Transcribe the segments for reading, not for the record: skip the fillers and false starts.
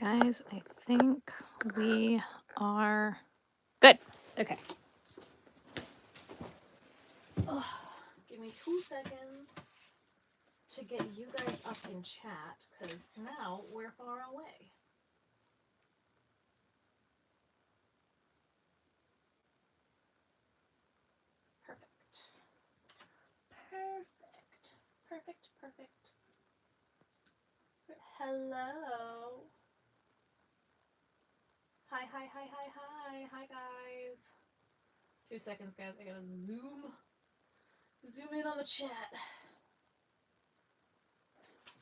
Guys, I think we are good. Okay. Ugh, give me 2 seconds to get you guys up in chat, because now we're far away. Perfect. Perfect. Perfect, perfect. Hello. Hi, hi, hi, hi, hi. Hi, guys. 2 seconds, guys. I gotta zoom in on the chat.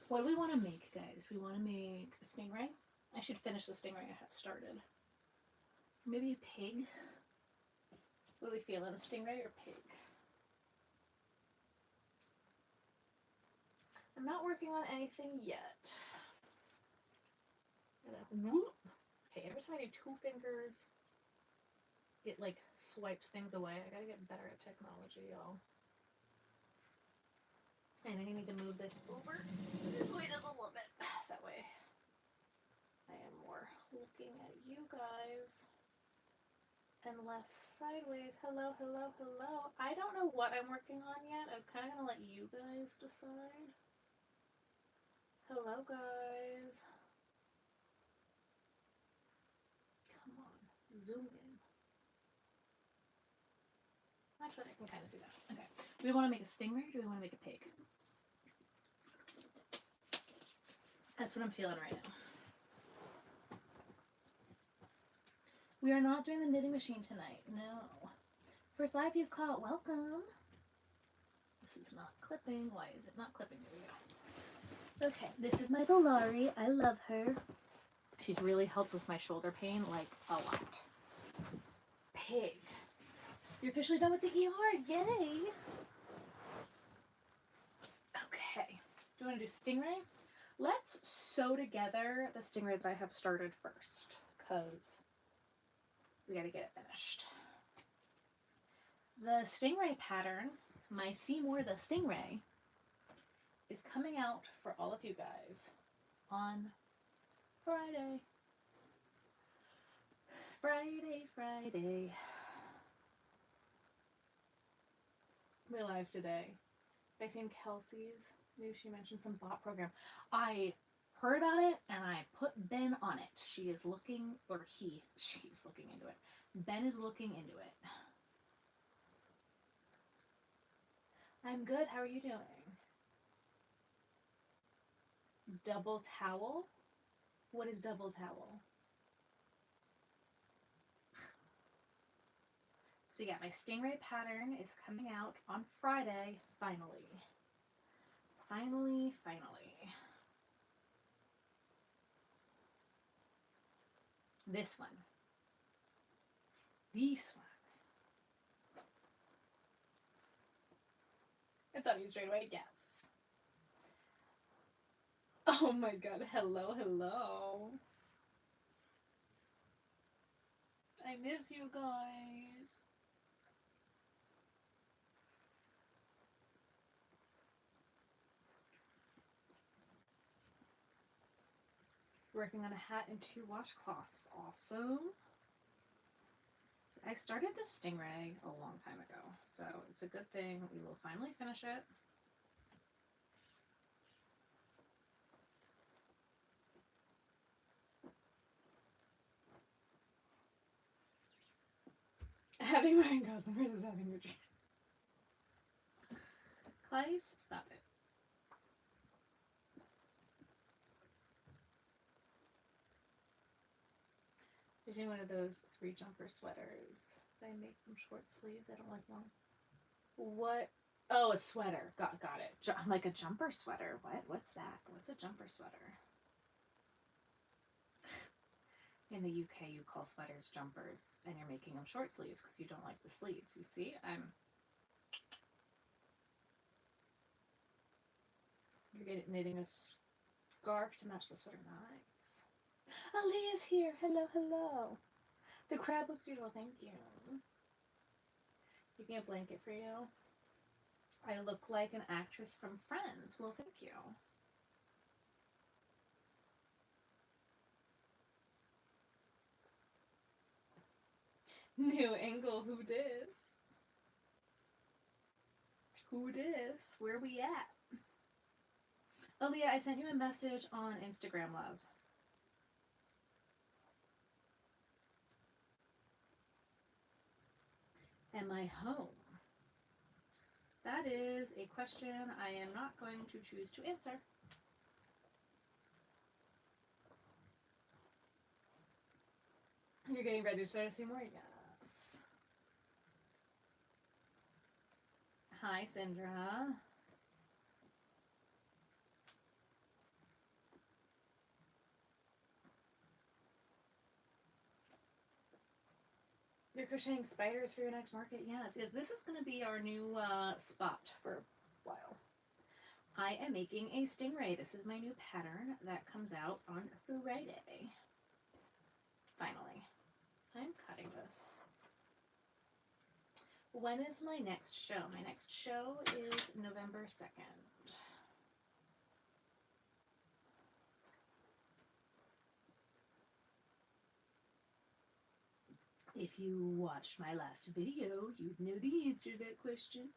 What do we want to make, guys? We want to make a stingray. I should finish the stingray I have started. Maybe a pig. What are we feeling? Stingray or pig? I'm not working on anything yet. Okay, every time I do 2 fingers, it like swipes things away. I gotta get better at technology, y'all. I think I need to move this over this way just a little bit. That way I am more looking at you guys and less sideways. Hello, hello, hello. I don't know what I'm working on yet. I was kind of gonna let you guys decide. Hello, guys. Come on, zoom in. Actually, I can kind of see that. Okay. Do we want to make a stingray or do we want to make a pig? That's what I'm feeling right now. We are not doing the knitting machine tonight. No. First live you've caught. Welcome. This is not clipping. Why is it not clipping? There we go. Okay. This is my Valari. I love her. She's really helped with my shoulder pain, like, a lot. Pig. You're officially done with the ER. Yay. Okay. Do you want to do stingray? Let's sew together the stingray that I have started first, because we got to get it finished. The stingray pattern, my Seymour the Stingray, is coming out for all of you guys on Friday. Friday. We're live today. I seen Kelsey's. Maybe she mentioned some bot program. I heard about it and I put Ben on it. She's looking into it. Ben is looking into it. I'm good. How are you doing? Double towel? What is double towel? So yeah, my stingray pattern is coming out on Friday, finally. Finally. This one. I thought you straight away, yes. Oh my god, hello. I miss you guys. Working on a hat and 2 washcloths. Awesome. I started this stingray a long time ago, so it's a good thing we will finally finish it. Having wearing costume versus having your dream. Clarice, stop it. Did you one of those 3 jumper sweaters? Did I make them short sleeves? I don't like one. What? Oh, a sweater. Got it. Like a jumper sweater. What? What's that? What's a jumper sweater? In the UK, you call sweaters jumpers, and you're making them short sleeves because you don't like the sleeves. You see? You're knitting a scarf to match the sweater. Nice. Aaliyah's here. Hello. The crab looks beautiful. Thank you. Making a blanket for you. I look like an actress from Friends. Well, thank you. New angle, who dis? Who dis? Where we at? Aaliyah, I sent you a message on Instagram, love. Am I home? That is a question I am not going to choose to answer. You're getting ready to start a few more? Yes. Hi, Sindra. You're crocheting spiders for your next market? Yes, because this is going to be our new spot for a while. I am making a Stingray. This is my new pattern that comes out on Friday. Finally. I'm cutting this. When is my next show? My next show is November 2nd. If you watched my last video, you'd know the answer to that question.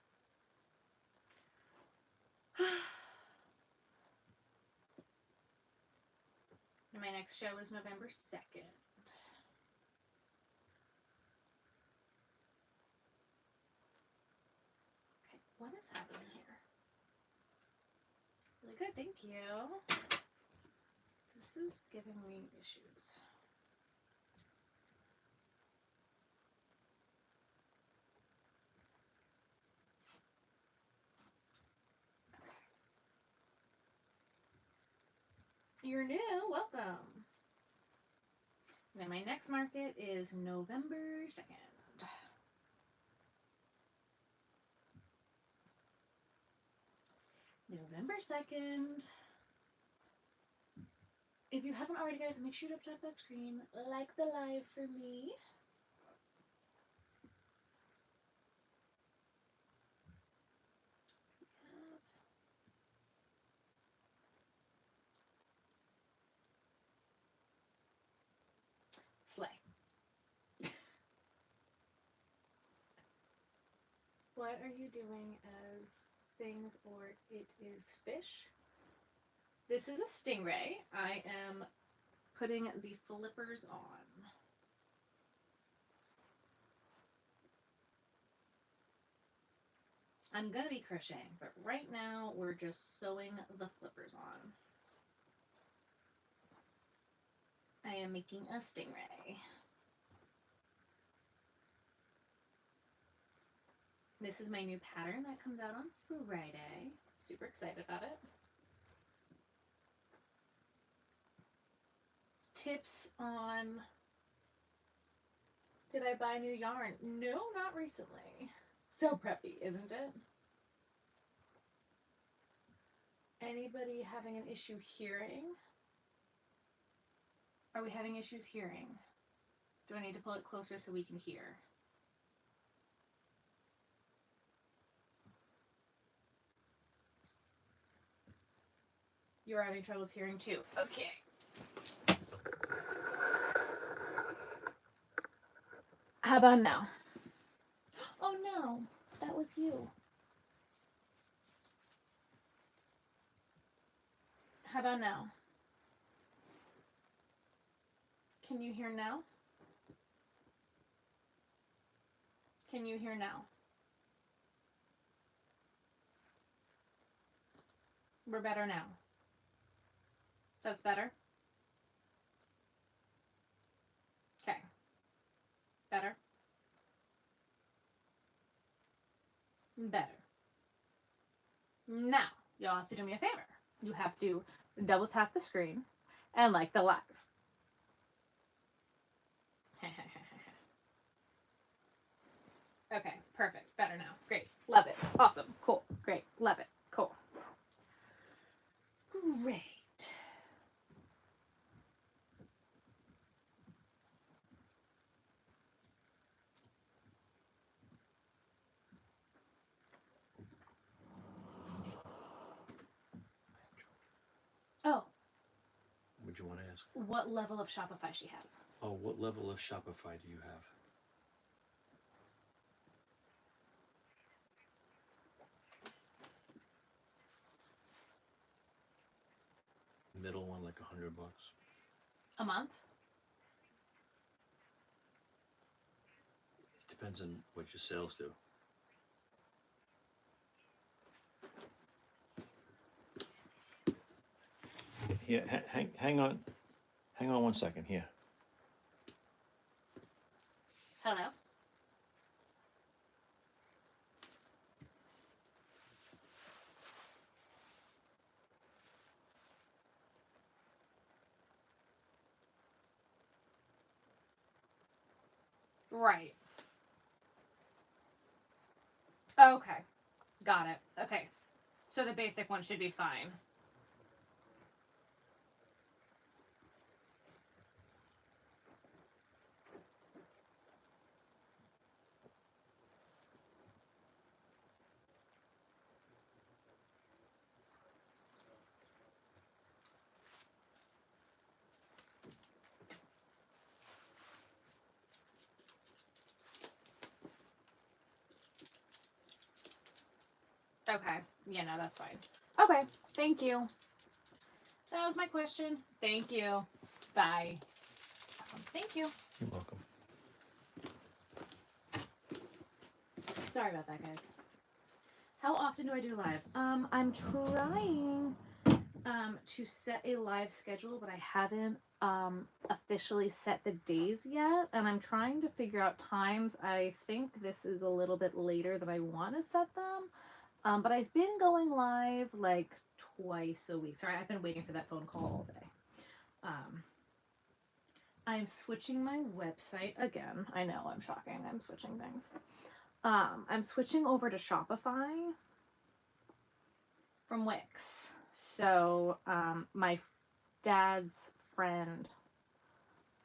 My next show is November 2nd. Okay, what is happening here? Really good, thank you. This is giving me issues. You're new, welcome. Then my next market is November 2nd. November 2nd. If you haven't already, guys, make sure to tap that screen, like the live for me. Slay. What are you doing as things, or it is fish? This is a Stingray. I am putting the flippers on. I'm going to be crocheting, but right now we're just sewing the flippers on. I am making a Stingray. This is my new pattern that comes out on Friday. Super excited about it. Tips on, did I buy new yarn? No, not recently. So preppy, isn't it? Anybody having an issue hearing? Are we having issues hearing? Do I need to pull it closer so we can hear? You are having troubles hearing too. Okay. How about now? Oh no, that was you. How about now? Can you hear now? Can you hear now? We're better now. That's better? Okay. Better? Better. Now, y'all have to do me a favor. You have to double tap the screen and like the live. Okay, perfect. Better now. Great. Love it. Awesome. Cool. Great. Love it. Cool. Great. Oh. What'd you want to ask? What level of Shopify she has? Oh, what level of Shopify do you have? like $100. A month? It depends on what your sales do. Here, hang on. Hang on 1 second. Here. Hello? Right. Okay. Got it. Okay. So the basic one should be fine. Okay. Yeah, no, that's fine. Okay. Thank you. That was my question. Thank you. Bye. Thank you. You're welcome. Sorry about that, guys. How often do I do lives? I'm trying to set a live schedule, but I haven't officially set the days yet, and I'm trying to figure out times. I think this is a little bit later than I want to set them, but I've been going live like twice a week. Sorry, I've been waiting for that phone call all day. I'm switching my website again. I know, I'm shocking. I'm switching things. I'm switching over to Shopify from Wix. So, my dad's friend,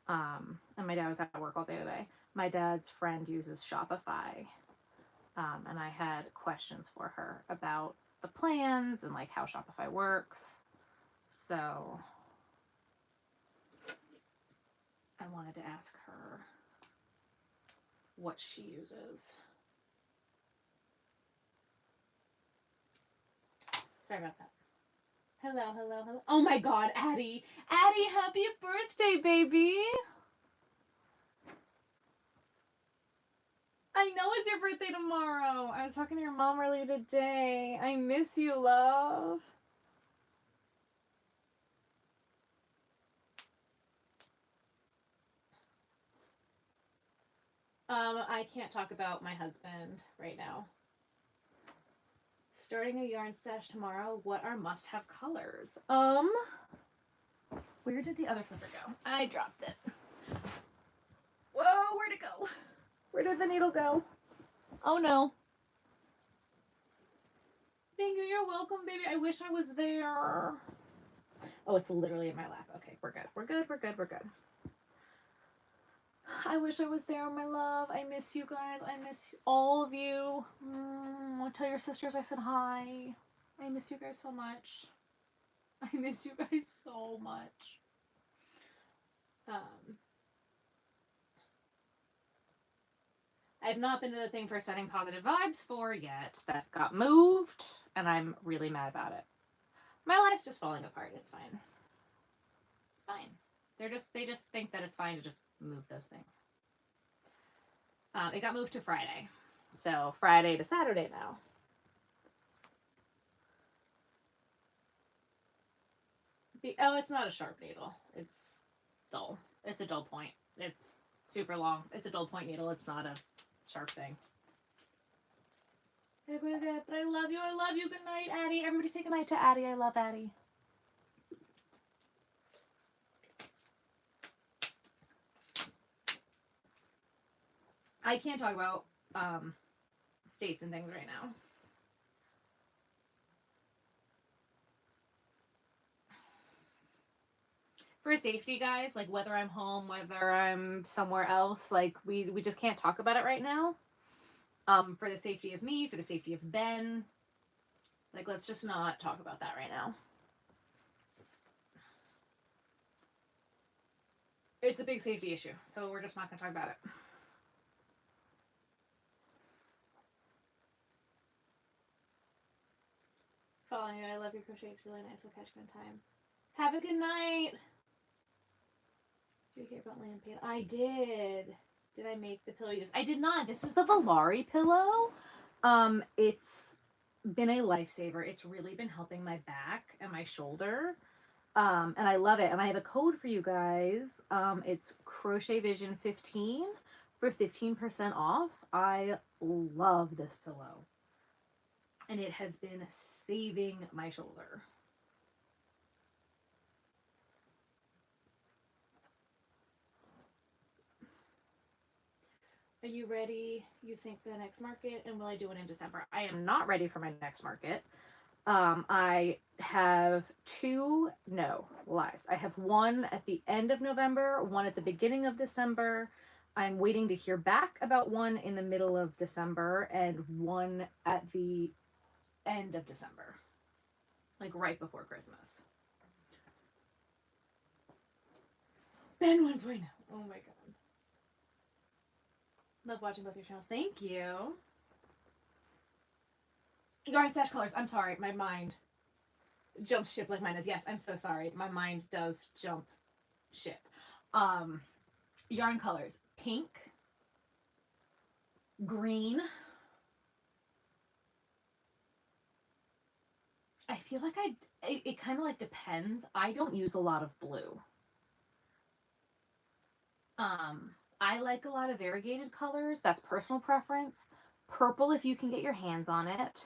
and my dad was at work all day today. My dad's friend uses Shopify, and I had questions for her about the plans and like how Shopify works. So, I wanted to ask her what she uses. Sorry about that. Hello, hello, hello. Oh my god, Addie. Addie, happy birthday, baby. I know it's your birthday tomorrow. I was talking to your mom earlier today. I miss you, love. I can't talk about my husband right now. Starting a yarn stash tomorrow. What are must-have colors? Where did the other flipper go? I dropped it. Whoa, where'd it go? Where did the needle go? Oh no. Thank you, you're welcome, baby. I wish I was there. Oh, it's literally in my lap. Okay, we're good. We're good, we're good, we're good. I wish I was there, my love. I miss you guys. I miss all of you. Tell your sisters I said hi. I miss you guys so much. I miss you guys so much. I've not been to the thing for setting positive vibes for yet. That got moved, and I'm really mad about it. My life's just falling apart. It's fine. It's fine. They just think that it's fine to just move those things. It got moved to Friday. So Friday to Saturday now. Oh, it's not a sharp needle. It's dull. It's a dull point. It's super long. It's a dull point needle. It's not a sharp thing. But I love you. I love you. Good night, Addie. Everybody say good night to Addie. I love Addie. I can't talk about states and things right now. For safety, guys, like whether I'm home, whether I'm somewhere else, like we just can't talk about it right now. For the safety of me, for the safety of Ben, like let's just not talk about that right now. It's a big safety issue, so we're just not gonna talk about it. Following you, I love your crochet. It's really nice. I'll catch you in time. Have a good night. Did you hear about lamp paint? I did. Did I make the pillow use? I did not. This is the Valari pillow. It's been a lifesaver. It's really been helping my back and my shoulder. And I love it. And I have a code for you guys. It's Crochet Vision 15 for 15% off. I love this pillow. And it has been saving my shoulder. Are you ready, you think, for the next market? And will I do it in December? I am not ready for my next market. I have I have one at the end of November, one at the beginning of December. I'm waiting to hear back about one in the middle of December and one at the end of December, like right before Christmas. Ben 1.0. Oh my god. Love watching both your channels. Thank you. Yarn Stash Colors. I'm sorry. My mind jumps ship like mine is. Yes, I'm so sorry. My mind does jump ship. Yarn Colors. Pink. Green. I feel like it kind of like depends. I don't use a lot of blue. I like a lot of variegated colors. That's personal preference. Purple if you can get your hands on it.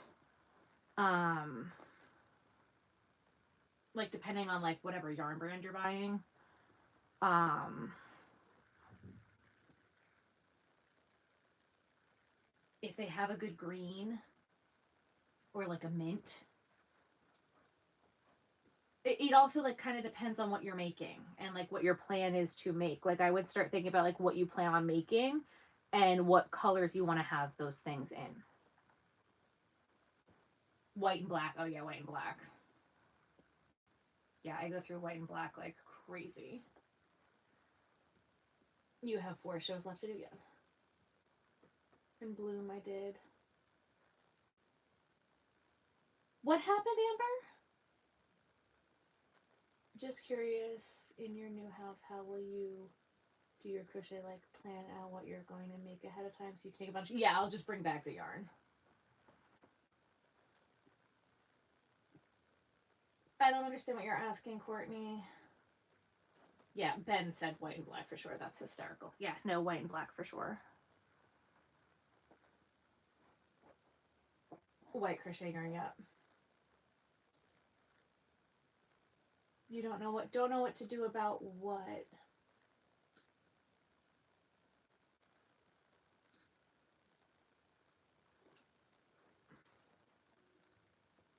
Like depending on like whatever yarn brand you're buying. If they have a good green or like a mint. It also like kind of depends on what you're making and like what your plan is to make. Like I would start thinking about like what you plan on making and what colors you want to have those things in. White and black. Oh yeah, white and black. Yeah, I go through white and black like crazy. You have 4 shows left to do, yes. In Bloom I did. What happened, Amber? Just curious, in your new house, how will you do your crochet? Like, plan out what you're going to make ahead of time so you can take a bunch. Yeah, I'll just bring bags of yarn. I don't understand what you're asking, Courtney. Yeah, Ben said white and black for sure. That's hysterical. Yeah, no, white and black for sure. White crochet yarn, yeah. You don't know what to do about what?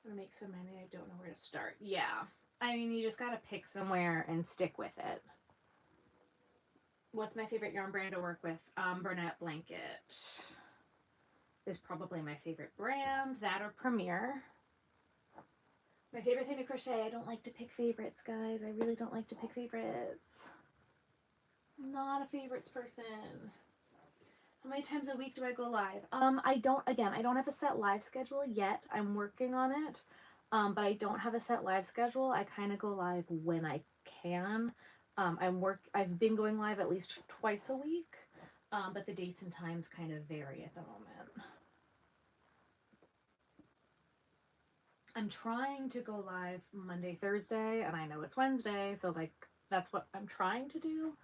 I make so many I don't know where to start. Yeah. I mean, you just gotta pick somewhere and stick with it. What's my favorite yarn brand to work with? Burnett Blanket is probably my favorite brand. That or Premier. My favorite thing to crochet. I don't like to pick favorites, guys. I really don't like to pick favorites. I'm not a favorites person. How many times a week do I go live? I don't have a set live schedule yet. I'm working on it. But I don't have a set live schedule. I kind of go live when I can. I've been going live at least twice a week. But the dates and times kind of vary at the moment. I'm trying to go live Monday, Thursday, and I know it's Wednesday, so like that's what I'm trying to do.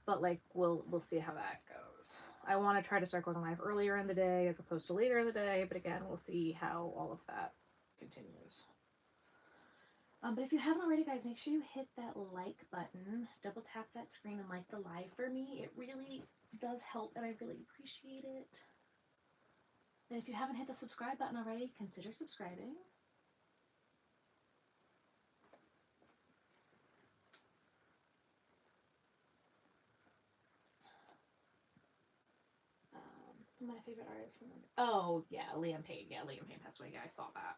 But like we'll see how that goes. I want to try to start going live earlier in the day as opposed to later in the day, but again, we'll see how all of that continues. But if you haven't already, guys, make sure you hit that like button, double tap that screen and like the live for me. It really does help and I really appreciate it. And if you haven't hit the subscribe button already, consider subscribing. My favorite artist from oh yeah, Liam Payne. Yeah, Liam Payne passed away. Yeah, I saw that.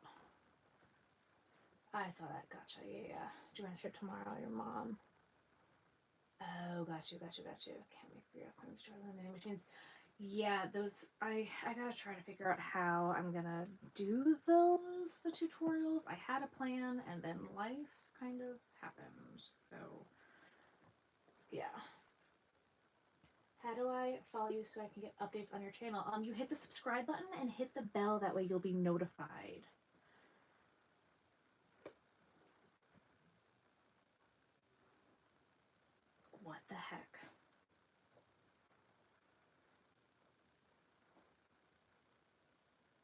Gotcha. Yeah. Joanne's trip tomorrow. Your mom. Oh, got you. Can't wait for your upcoming knitting machines. Yeah, those I gotta try to figure out how I'm gonna do the tutorials. I had a plan and then life kind of happened. So yeah. How do I follow you so I can get updates on your channel? You hit the subscribe button and hit the bell. That way you'll be notified. What the heck?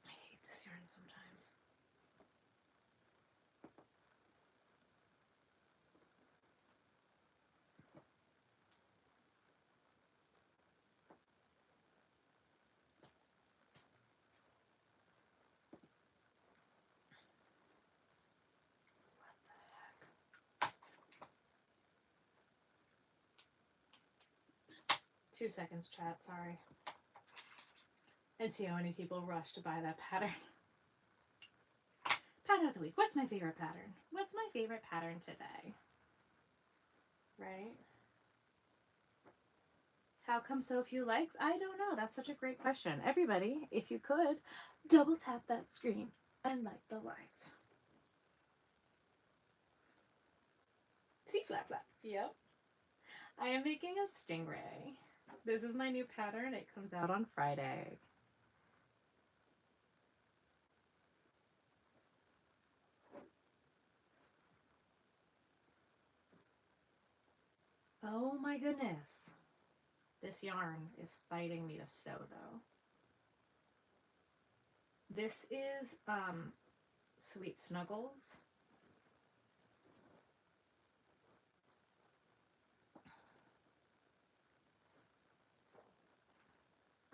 I hate this yarn sometimes. What the heck? 2 seconds, chat. Sorry. And see how many people rush to buy that pattern. Pattern of the week. What's my favorite pattern? What's my favorite pattern today? Right? How come so few likes? I don't know. That's such a great question. Everybody, if you could, double tap that screen and like the live. See flap flaps. Yep. I am making a Stingray. This is my new pattern. It comes out on Friday. Oh my goodness. This yarn is fighting me to sew though. This is Sweet Snuggles.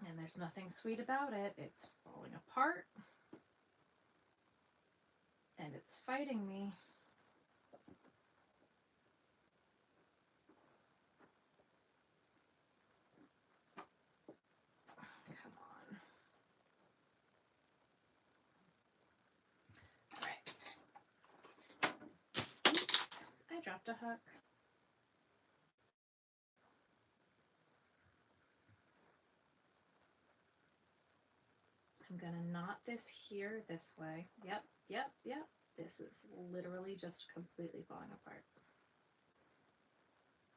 And there's nothing sweet about it. It's falling apart. And it's fighting me. Come on. All right. Oops, I dropped a hook. I'm gonna knot this here this way. Yep, yep, yep. This is literally just completely falling apart.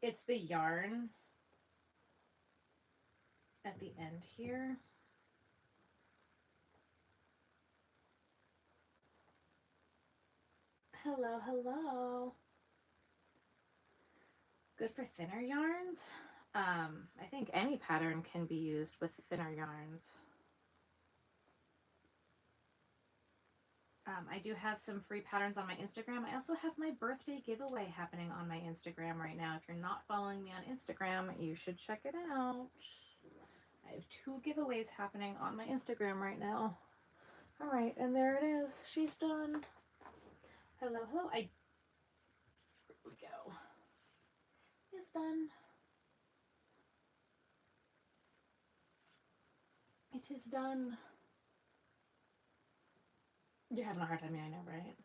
It's the yarn at the end here. Hello, hello. Good for thinner yarns. I think any pattern can be used with thinner yarns. I do have some free patterns on my Instagram. I also have my birthday giveaway happening on my Instagram right now. If you're not following me on Instagram, you should check it out. I have 2 giveaways happening on my Instagram right now. All right, and there it is. She's done. Hello, hello. There we go. It's done. It is done. You're having a hard time, yeah, I know, right?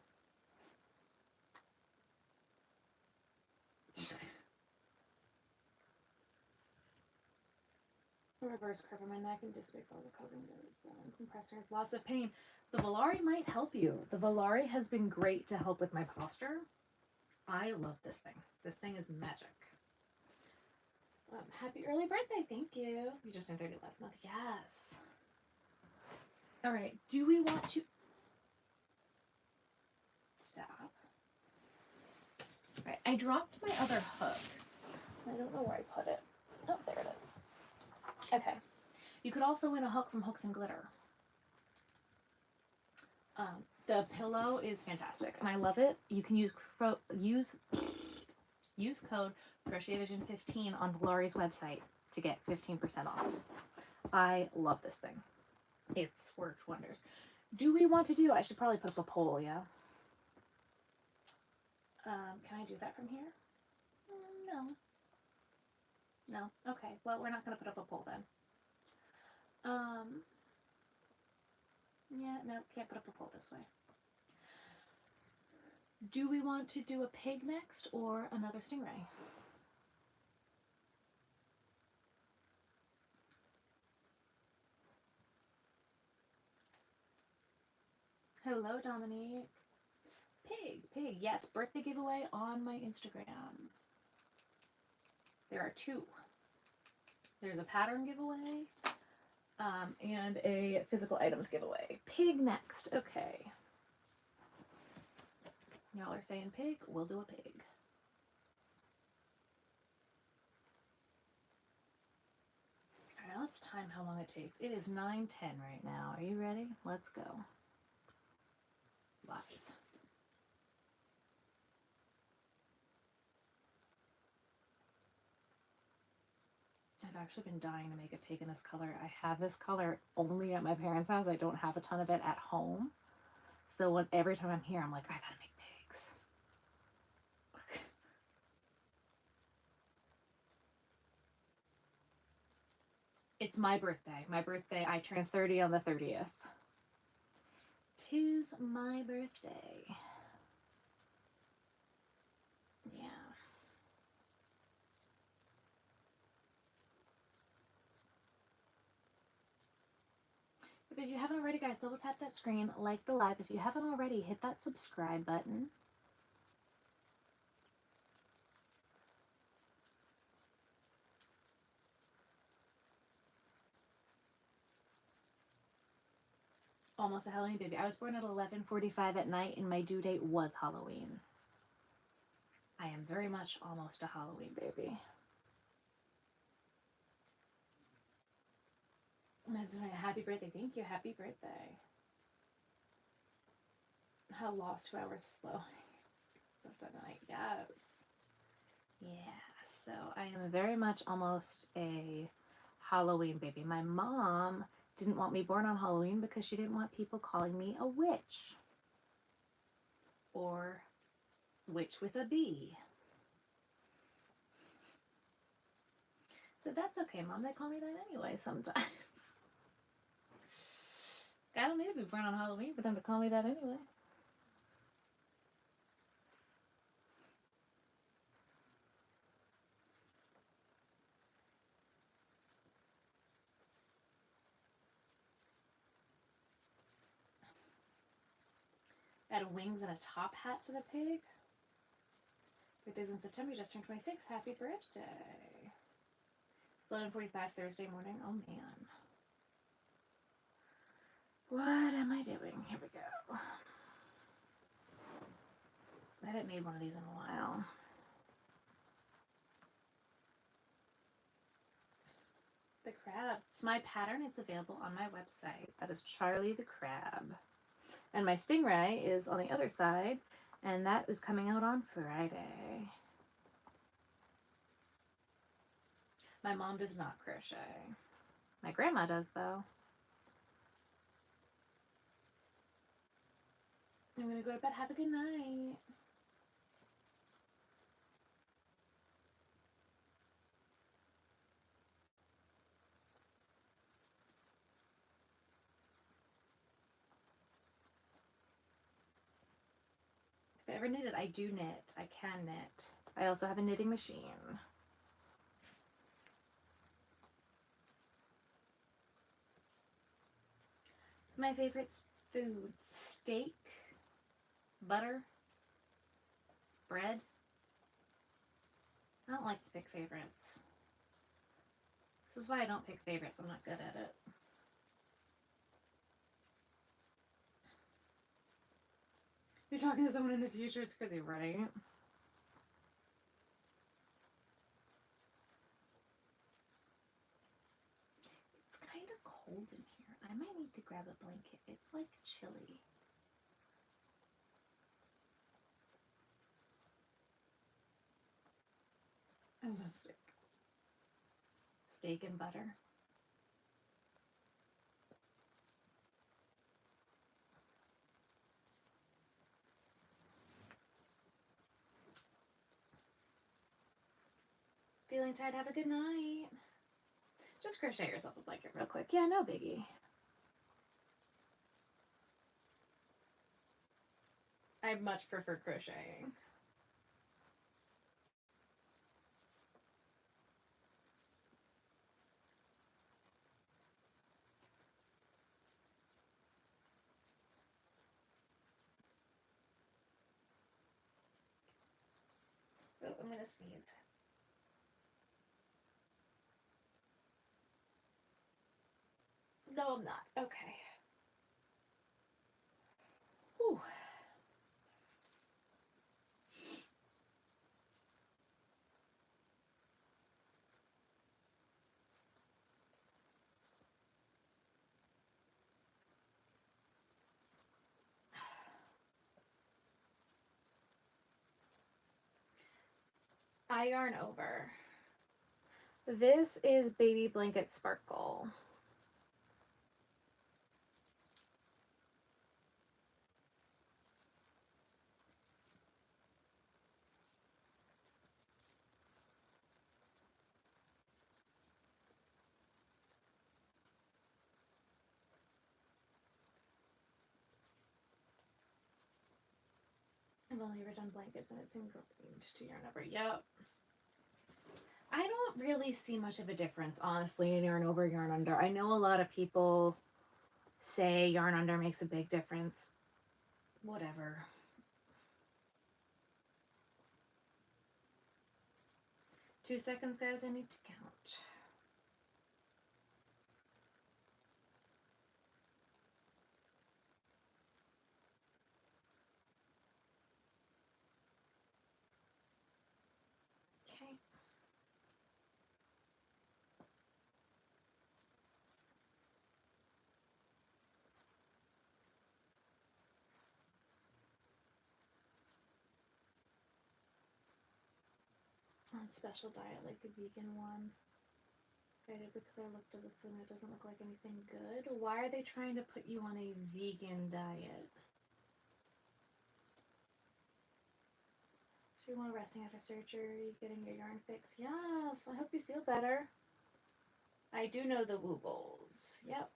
Reverse curve on my neck and disc breaks also causing compressors. Lots of pain. The Valari might help you. The Valari has been great to help with my posture. I love this thing. This thing is magic. Happy early birthday. Thank you. You just turned 30 last month. Yes. All right. Do we want to stop? All right. I dropped my other hook. I don't know where I put it. Oh, there it is. Okay. You could also win a hook from Hooks and Glitter. The pillow is fantastic, and I love it. You can use code Crochet Vision 15 on Valari's website to get 15% off. I love this thing. It's worked wonders. Do we want to do? I should probably put up a poll. Yeah. Can I do that from here? No. No. Okay. Well, we're not going to put up a poll then. Yeah. No. Can't put up a poll this way. Do we want to do a pig next or another stingray? Hello, Dominique. Pig. Yes, birthday giveaway on my Instagram. There are two. There's a pattern giveaway and a physical items giveaway. Pig next. Okay. Y'all are saying pig, we'll do a pig. All right, let's time how long it takes. It is 9:10 right now. Are you ready? Let's go. Lots. I've actually been dying to make a pig in this color. I have this color only at my parents' house. I don't have a ton of it at home. So every time I'm here, I'm like, I gotta make pigs. It's my birthday. My birthday, I turn 30 on the 30th. 'Tis my birthday. Yeah. But if you haven't already, guys, double tap that screen, like the live. If you haven't already, hit that subscribe button. Almost a Halloween baby. I was born at 11:45 at night, and my due date was Halloween. I am very much almost a Halloween baby. Happy birthday. Thank you. Happy birthday. How lost 2 hours slow. Left at night. Yes. Yeah. So I am very much almost a Halloween baby. My mom didn't want me born on Halloween because she didn't want people calling me a witch. Or witch with a B. So that's okay, Mom. They call me that anyway sometimes. I don't need to be born on Halloween for them to call me that anyway. Add wings and a top hat to the pig. Birthday's in September. You just turned 26. Happy birthday. 11:45 Thursday morning. Oh, man. What am I doing? Here we go. I haven't made one of these in a while. The crab. It's my pattern. It's available on my website. That is Charlie the Crab. And my Stingray is on the other side, and that is coming out on Friday. My mom does not crochet. My grandma does, though. I'm going to go to bed. Have a good night. If I ever knitted, I do knit. I can knit. I also have a knitting machine. It's my favorite food. Steak, butter, bread. I don't like to pick favorites. This is why I don't pick favorites. I'm not good at it. You're talking to someone in the future. It's crazy, right? It's kind of cold in here. I might need to grab a blanket. It's like chilly. I love steak. Steak and butter. Feeling tired? Have a good night. Just crochet yourself a blanket real quick. Yeah, no biggie. I much prefer crocheting. I'm gonna sneeze. No, I'm not. Okay. Whew. I yarn over. This is Baby Blanket Sparkle. I've only ever done blankets and it seemed great to yarn over. Yep. I don't really see much of a difference, honestly, in yarn over, yarn under. I know a lot of people say yarn under makes a big difference. Whatever. Two seconds, guys. I need to count. Okay. On special diet, like a vegan one. I did because I looked at the food and it doesn't look like anything good. Why are they trying to put you on a vegan diet? So you want resting after surgery, getting your yarn fix? Yes, I hope you feel better. I do know the woobles. Yep.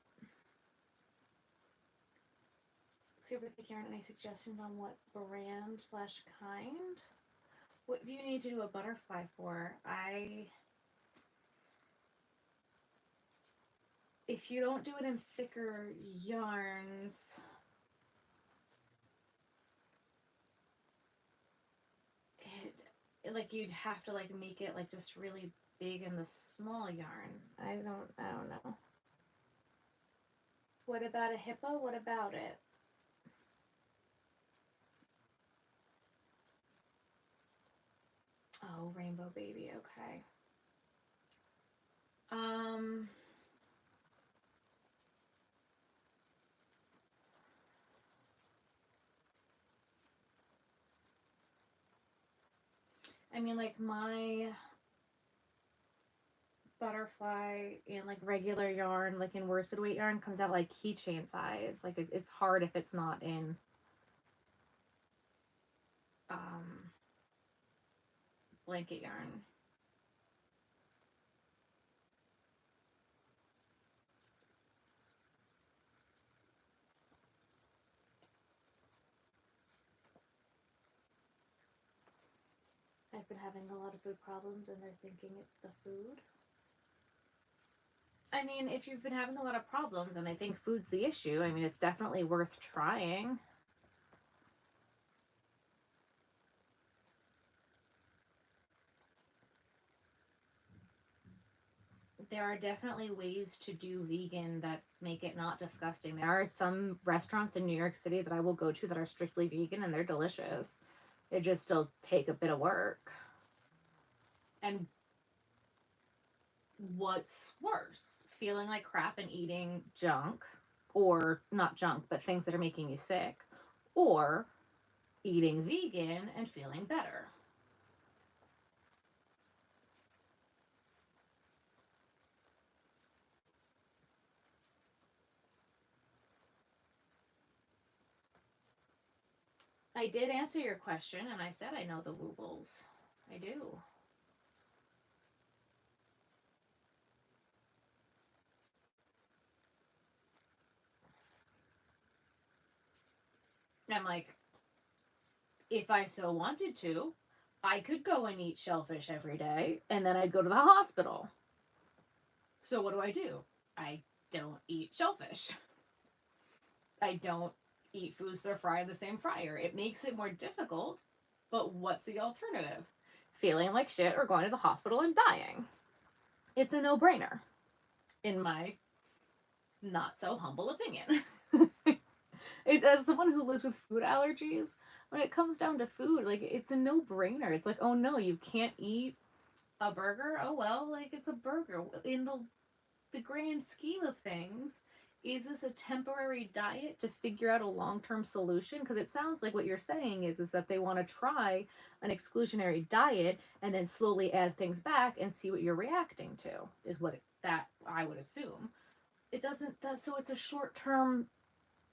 Super thick yarn. Any suggestions on what brand / kind? What do you need to do a butterfly for? If you don't do it in thicker yarns, like you'd have to like make it like just really big in the small yarn. I don't know. What about a hippo? What about it? Oh, rainbow baby. Okay. I mean, like my butterfly in like regular yarn, like in worsted weight yarn, comes out like keychain size. Like it's hard if it's not in blanket yarn. I've been having a lot of food problems and they're thinking it's the food. I mean, if you've been having a lot of problems and they think food's the issue, I mean, it's definitely worth trying. There are definitely ways to do vegan that make it not disgusting. There are some restaurants in New York City that I will go to that are strictly vegan and they're delicious. They just still take a bit of work. And what's worse? Feeling like crap and eating junk, or not junk, but things that are making you sick, or eating vegan and feeling better. I did answer your question and I said I know the woobles. I do. I'm like, if I so wanted to, I could go and eat shellfish every day and then I'd go to the hospital. So what do? I don't eat shellfish. I don't eat foods that are fried in the same fryer. It makes it more difficult, but what's the alternative? feeling like shit or going to the hospital and dying. It's a no-brainer, in my not so humble opinion. As someone who lives with food allergies, when it comes down to food, like, it's a no-brainer. It's like, oh no, you can't eat a burger? Oh well, like, it's a burger. In the grand scheme of things, is this a temporary diet to figure out a long-term solution? Because it sounds like what you're saying is that they want to try an exclusionary diet and then slowly add things back and see what you're reacting to, is what that I would assume. It doesn't, so it's a short-term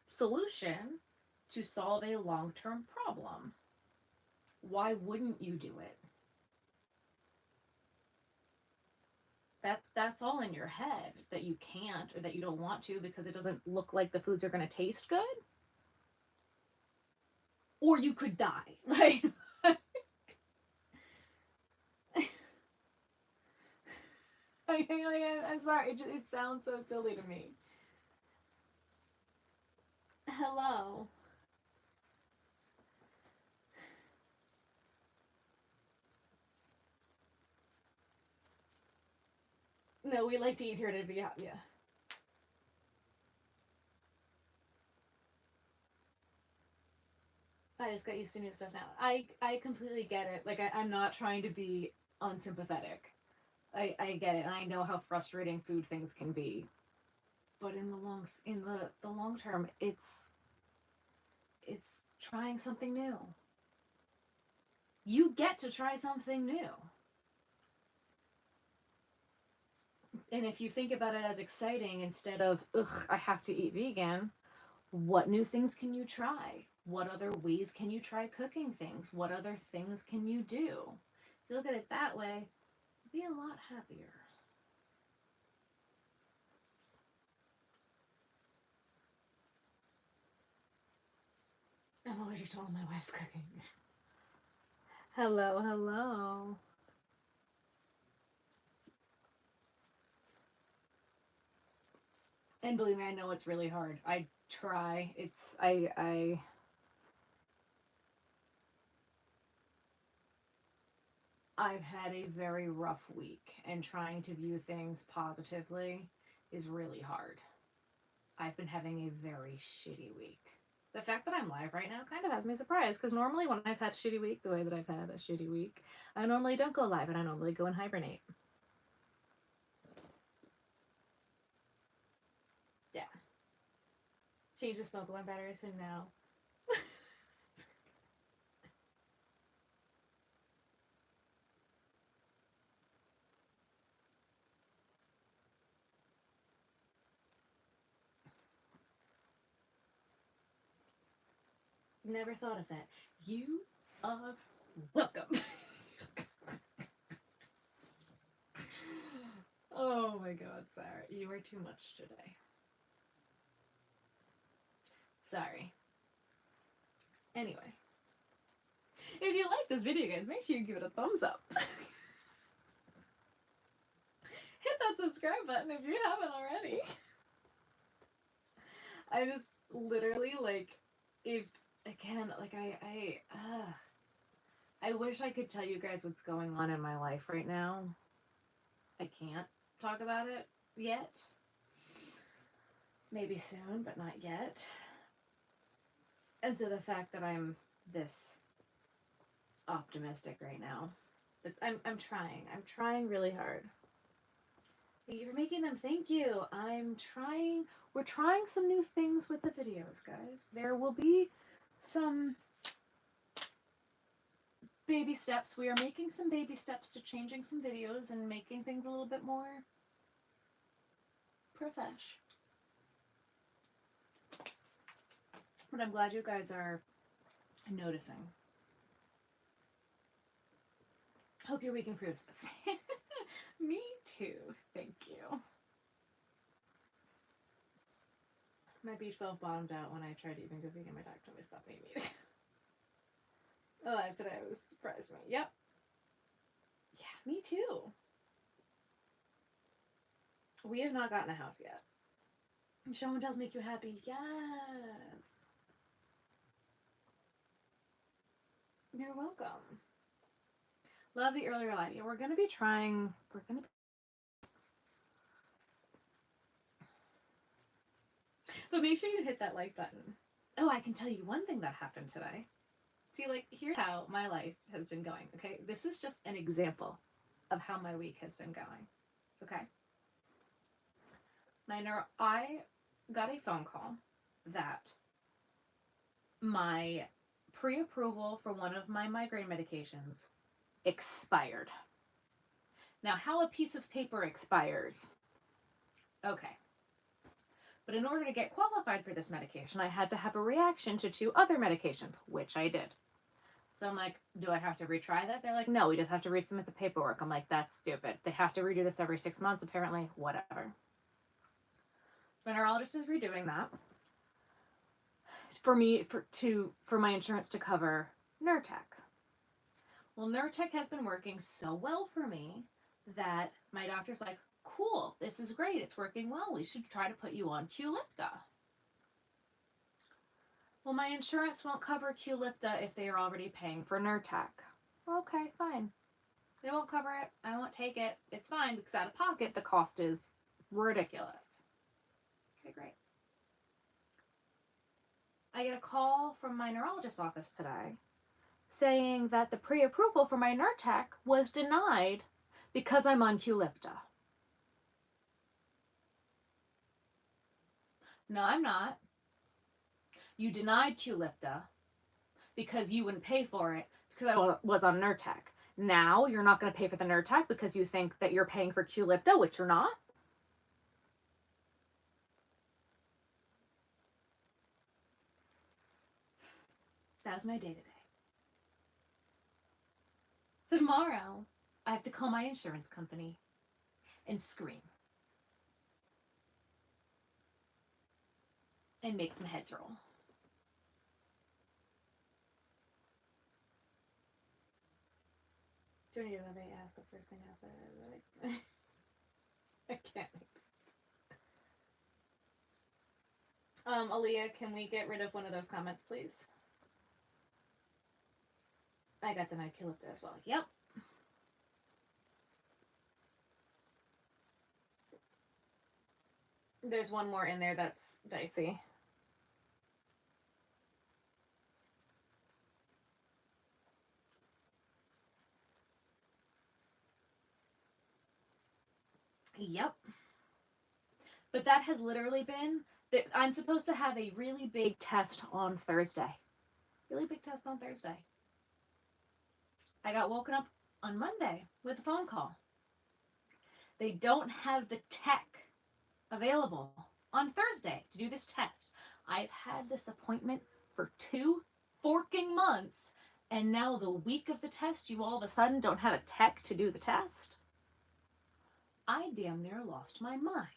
solution to solve a long-term problem. Why wouldn't you do it? That's all in your head, that you can't or that you don't want to because it doesn't look like the foods are going to taste good. Or you could die. Like, I'm sorry, it sounds so silly to me. Hello. No, we like to eat here to be happy. Yeah. I just got used to new stuff now. I completely get it. Like, I'm not trying to be unsympathetic. I get it, and I know how frustrating food things can be. But in the long term, it's trying something new. You get to try something new. And if you think about it as exciting instead of, ugh, I have to eat vegan, what new things can you try? What other ways can you try cooking things? What other things can you do? If you look at it that way, you'll be a lot happier. I'm allergic to all my wife's cooking. Hello, hello. And believe me, I know it's really hard. I try. I've had a very rough week, and trying to view things positively is really hard. I've been having a very shitty week. The fact that I'm live right now kind of has me surprised, because normally when I've had a shitty week, the way that I've had a shitty week, I normally don't go live, and I normally go and hibernate. Yeah. Change the smoke alarm batteries to now. Never thought of that. You are welcome. Oh my god, Sarah. You are too much today. Sorry. Anyway. If you like this video, guys, make sure you give it a thumbs up. Hit that subscribe button if you haven't already. I just literally, like, if, again, like, I wish I could tell you guys what's going on in my life right now. I can't talk about it yet. Maybe soon, but not yet. And so the fact that I'm this optimistic right now, but I'm trying really hard. Thank you for making them. Thank you. We're trying some new things with the videos, guys. There will be some baby steps. We are making some baby steps to changing some videos and making things a little bit more profesh. But I'm glad you guys are noticing. Hope your week improves. Me too. Thank you. My B12 bottomed out when I tried to even go vegan. My doctor told me to stop eating. Alive today was surprised me. Yep. Yeah, me too. We have not gotten a house yet. Show and tells make you happy. Yes. You're welcome. Love the earlier live. Yeah, we're going to be trying. But make sure you hit that like button. Oh, I can tell you one thing that happened today. See, like, here's how my life has been going, okay? This is just an example of how my week has been going, okay? I got a phone call that my pre-approval for one of my migraine medications expired. Now, how a piece of paper expires. Okay. But in order to get qualified for this medication, I had to have a reaction to 2 other medications, which I did. So I'm like, do I have to retry that? They're like, no, we just have to resubmit the paperwork. I'm like, that's stupid. They have to redo this every 6 months, apparently. Whatever. My neurologist is redoing that for me for my insurance to cover Nurtec. Well, Nurtec has been working so well for me that my doctor's like, cool, this is great. It's working well. We should try to put you on Qulipta. Well, my insurance won't cover Qulipta if they are already paying for Nurtec. Okay, fine. They won't cover it. I won't take it. It's fine because out of pocket, the cost is ridiculous. Okay, great. I get a call from my neurologist's office today saying that the pre-approval for my Nurtec was denied because I'm on Qulipta. No, I'm not. You denied Qulipta because you wouldn't pay for it because I was on Nurtec. Now you're not going to pay for the Nurtec because you think that you're paying for Qulipta, which you're not. That was my day today. So tomorrow, I have to call my insurance company and scream. And make some heads roll. Do you know they asked the first thing after? I can't make this. Aaliyah, can we get rid of one of those comments, please? I got denied Qulipta as well. Yep. There's one more in there that's dicey. Yep. But that has literally been that I'm supposed to have a really big test on Thursday. Really big test on Thursday. I got woken up on Monday with a phone call. They don't have the tech available on Thursday to do this test. I've had this appointment for 2 forking months, and now the week of the test, you all of a sudden don't have a tech to do the test? I damn near lost my mind.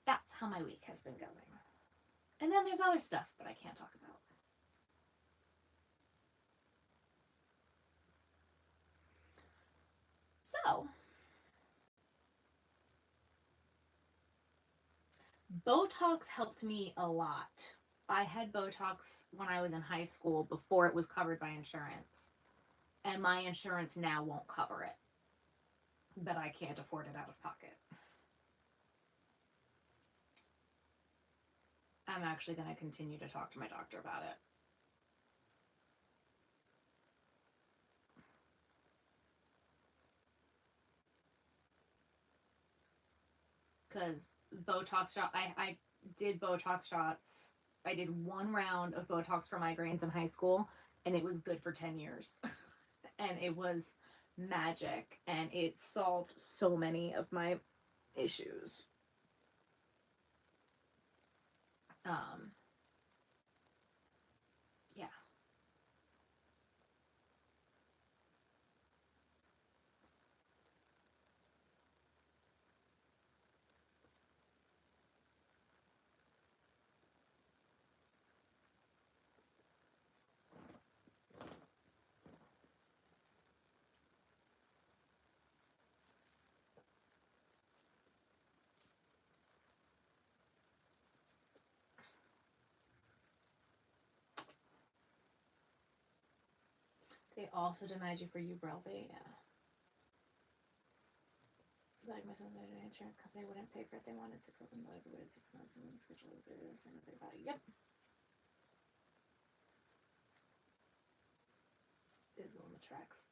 That's how my week has been going. And then there's other stuff that I can't talk about. So, Botox helped me a lot. I had Botox when I was in high school before it was covered by insurance. And my insurance now won't cover it. But I can't afford it out of pocket. I'm actually going to continue to talk to my doctor about it. Because Botox shot, I did Botox shots. I did 1 round of Botox for migraines in high school, and it was good for 10 years. And it was magic, and it solved so many of my issues. Yeah. They also denied you for Ubrelvy, yeah. Like my son's the insurance company wouldn't pay for it. They wanted $6,000. I waited 6 months and then scheduled this and they bought it. Yep. Is on the tracks.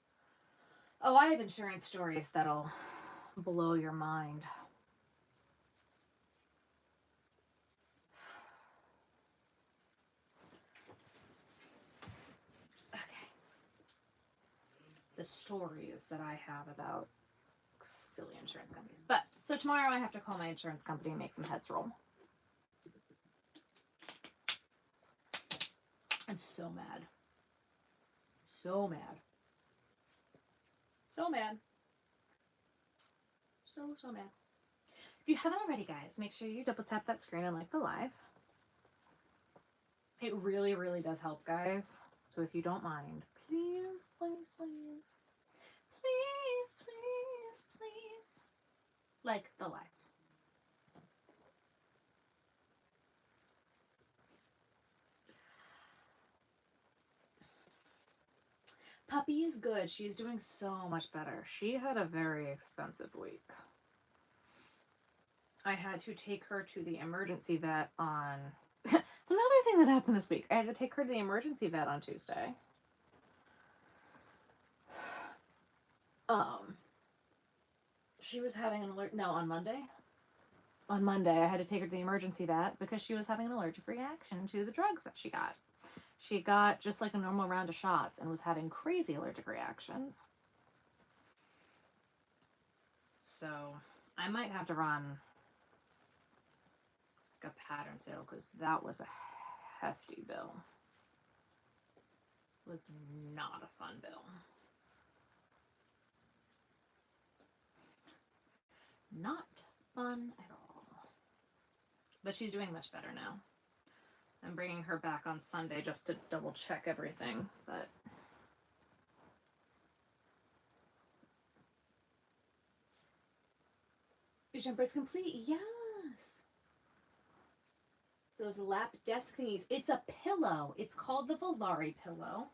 Oh, I have insurance stories that'll blow your mind. Okay. The stories that I have about silly insurance companies. But, so tomorrow I have to call my insurance company and make some heads roll. I'm so mad. So mad. So mad. So mad. If you haven't already, guys, make sure you double tap that screen and like the live. It really, really does help, guys. So if you don't mind, please, please, please, please, please, please, like the live. Puppy is good. She's doing so much better. She had a very expensive week. I had to take her to the emergency vet on... It's another thing that happened this week. I had to take her to the emergency vet on Tuesday. She was having an alert... No, on Monday. On Monday, I had to take her to the emergency vet because she was having an allergic reaction to the drugs that she got. She got just like a normal round of shots and was having crazy allergic reactions. So I might have to run like a pattern sale because that was a hefty bill. It was not a fun bill. Not fun at all. But she's doing much better now. I'm bringing her back on Sunday just to double check everything, but... Your jumper is complete. Yes. Those lap desk thingies. It's a pillow. It's called the Valari pillow.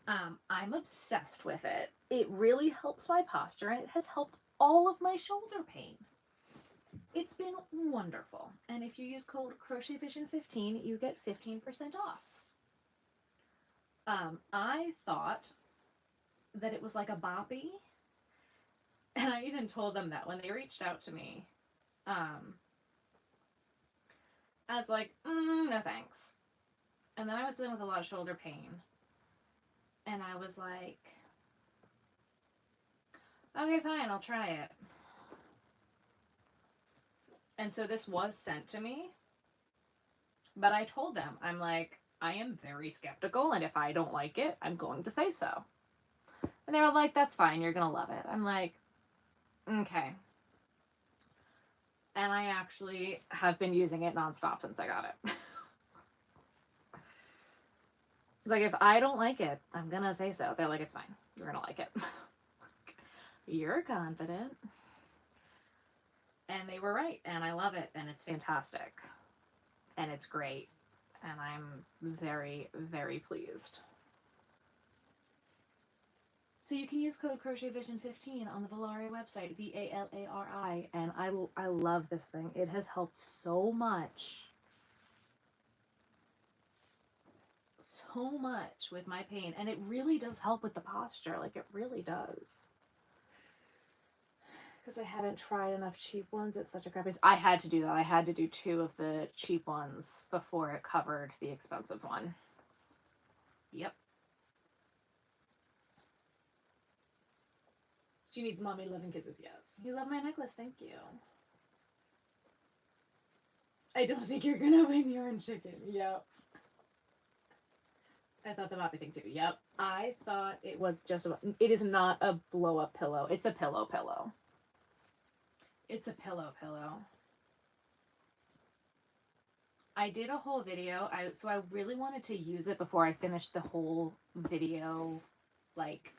I'm obsessed with it. It really helps my posture, and it has helped all of my shoulder pain. It's been wonderful. And if you use code Crochet Vision 15, you get 15% off. I thought that it was like a boppy. And I even told them that when they reached out to me. I was like, no thanks. And then I was dealing with a lot of shoulder pain. And I was like, okay, fine, I'll try it. And so this was sent to me. But I told them, I'm like, I am very skeptical, and if I don't like it, I'm going to say so. And they were like, that's fine, you're going to love it. I'm like, okay. And I actually have been using it nonstop since I got it. Like, if I don't like it, I'm going to say so. They're like, it's fine. You're going to like it. You're confident. And they were right. And I love it. And it's fantastic. And it's great. And I'm very, very pleased. So you can use code Crochet Vision 15 on the Valari website, Valari. And I love this thing. It has helped so much. So much with my pain, and it really does help with the posture. Like, it really does. Because I haven't tried enough cheap ones. It's such a crappy... I had to do that. I had to do 2 of the cheap ones before it covered the expensive one. Yep. She needs mommy love and kisses, yes. You love my necklace, thank you. I don't think you're gonna win yarn chicken. Yep. I thought the moppy thing too. Yep. I thought it was just a... It is not a blow-up pillow. It's a pillow. It's a pillow. I did a whole video. So I really wanted to use it before I finished the whole video, like...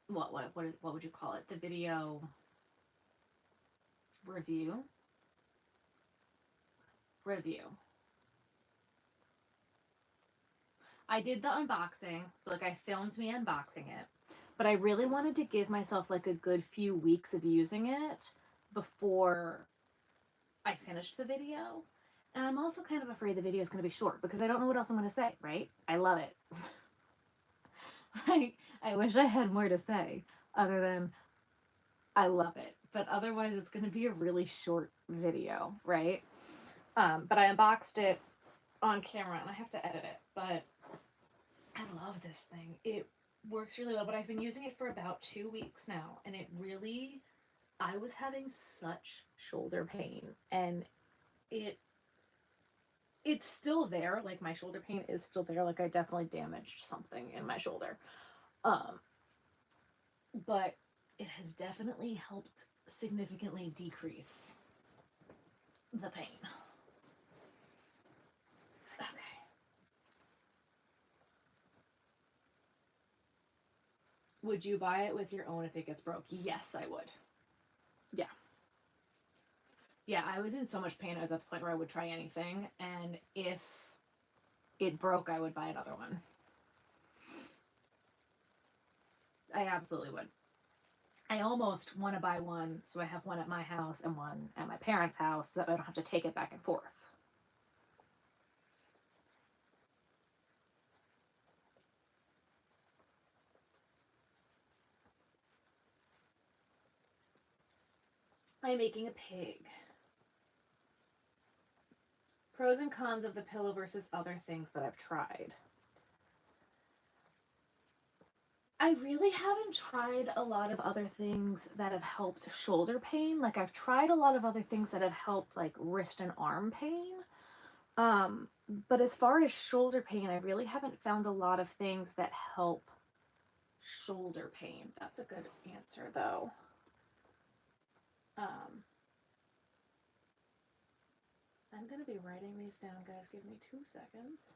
What would you call it? The video review. I did the unboxing, so like I filmed me unboxing it, but I really wanted to give myself like a good few weeks of using it before I finished the video. And I'm also kind of afraid the video is going to be short because I don't know what else I'm going to say, right? I love it. Like, I wish I had more to say other than I love it, but otherwise it's going to be a really short video, right? But I unboxed it on camera and I have to edit it, but I love this thing. It works really well, but I've been using it for about 2 weeks now, and it really, I was having such shoulder pain, and it's still there. Like, my shoulder pain is still there. Like, I definitely damaged something in my shoulder. But it has definitely helped significantly decrease the pain. Okay. Would you buy it with your own if it gets broke? Yes, I would. Yeah. Yeah, I was in so much pain. I was at the point where I would try anything, and if it broke, I would buy another one. I absolutely would. I almost want to buy one so I have one at my house and one at my parents' house so that I don't have to take it back and forth. I'm making a pig. Pros and cons of the pillow versus other things that I've tried. I really haven't tried a lot of other things that have helped shoulder pain. Like, I've tried a lot of other things that have helped like wrist and arm pain. But as far as shoulder pain, I really haven't found a lot of things that help shoulder pain. That's a good answer though. I'm going to be writing these down, guys. Give me 2 seconds.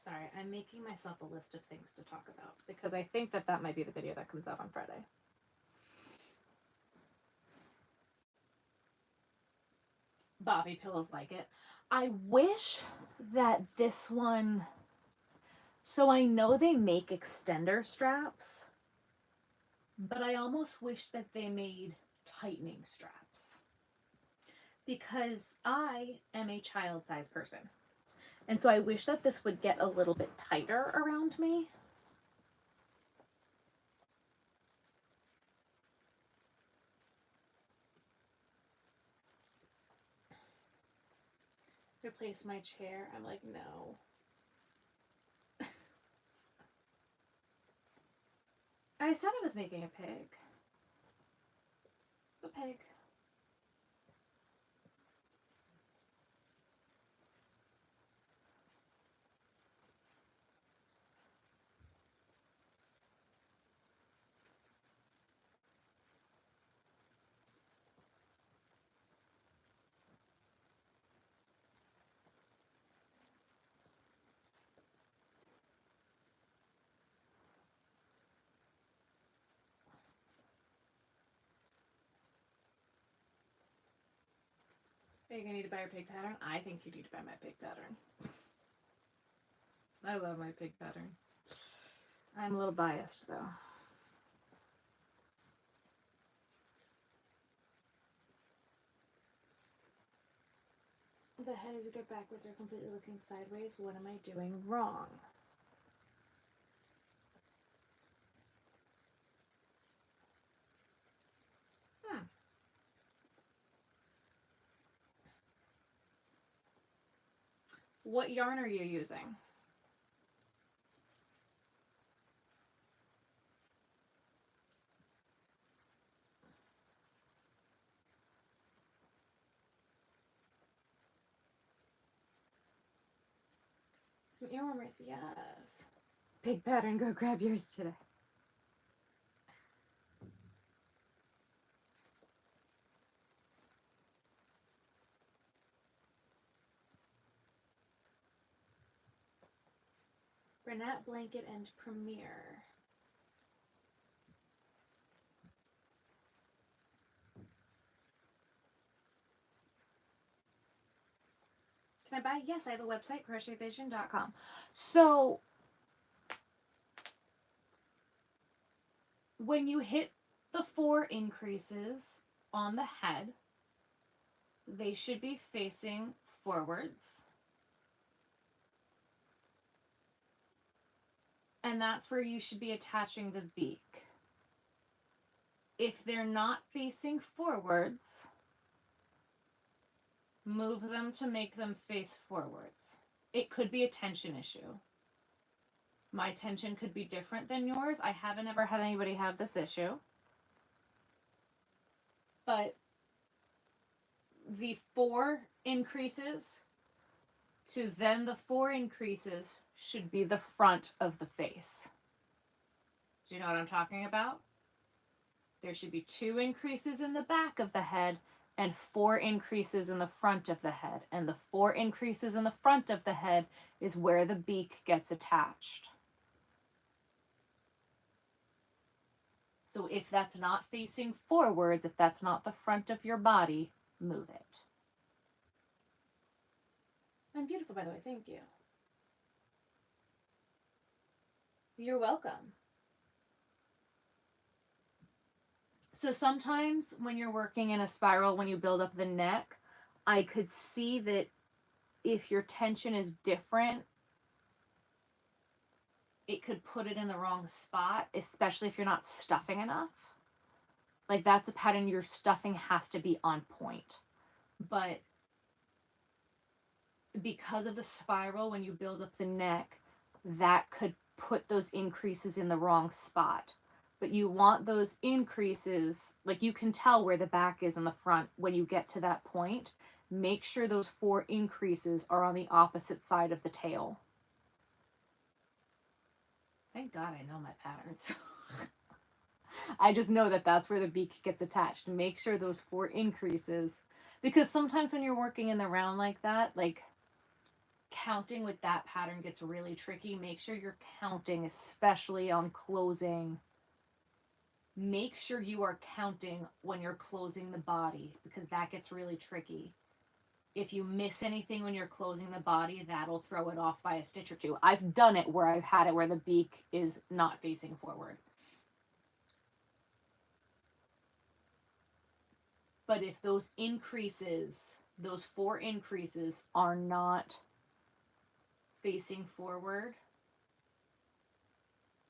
Sorry, I'm making myself a list of things to talk about because I think that that might be the video that comes out on Friday. Bobby pillows like it. I wish that this one, so I know they make extender straps, but I almost wish that they made tightening straps because I am a child-sized person. And so I wish that this would get a little bit tighter around me. Replace my chair. I'm like, no. I said I was making a pig. It's a pig. Think I need to buy your pig pattern? I think you need to buy my pig pattern. I love my pig pattern. I'm a little biased though. The head is either backwards or completely looking sideways. What am I doing wrong? What yarn are you using? Some earwarmers, yes. Pig pattern, go grab yours today. Bernat, Blanket, and Premier. Can I buy? Yes, I have a website, crochetvision.com. So when you hit the 4 increases on the head, they should be facing forwards. And that's where you should be attaching the beak. If they're not facing forwards, move them to make them face forwards. It could be a tension issue. My tension could be different than yours. I haven't ever had anybody have this issue. But the 4 increases to then the 4 increases should be the front of the face. Do you know what I'm talking about? There should be 2 increases in the back of the head and 4 increases in the front of the head. And the 4 increases in the front of the head is where the beak gets attached. So if that's not facing forwards, if that's not the front of your body, move it. I'm beautiful, by the way. Thank you. You're welcome. So sometimes when you're working in a spiral, when you build up the neck, I could see that if your tension is different, it could put it in the wrong spot, especially if you're not stuffing enough. Like that's a pattern your stuffing has to be on point. But because of the spiral, when you build up the neck, that could put those increases in the wrong spot. But you want those increases, like you can tell where the back is in the front when you get to that point. Make sure those 4 increases are on the opposite side of the tail. Thank God I know my patterns. I just know that that's where the beak gets attached. Make sure those 4 increases, because sometimes when you're working in the round like that, like counting with that pattern gets really tricky. Make sure you're counting, especially on closing. Make sure you are counting when you're closing the body, because that gets really tricky. If you miss anything when you're closing the body, that'll throw it off by a stitch or 2. I've done it where I've had it where the beak is not facing forward. But if those increases, those 4 increases are not facing forward,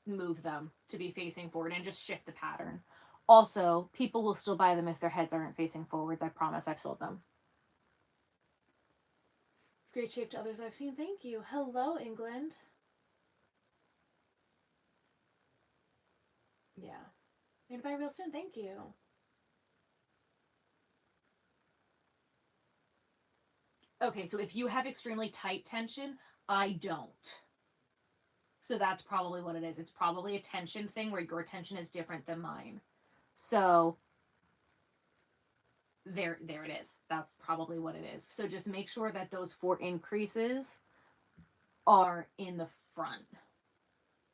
move them to be facing forward and just shift the pattern. Also, people will still buy them if their heads aren't facing forwards. I promise, I've sold them. Great shape to others I've seen. Thank you. Hello, England. Yeah. Maybe buy real soon. Thank you. Okay, so if you have extremely tight tension, I don't. So that's probably what it is. It's probably a tension thing where your tension is different than mine. So there it is. That's probably what it is. So just make sure that those 4 increases are in the front.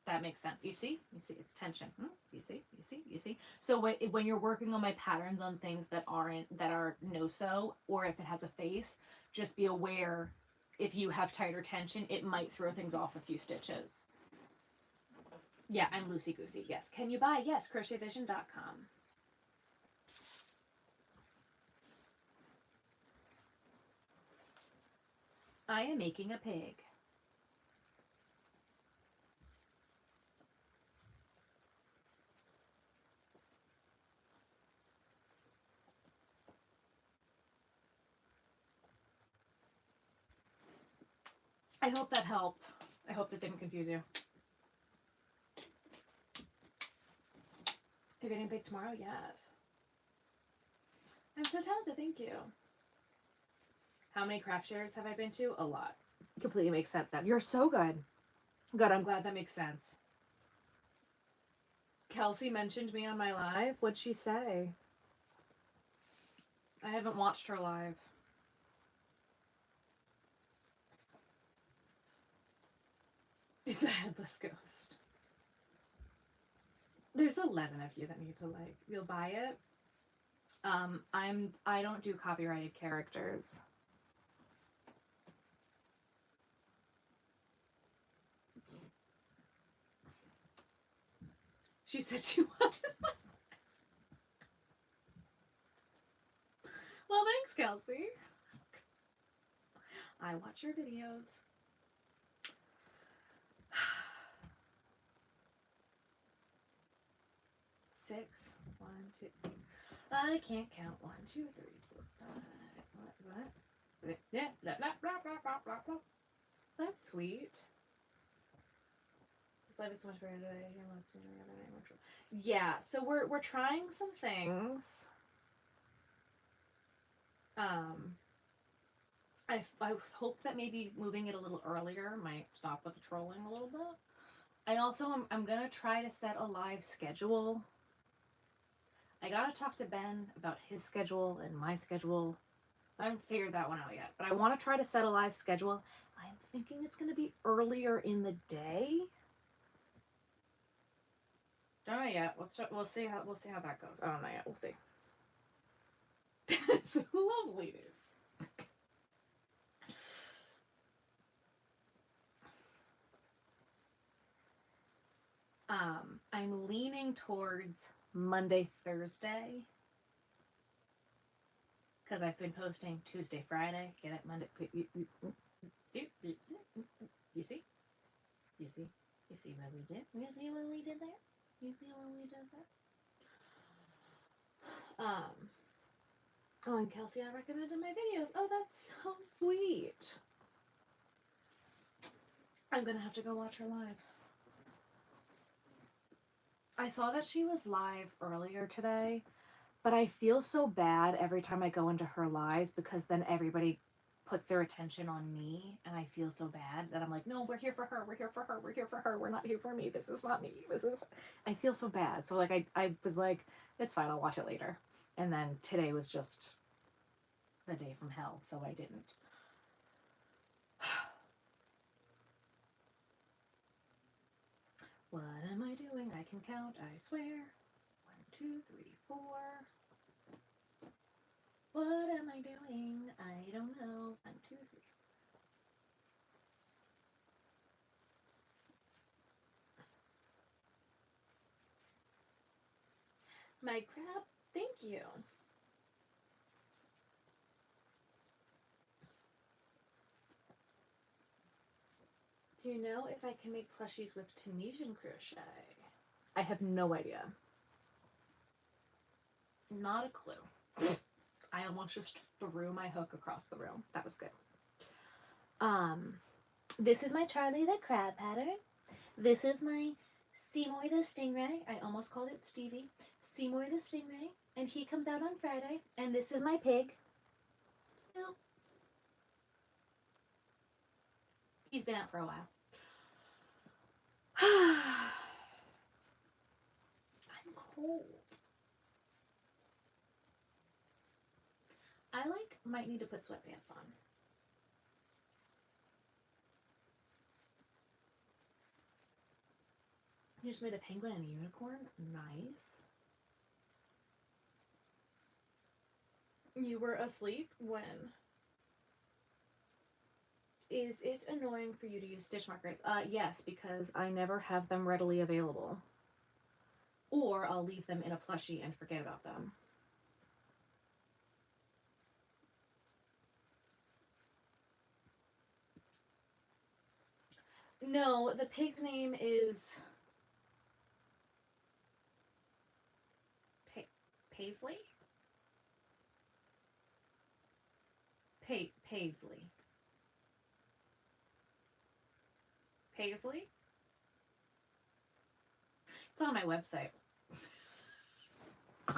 That makes sense. You see it's tension. You see. So when you're working on my patterns on things that are no-sew, or if it has a face, just be aware if you have tighter tension, it might throw things off a few stitches. Yeah, I'm loosey-goosey. Yes. Can you buy? Yes, crochetvision.com. I am making a pig. I hope that helped. I hope that didn't confuse you. You're getting big tomorrow? Yes. I'm so talented. Thank you. How many craft shairs have I been to? A lot. Completely makes sense now. You're so good. Good. I'm glad that makes sense. Kelsey mentioned me on my live. What'd she say? I haven't watched her live. It's a head Headless Ghost. There's 11 of you that need to like. You'll buy it. I don't do copyrighted characters. She said she watches my videos. Well, thanks, Kelsey. I watch your videos. Six. 1, 2, 3. I can't count. 1, 2, 3, 4, 5. What? Yeah. That's sweet. This life is so much better today. Here most of the other night. Yeah. So we're trying some things. I hope that maybe moving it a little earlier might stop with the trolling a little bit. I also I'm gonna try to set a live schedule. I gotta talk to Ben about his schedule and my schedule. I haven't figured that one out yet, but I want to try to set a live schedule. I'm thinking it's gonna be earlier in the day. Don't know yet. We'll see how that goes. I don't know yet. We'll see. It's lovely news. I'm leaning towards Monday, Thursday. Because I've been posting Tuesday, Friday. Get it? Monday. You see? You see? You see what we did? You see what we did there? You see what we did there? Oh, and Kelsey, I recommended my videos. Oh, that's so sweet. I'm gonna have to go watch her live. I saw that she was live earlier today, but I feel so bad every time I go into her lives because then everybody puts their attention on me and I feel so bad that I'm like, no, we're here for her. We're here for her. We're here for her. We're not here for me. This is not me. I feel so bad. So like, I was like, it's fine. I'll watch it later. And then today was just a day from hell. So I didn't. What am I doing? I can count, I swear. 1, 2, 3, 4. What am I doing? I don't know. 1, 2, 3. My crab, thank you. Do you know if I can make plushies with Tunisian crochet? I have no idea. Not a clue. I almost just threw my hook across the room. That was good. This is my Charlie the Crab pattern. This is my Seymour the Stingray. I almost called it Stevie. Seymour the Stingray. And he comes out on Friday. And this is my pig. Oop. He's been out for a while. I'm cold. I might need to put sweatpants on. You just made a penguin and a unicorn? Nice. You were asleep when? Is it annoying for you to use stitch markers? Yes, because I never have them readily available. Or I'll leave them in a plushie and forget about them. No, the pig's name is Paisley? Paisley. Paisley? It's on my website. I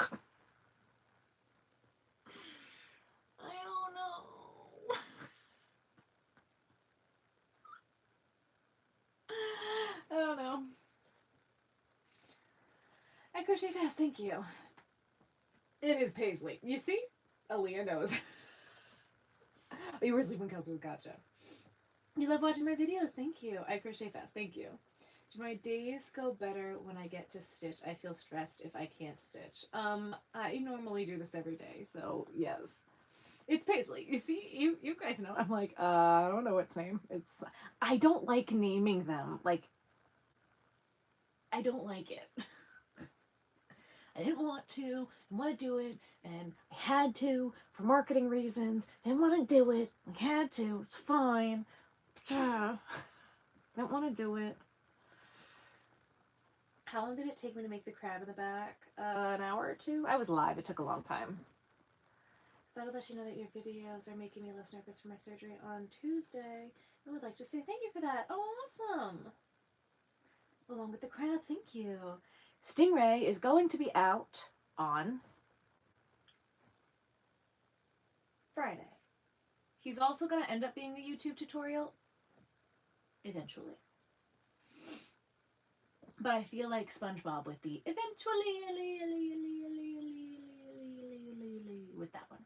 don't know. I don't know. At Crochet Fast, thank you. It is Paisley. You see? Aaliyah knows. You were asleep when Kelsey was gotcha. You love watching my videos. Thank you. I Crochet Fast. Thank you. My days go better when I get to stitch. I feel stressed if I can't stitch. I normally do this every day, so yes. It's Paisley. You see, you guys know. I'm like, I don't know its name. I don't like naming them. Like, I don't like it. I didn't want to do it, and I had to for marketing reasons. I didn't want to do it. I had to. It's fine. I don't want to do it. How long did it take me to make the crab in the back? An hour or two? I was live. It took a long time. I thought I'd let you know that your videos are making me less nervous for my surgery on Tuesday. I would like to say thank you for that. Oh, awesome. Along with the crab, thank you. Stingray is going to be out on Friday. He's also going to end up being a YouTube tutorial eventually. But I feel like SpongeBob with the eventually with that one.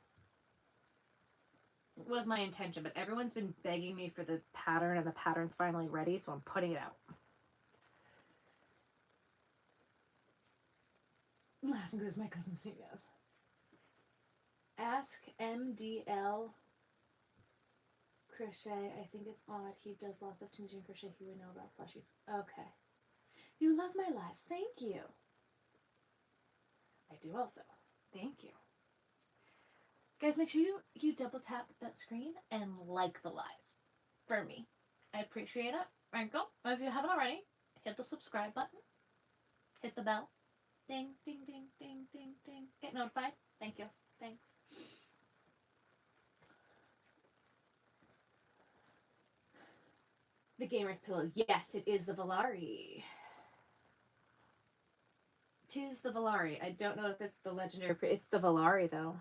It was my intention, but everyone's been begging me for the pattern, and the pattern's finally ready, so I'm putting it out. I'm laughing because my cousin's name. Ask MDL Crochet. I think it's odd. He does lots of Tunisian crochet. He would know about plushies. Okay. You love my lives. Thank you. I do also. Thank you. Guys, make sure you double tap that screen and like the live for me. I appreciate it. Right, go. If you haven't already, hit the subscribe button. Hit the bell. Ding, ding, ding, ding, ding, ding. Get notified. Thank you. Thanks. The gamer's pillow. Yes, it is the Valari. Tis the Valari. I don't know if it's the legendary. It's the Valari, though.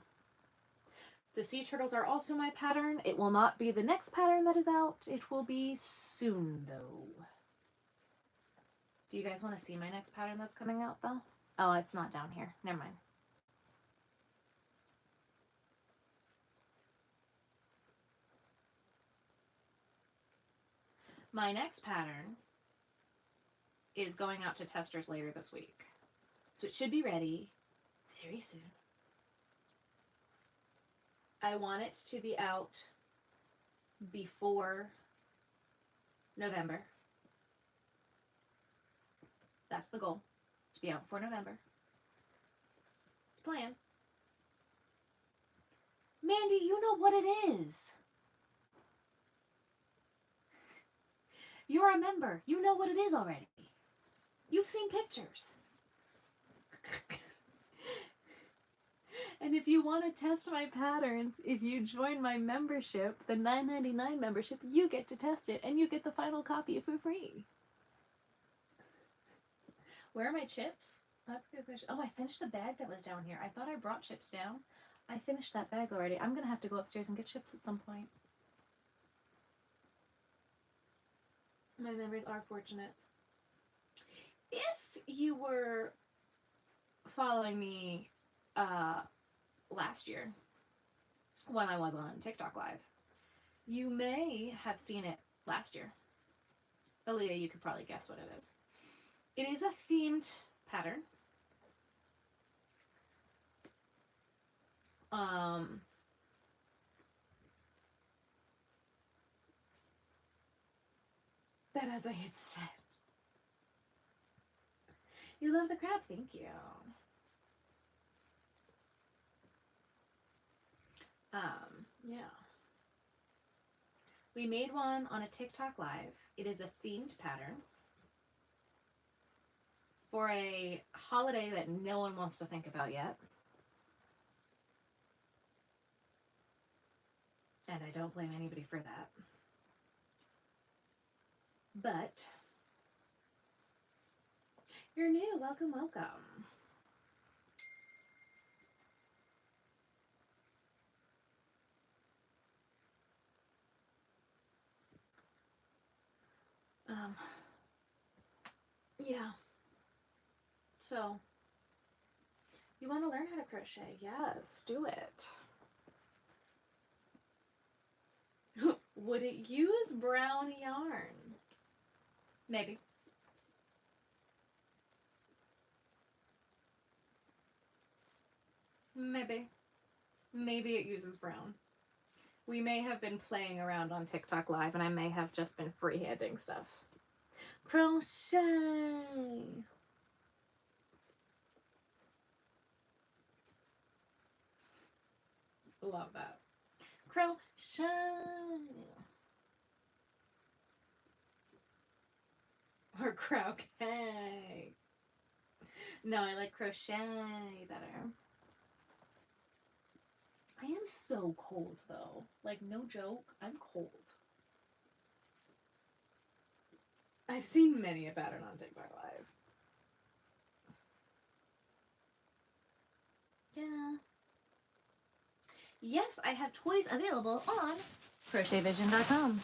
The sea turtles are also my pattern. It will not be the next pattern that is out. It will be soon, though. Do you guys want to see my next pattern that's coming out, though? Oh, it's not down here. Never mind. My next pattern is going out to testers later this week. So it should be ready very soon. I want it to be out before November. That's the goal. To be out before November. It's planned. Mandy, you know what it is. You're a member. You know what it is already. You've seen pictures. And if you want to test my patterns, if you join my membership, the $9.99 membership, you get to test it and you get the final copy for free. Where are my chips? That's a good question. Oh, I finished the bag that was down here. I thought I brought chips down. I finished that bag already. I'm going to have to go upstairs and get chips at some point. My members are fortunate. If you were following me last year when I was on TikTok Live, you may have seen it last year. Aaliyah, you could probably guess what it is. It is a themed pattern. That as I had said. You love the crab, thank you. Yeah. We made one on a TikTok Live. It is a themed pattern for a holiday that no one wants to think about yet. And I don't blame anybody for that. But you're new. Welcome, welcome. Yeah. So, you want to learn how to crochet? Yes, do it. Would it use brown yarn? Maybe. Maybe. Maybe it uses brown. We may have been playing around on TikTok Live and I may have just been freehanding stuff. Crochet! Love that. Crochet! Or croquet. No, I like crochet better. I am so cold though. Like, no joke, I'm cold. I've seen many a pattern on TikTok Live. Yeah. Yes, I have toys available on crochetvision.com.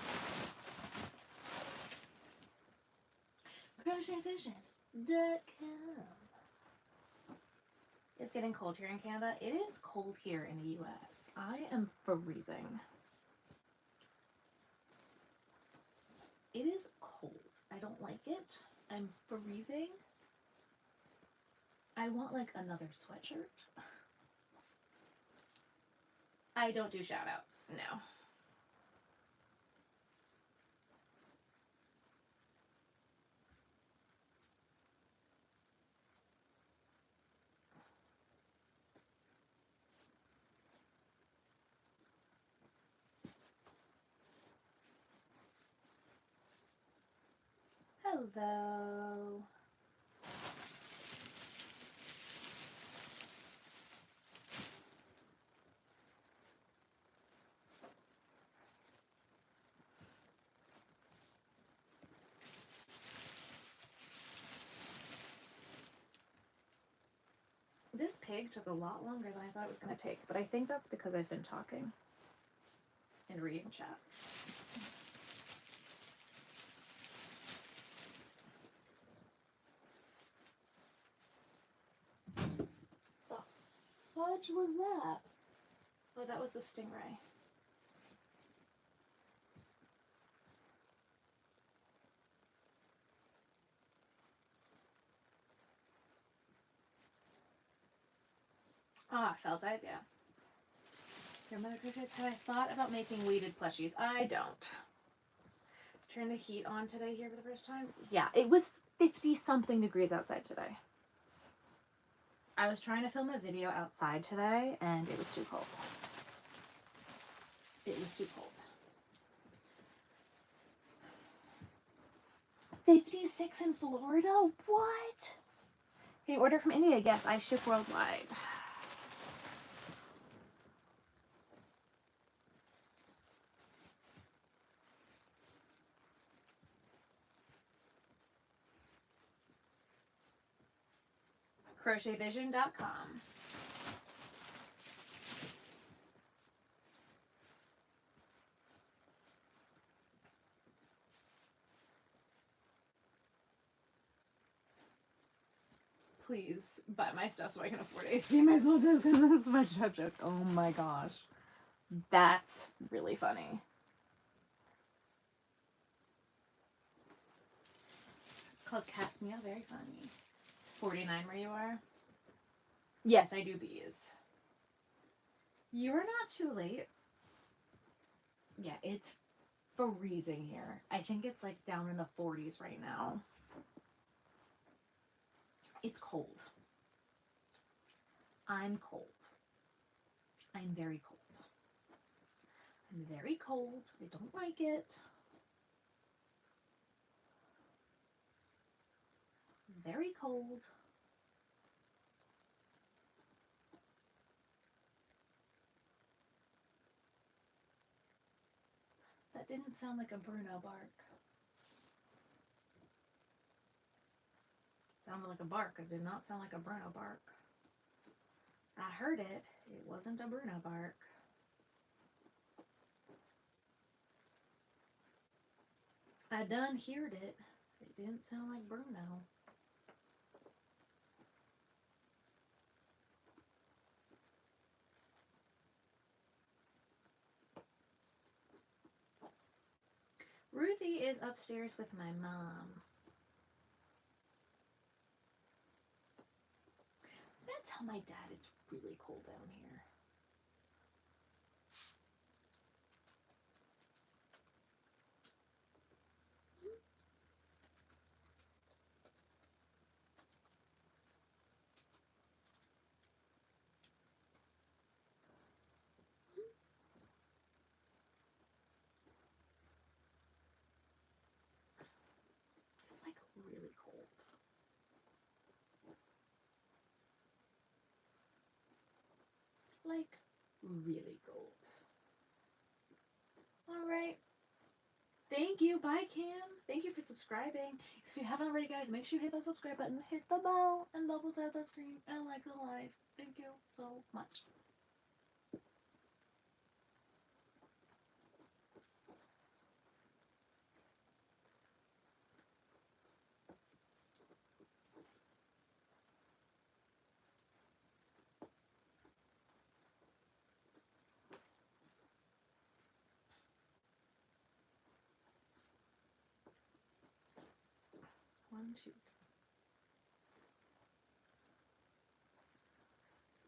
Crochetvision.com. It's getting cold here in Canada. It is cold here in the US. I am freezing. It is cold. I don't like it. I'm freezing. I want like another sweatshirt. I don't do shout outs, no. Hello. This pig took a lot longer than I thought it was going to take, but I think that's because I've been talking and reading chat. The fudge was that? Oh, that was the Stingray. Ah, I felt that, yeah. Your mother crochets. Have I thought about making weighted plushies? I don't. Turn the heat on today here for the first time? Yeah, it was 50-something degrees outside today. I was trying to film a video outside today, and it was too cold. It was too cold. 56 in Florida? What? Can you order from India? Yes, I ship worldwide. CrochetVision.com. Please buy my stuff so I can afford AC my small this because of the sweatshop joke. Oh my gosh. That's really funny. Called Cat's Meow, very funny. It's 49 where you are. Yes, I do bees. You are not too late. Yeah, it's freezing here. I think it's like down in the 40s right now. It's cold. I'm cold. I'm very cold. I'm very cold. I don't like it. Very cold. That didn't sound like a Bruno bark. Sounded like a bark. It did not sound like a Bruno bark. I heard it. It wasn't a Bruno bark. I done heard it. It didn't sound like Bruno. Ruthie is upstairs with my mom. That's tell my dad it's really cold down here. It's like really cold. Like really cold. All right. Thank you. Bye, Cam. Thank you for subscribing. If you haven't already, guys, make sure you hit that subscribe button, hit the bell, and double tap the screen, and like the live. Thank you so much. One, two, three.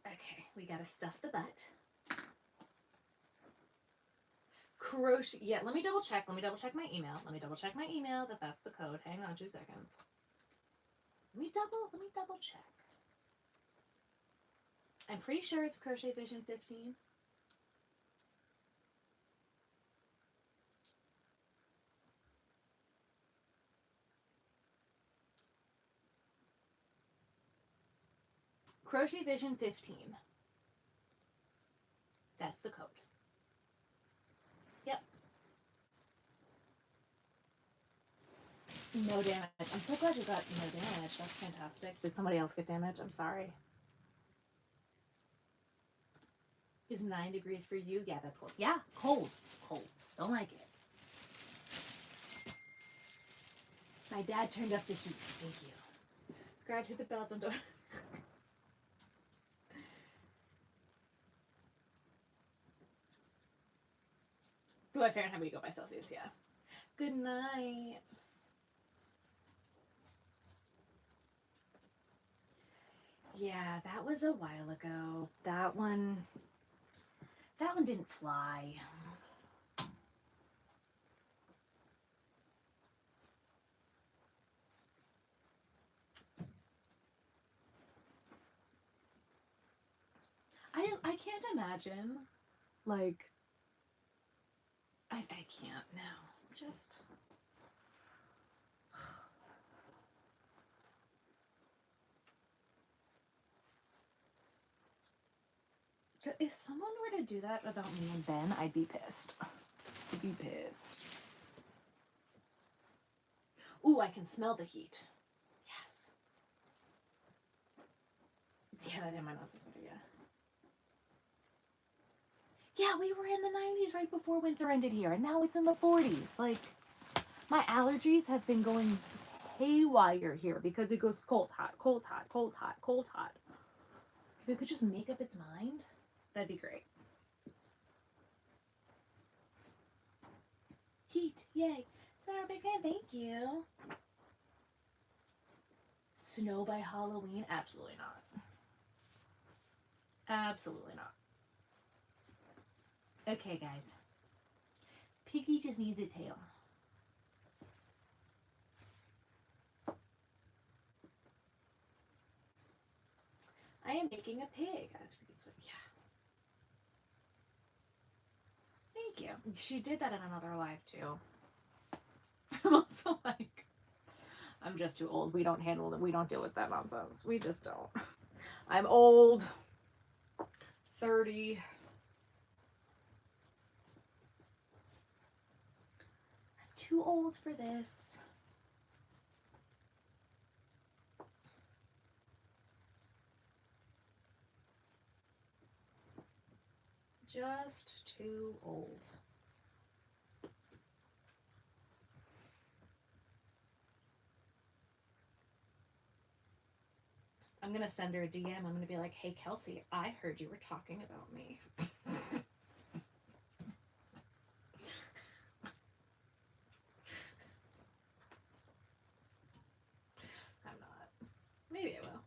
Okay, we gotta stuff the butt. Crochet. Yeah, let me double check. Let me double check my email. Let me double check my email that that's the code. Hang on 2 seconds. Let me double check. I'm pretty sure it's Crochet Vision 15. Crochet Vision 15. That's the code. Yep. No damage. I'm so glad you got no damage. That's fantastic. Did somebody else get damage? I'm sorry. Is 9 degrees for you? Yeah, that's cold. Yeah, cold. Cold. Don't like it. My dad turned up the heat. Thank you. Grab to the belt and by Fahrenheit, we go by Celsius, yeah. Good night. Yeah, that was a while ago. That one didn't fly. I can't imagine, like, I can't now. Just. If someone were to do that about me and Ben, I'd be pissed. I'd be pissed. Ooh, I can smell the heat. Yes. Yeah, that in my nose is better, yeah. Yeah, we were in the 90s right before winter ended here, and now it's in the 40s. Like, my allergies have been going haywire here because it goes cold, hot, cold, hot, cold, hot, cold, hot. If it could just make up its mind, that'd be great. Heat, yay. Sarah, big fan, thank you. Snow by Halloween? Absolutely not. Absolutely not. Okay, guys. Piggy just needs a tail. I am making a pig. Yeah. Thank you. She did that in another live too. I'm also like, I'm just too old. We don't handle it. We don't deal with that nonsense. We just don't. I'm old. 30. I'm too old for this. Just too old. I'm going to send her a DM. I'm going to be like, hey, Kelsey, I heard you were talking about me. I'm not. Maybe I will.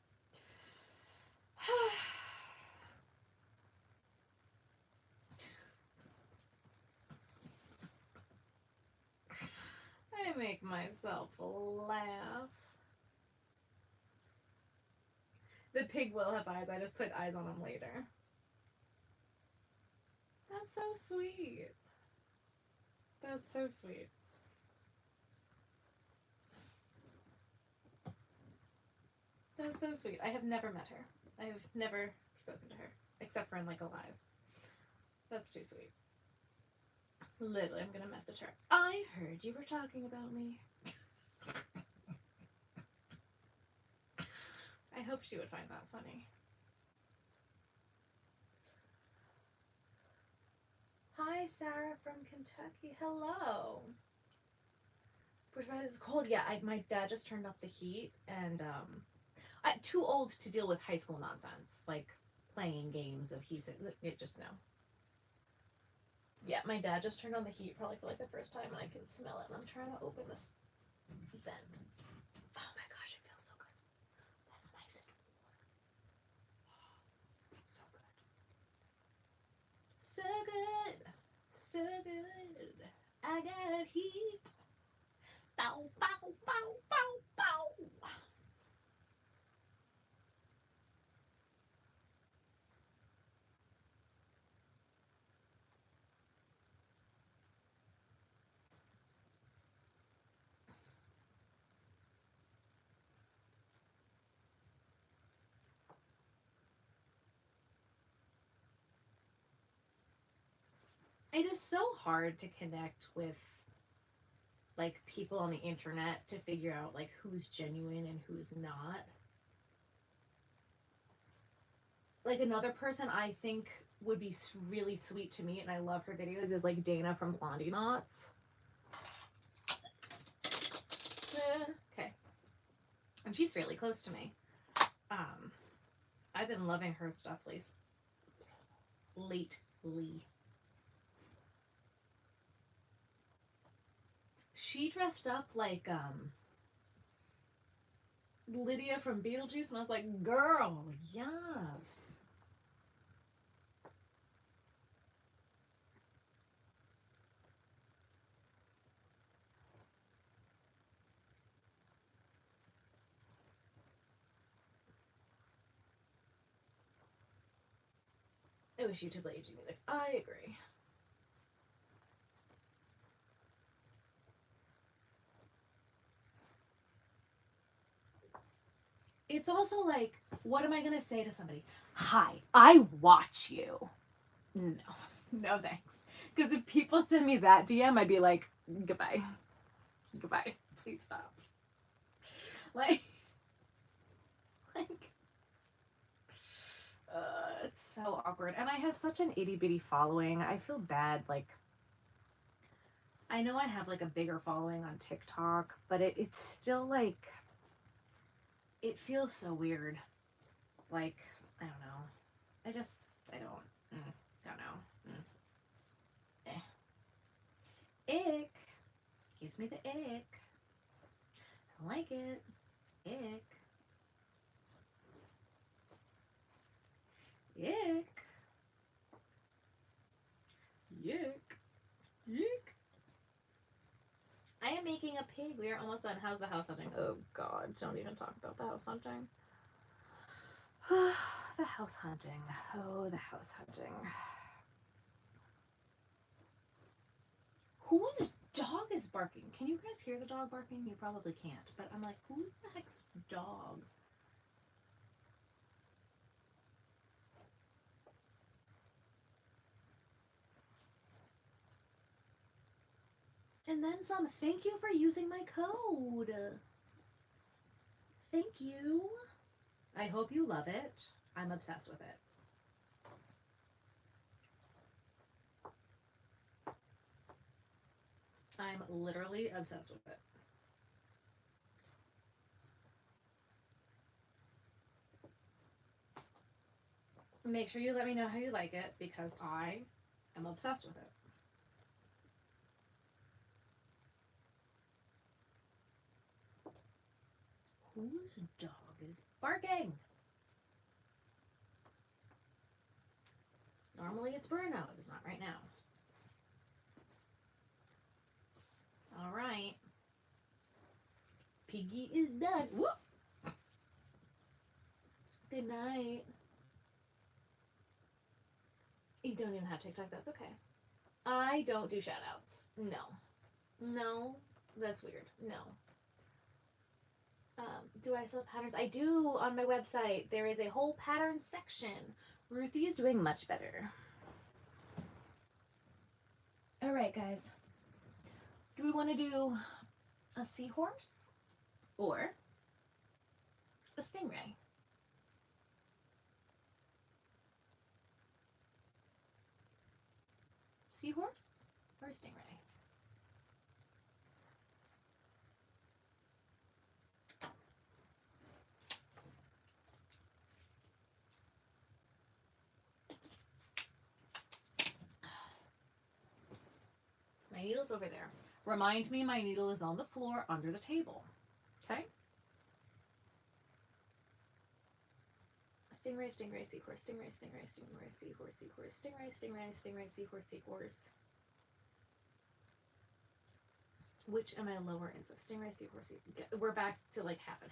I make myself laugh. The pig will have eyes. I just put eyes on him later. That's so sweet. That's so sweet. That's so sweet. I have never met her. I have never spoken to her, except for in like a live. That's too sweet. Literally, I'm gonna message her. I heard you were talking about me. I hope she would find that funny. Hi, Sarah from Kentucky. Hello. It's cold. Yeah, my dad just turned up the heat, and I'm too old to deal with high school nonsense, like playing games of it just no. Yeah, my dad just turned on the heat probably for like the first time, and I can smell it. And I'm trying to open this vent. Oh my gosh, it feels so good. That's nice and warm. So good. So good. So good. I got heat. Bow, bow, bow, bow, bow. It is so hard to connect with like people on the internet to figure out like who's genuine and who's not. Like another person I think would be really sweet to me, and I love her videos, is like Dana from Blondie Knots. Okay. And she's fairly close to me. I've been loving her stuff lately. She dressed up like Lydia from Beetlejuice, and I was like, girl, yes. I wish YouTube let you do music. I agree. It's also like, what am I going to say to somebody? Hi, I watch you. No thanks. Because if people send me that DM, I'd be like, goodbye. Goodbye. Please stop. Like, it's so awkward. And I have such an itty bitty following. I feel bad. Like, I know I have like a bigger following on TikTok, but it's still like, it feels so weird. Like, I don't know. I don't know. Ick. Gives me the ick. I don't like it. Ick. Ick. Yuck. Yuck. I am making a pig. We are almost done. How's the house hunting? Oh god, don't even talk about the house hunting. The house hunting. Oh, the house hunting. Whose dog is barking? Can you guys hear the dog barking? You probably can't, but I'm like, who the heck's dog? And then some. Thank you for using my code. Thank you. I hope you love it. I'm obsessed with it. I'm literally obsessed with it. Make sure you let me know how you like it, because I am obsessed with it. Whose dog is barking? Normally it's Bruno. It is not right now. All right. Piggy is done. Whoop. Good night. You don't even have TikTok. That's okay. I don't do shout outs. No. No. That's weird. No. Do I sell patterns? I do on my website. There is a whole pattern section. Ruthie is doing much better. All right, guys. Do we want to do a seahorse or a stingray? Seahorse or a stingray? My needle's over there. Remind me my needle is on the floor under the table. Okay? Stingray, stingray, seahorse, stingray, stingray, stingray, seahorse, seahorse, stingray, stingray, stingray, seahorse, seahorse. Which am I lower in? So stingray, seahorse, seahorse. We're back to like half and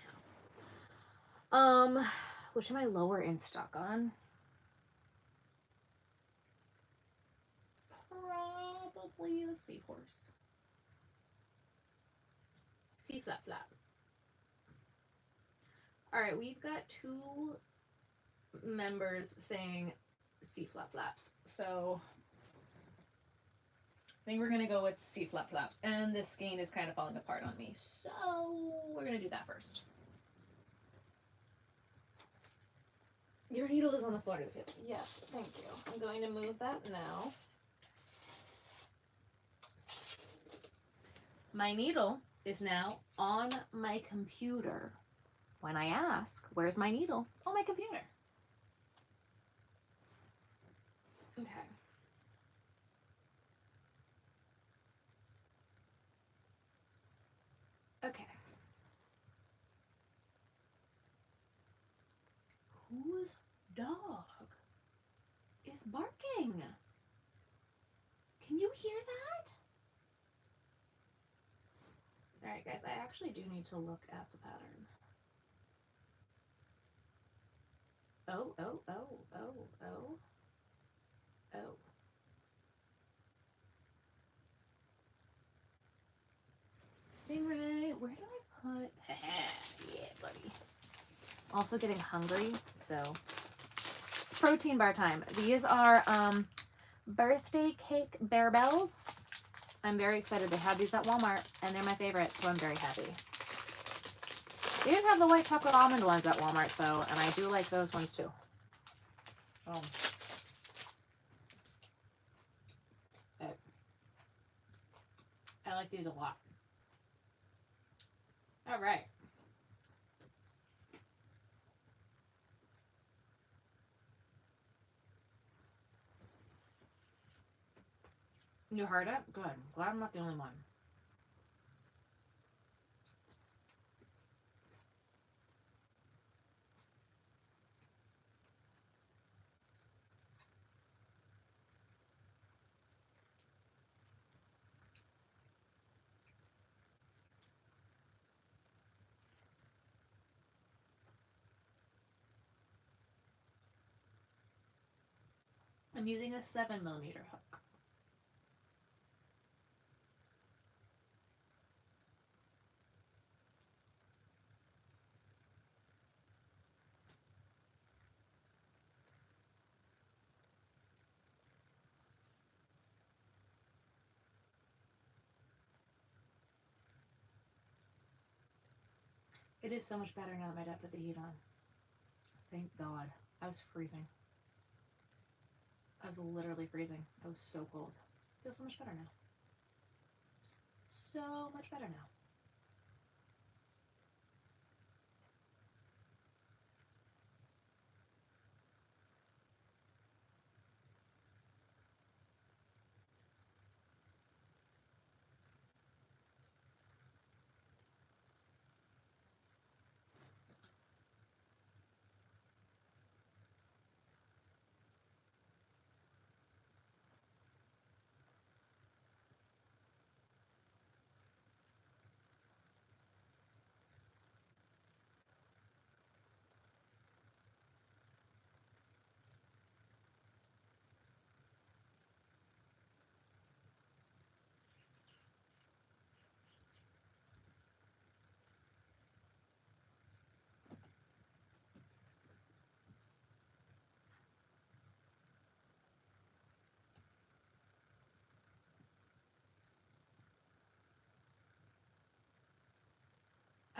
half. Which am I lower in stock on? Probably a seahorse. C flap flap. All right, we've got 2 members saying C flap flaps. So I think we're gonna go with C flap flaps. And this skein is kind of falling apart on me. So we're gonna do that first. Your needle is on the floor to the table. Yes, thank you. I'm going to move that now. My needle is now on my computer. When I ask, where's my needle? It's on my computer. Okay. Okay. Whose dog is barking? Can you hear that? All right, guys, I actually do need to look at the pattern. Oh, oh, oh, oh, oh, oh. Stingray, where did I put? Yeah, buddy. Also getting hungry, so it's protein bar time. These are birthday cake bear bells. I'm very excited. They have these at Walmart, and they're my favorite, so I'm very happy. They didn't have the white chocolate almond ones at Walmart, though, and I do like those ones, too. Oh. I like these a lot. All right. You heard it? Good. Glad I'm not the only one. I'm using a 7mm hook. It is so much better now that my dad put the heat on. Thank God. I was freezing. I was literally freezing. I was so cold. Feels so much better now. So much better now.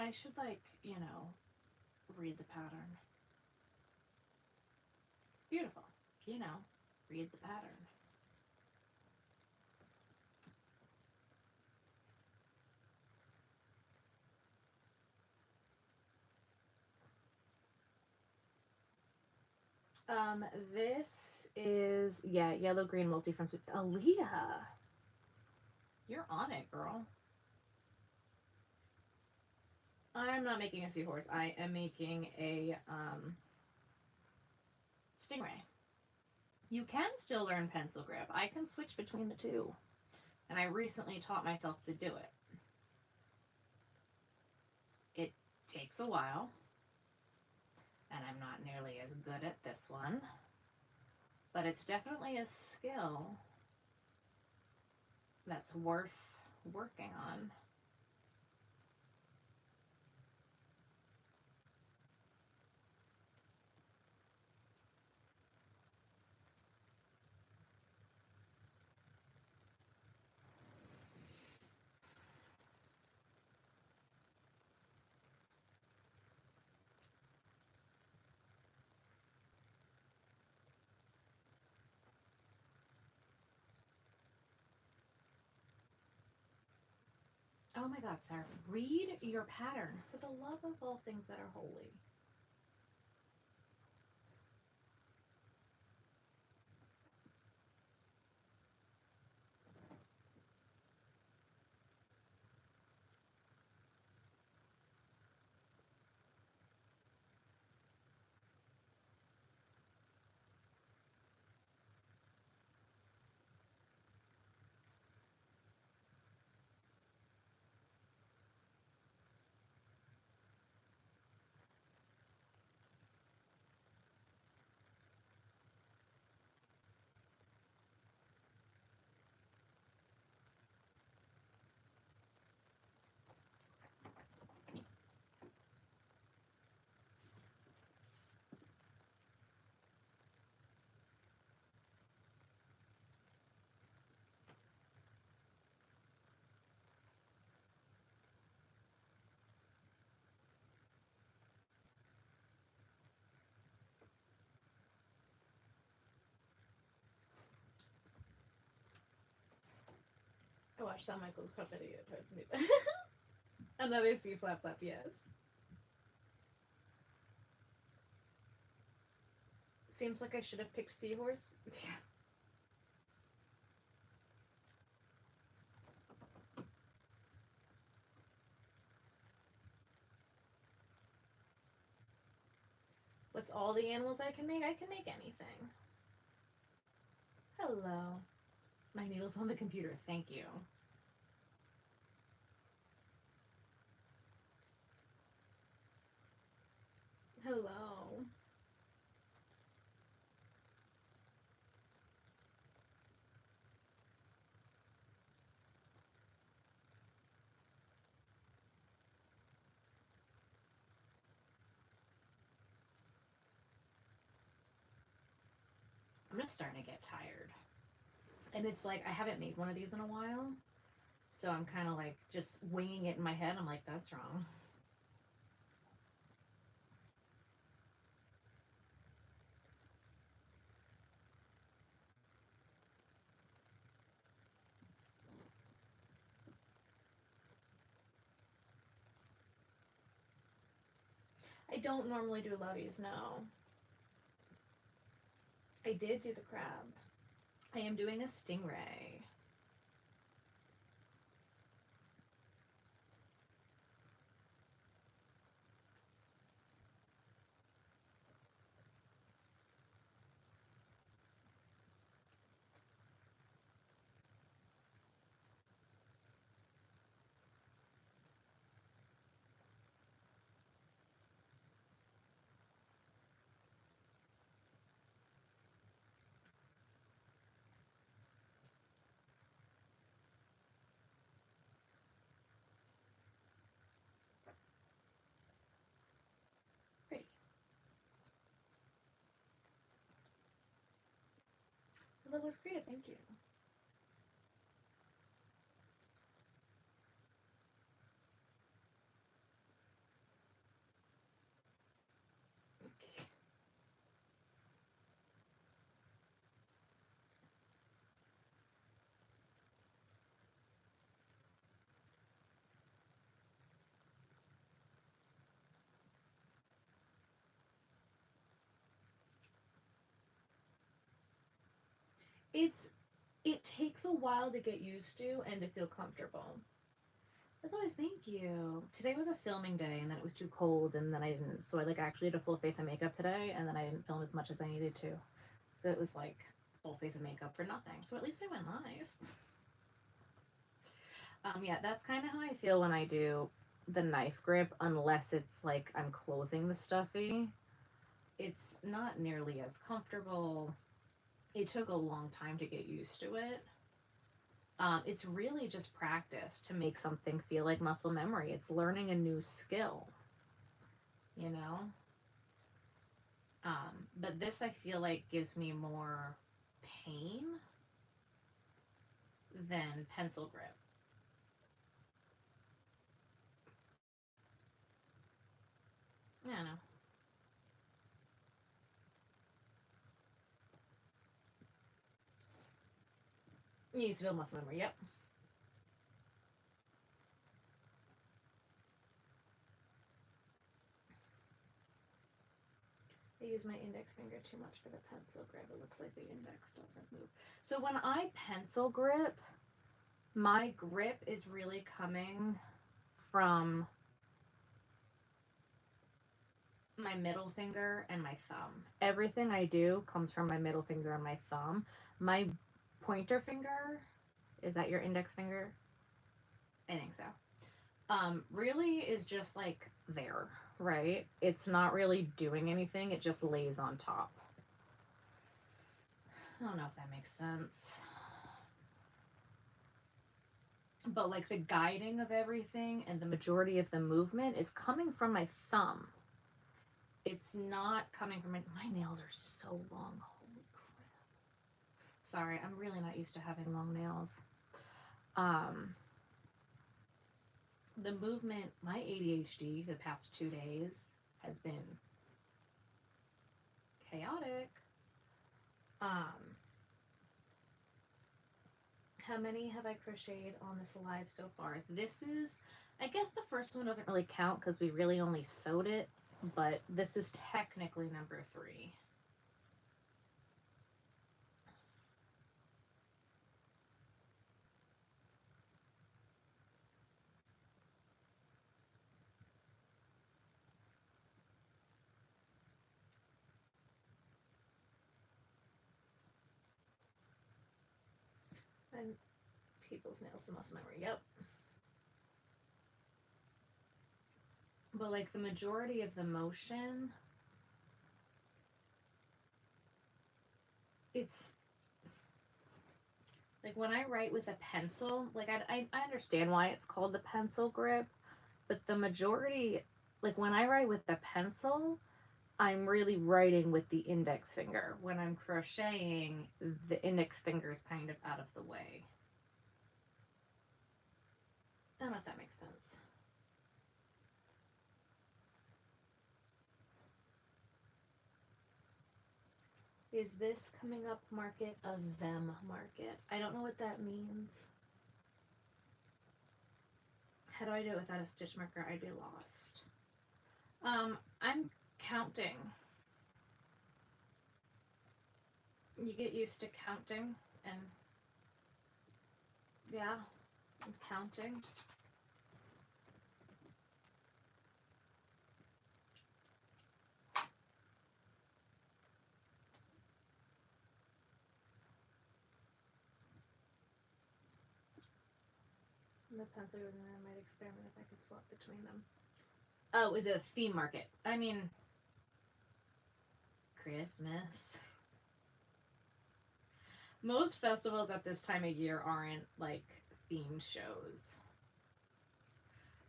I should, like, you know, read the pattern. Beautiful. You know, read the pattern. This is, yeah, yellow green multi from Aaliyah. You're on it, girl. I'm not making a seahorse. I am making a Stingray. You can still learn pencil grip. I can switch between the two. And I recently taught myself to do it. It takes a while. And I'm not nearly as good at this one. But it's definitely a skill that's worth working on. Oh my God, Sarah, read your pattern for the love of all things that are holy. I watched that Michael's Cup video towards me. Another C flap flap, yes. Seems like I should have picked Seahorse. What's all the animals I can make? I can make anything. Hello. My needle's on the computer. Thank you. Hello. I'm just starting to get tired. And it's like, I haven't made one of these in a while. So I'm kind of like just winging it in my head. I'm like, that's wrong. I don't normally do lovies, no. I did do the crab. I am doing a stingray. Pretty. The logo was creative, thank you. it takes a while to get used to and to feel comfortable. As always, thank you. Today was a filming day, and then it was too cold, and then I didn't. So I like actually did a full face of makeup today, and then I didn't film as much as I needed to. So it was like full face of makeup for nothing. So at least I went live. Yeah, that's kind of how I feel when I do the knife grip, unless it's like I'm closing the stuffy. It's not nearly as comfortable. It took a long time to get used to it. It's really just practice to make something feel like muscle memory. It's learning a new skill, you know? But this I feel like gives me more pain than pencil grip. I don't know. You need to build muscle memory, yep. I use my index finger too much for the pencil grip. It looks like the index doesn't move. So when I pencil grip, my grip is really coming from my middle finger and my thumb. Everything I do comes from my middle finger and my thumb. My pointer finger, is that your index finger? I think so. Really is just like there, right? It's not really doing anything. It just lays on top. I don't know if that makes sense. But like the guiding of everything and the majority of the movement is coming from my thumb. It's not coming from my nails are so long. Holy crap. Sorry, I'm really not used to having long nails. The movement, my ADHD the past 2 days has been chaotic. How many have I crocheted on this live so far? This is, I guess the first one doesn't really count because we really only sewed it, but this is technically number 3. And people's nails, the muscle memory, yep. But like the majority of the motion, it's like when I write with a pencil, like I understand why it's called the pencil grip, but the majority, like when I write with the pencil, I'm really writing with the index finger. When I'm crocheting, the index finger is kind of out of the way. I don't know if that makes sense. Is this coming up market a them market? I don't know what that means. How do I do it without a stitch marker? I'd be lost. I'm counting. You get used to counting and yeah, I'm counting. The pencil and I might experiment if I could swap between them. Oh, is it a theme market? I mean, Christmas. Most festivals at this time of year aren't like themed shows.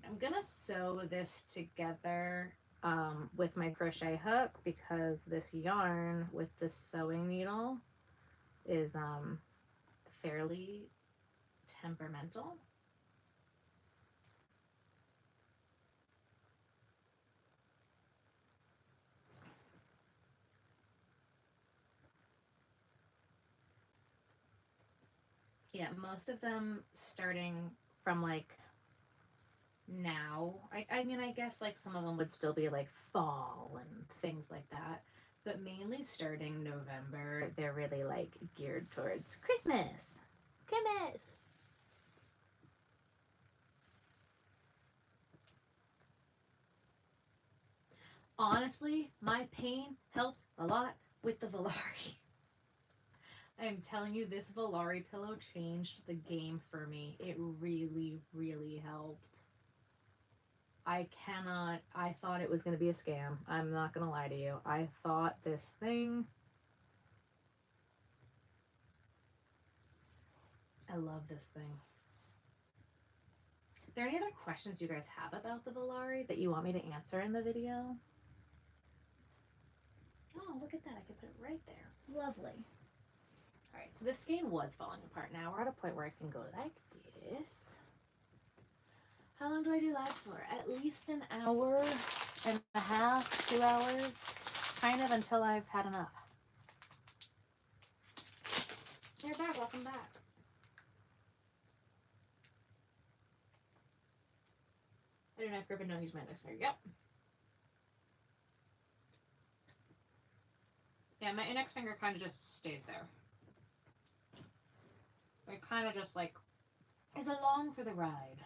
I'm gonna sew this together with my crochet hook because this yarn with this sewing needle is fairly temperamental. Yeah, most of them starting from like now. I mean, I guess like some of them would still be like fall and things like that. But mainly starting November, they're really like geared towards Christmas. Christmas! Honestly, my pain helped a lot with the Valari. I'm telling you, this Valari pillow changed the game for me. It really, really helped. I thought it was going to be a scam. I'm not going to lie to you. I thought this thing. I love this thing. Are there any other questions you guys have about the Valari that you want me to answer in the video? Oh, look at that. I can put it right there. Lovely. All right, so this skein was falling apart. Now we're at a point where I can go like this. How long do I do lives for? At least an hour and a half, 2 hours, kind of until I've had enough. You're back. Welcome back. I do knife grip and don't use my index finger. Yep. Yeah, my index finger kind of just stays there. It kind of just like is along for the ride.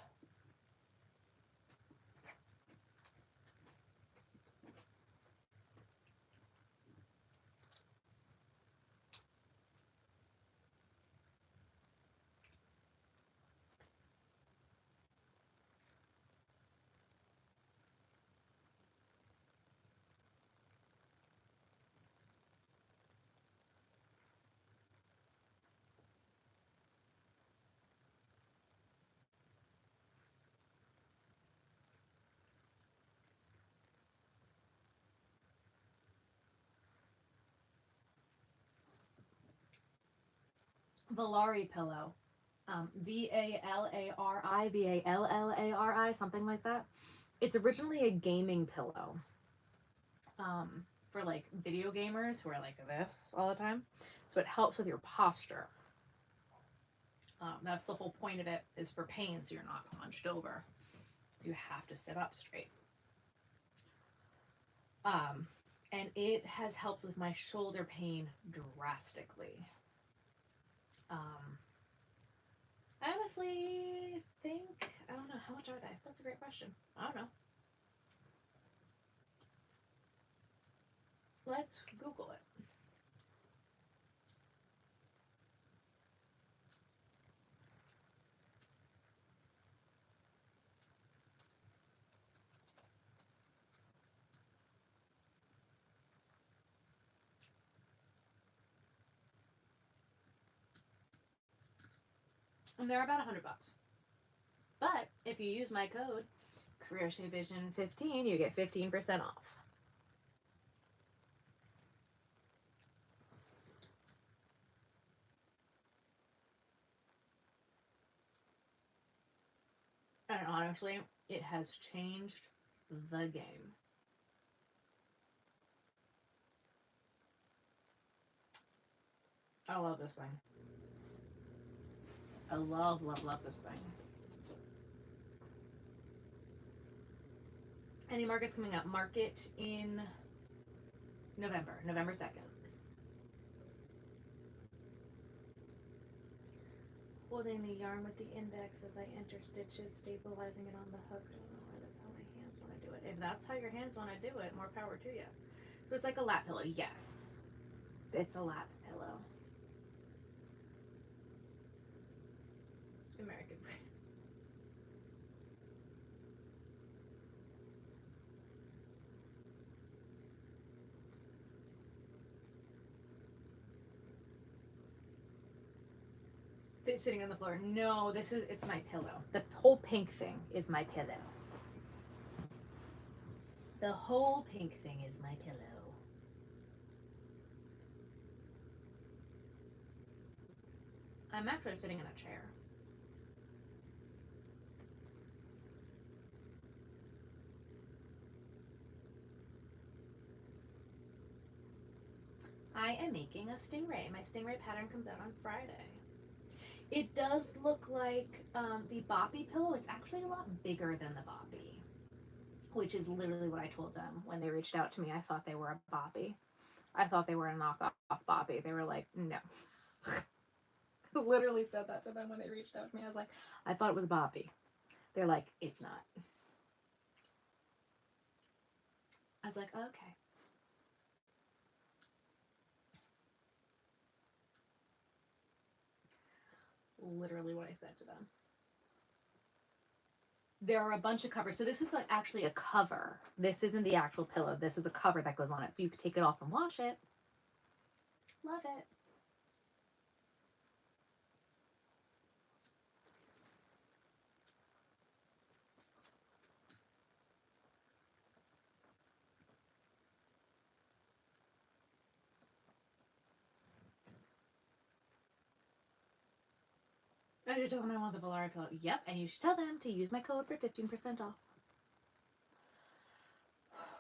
Valari pillow. Valari, Vallari, something like that. It's originally a gaming pillow. For like video gamers who are like this all the time. So it helps with your posture. That's the whole point of it, is for pain, so you're not hunched over. You have to sit up straight. And it has helped with my shoulder pain drastically. I honestly think, I don't know, how much are they? That's a great question. I don't know. Let's Google it. And they're about $100. But if you use my code Crochet Vision 15, you get 15% off. And honestly, it has changed the game. I love this thing. I love, love, love this thing. Any markets coming up? Market in November 2nd. Holding the yarn with the index as I enter stitches, stabilizing it on the hook. I don't know why that's how my hands want to do it. If that's how your hands want to do it, more power to you. So it's like a lap pillow. Yes. It's a lap pillow. American brand. It's sitting on the floor. No, it's my pillow. The whole pink thing is my pillow. The whole pink thing is my pillow. I'm actually sitting in a chair. I am making a Stingray. My Stingray pattern comes out on Friday. It does look like the Boppy pillow. It's actually a lot bigger than the Boppy, which is literally what I told them when they reached out to me. I thought they were a Boppy. I thought they were a knockoff Bobby. They were like, no. Literally said that to them when they reached out to me. I was like, I thought it was Bobby. They're like, it's not. I was like, okay. Literally what I said to them. There are a bunch of covers. So this is like actually a cover. This isn't the actual pillow. This is a cover that goes on it. So you can take it off and wash it. Love it. I just told them I want the Valari pillow. Yep, and you should tell them to use my code for 15% off.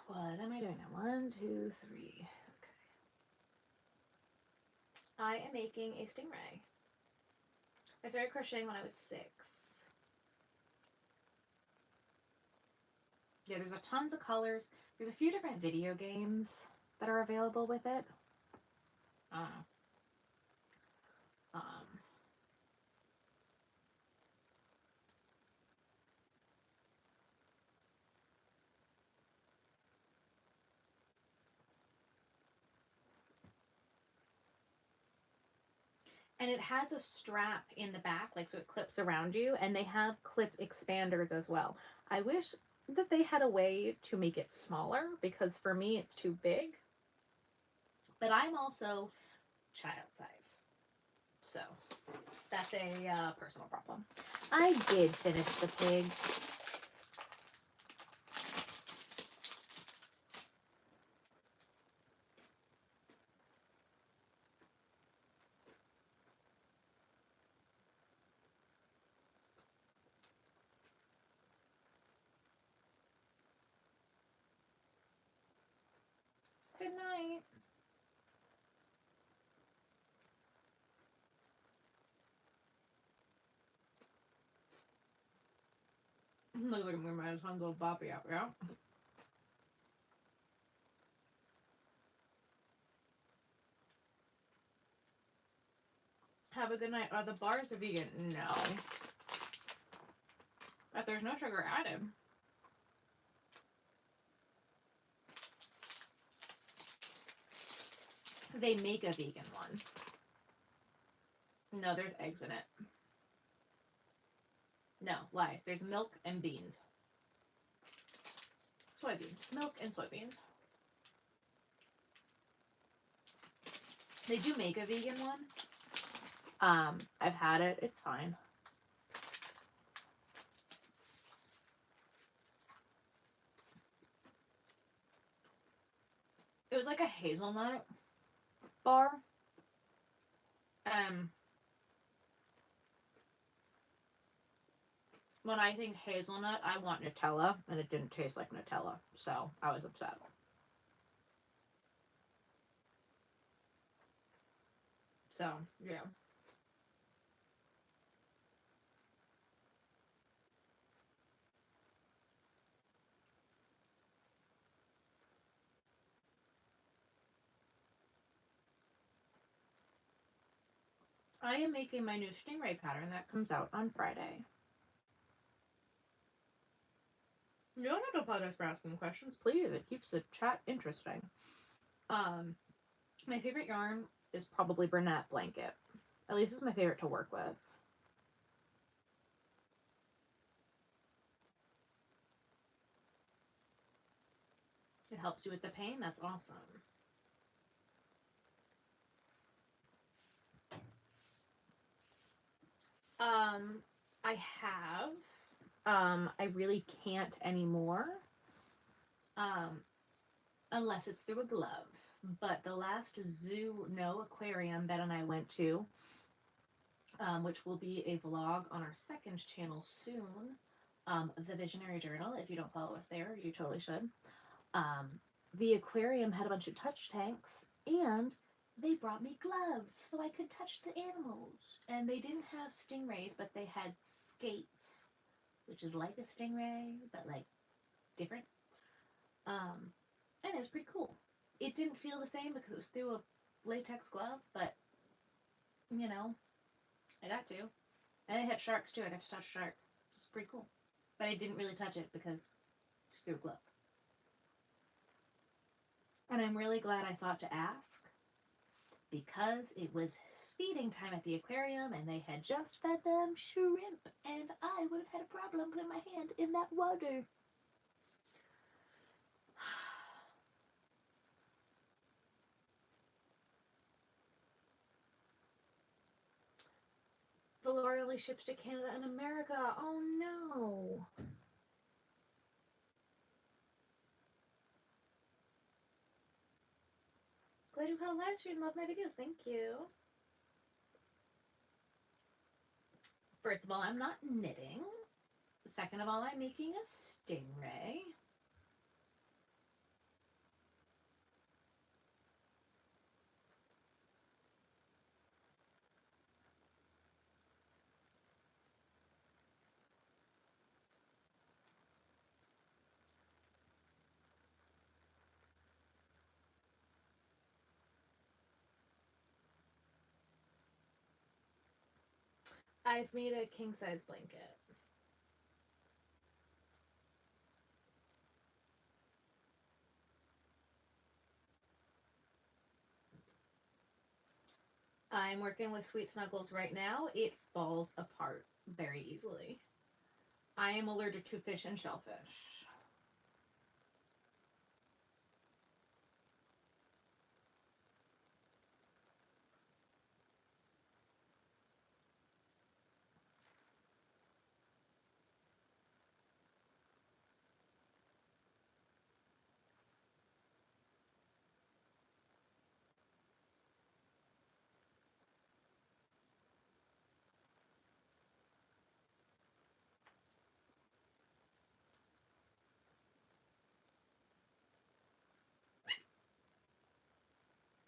What am I doing now? 1, 2, 3. Okay. I am making a Stingray. I started crocheting when I was 6. Yeah, there's a tons of colors. There's a few different video games that are available with it. I don't know. And it has a strap in the back, like so it clips around you, and they have clip expanders as well. I wish that they had a way to make it smaller, because for me it's too big. But I'm also child size. So that's a personal problem. I did finish the pig. Good night. Look at me, my tongue go boppy out, yeah? Have a good night. Are the bars vegan? No. But there's no sugar added. They make a vegan one. No, there's eggs in it. No, lies. There's milk and beans. Soybeans. Milk and soybeans. They do make a vegan one. I've had it. It's fine. It was like a hazelnut bar. When I think hazelnut, I want Nutella, and it didn't taste like Nutella, so I was upset. So, yeah. I am making my new Stingray pattern that comes out on Friday. You don't have to apologize for asking questions, please. It keeps the chat interesting. My favorite yarn is probably Bernat Blanket. At least it's my favorite to work with. It helps you with the pain. That's awesome. I have. I really can't anymore. Unless it's through a glove. But the last aquarium Ben and I went to, which will be a vlog on our second channel soon, The Visionary Journal. If you don't follow us there, you totally should. The aquarium had a bunch of touch tanks, and they brought me gloves so I could touch the animals. And they didn't have stingrays, but they had skates, which is like a stingray, but like different. And it was pretty cool. It didn't feel the same because it was through a latex glove, but, you know, I got to. And they had sharks too. I got to touch a shark. It was pretty cool. But I didn't really touch it because it's through a glove. And I'm really glad I thought to ask because it was feeding time at the aquarium and they had just fed them shrimp and I would have had a problem putting my hand in that water. Valari only ships to Canada and America. Oh no. Glad you caught a live stream. Love my videos. Thank you. First of all, I'm not knitting. Second of all, I'm making a stingray. I've made a king-size blanket. I'm working with Sweet Snuggles right now. It falls apart very easily. I am allergic to fish and shellfish.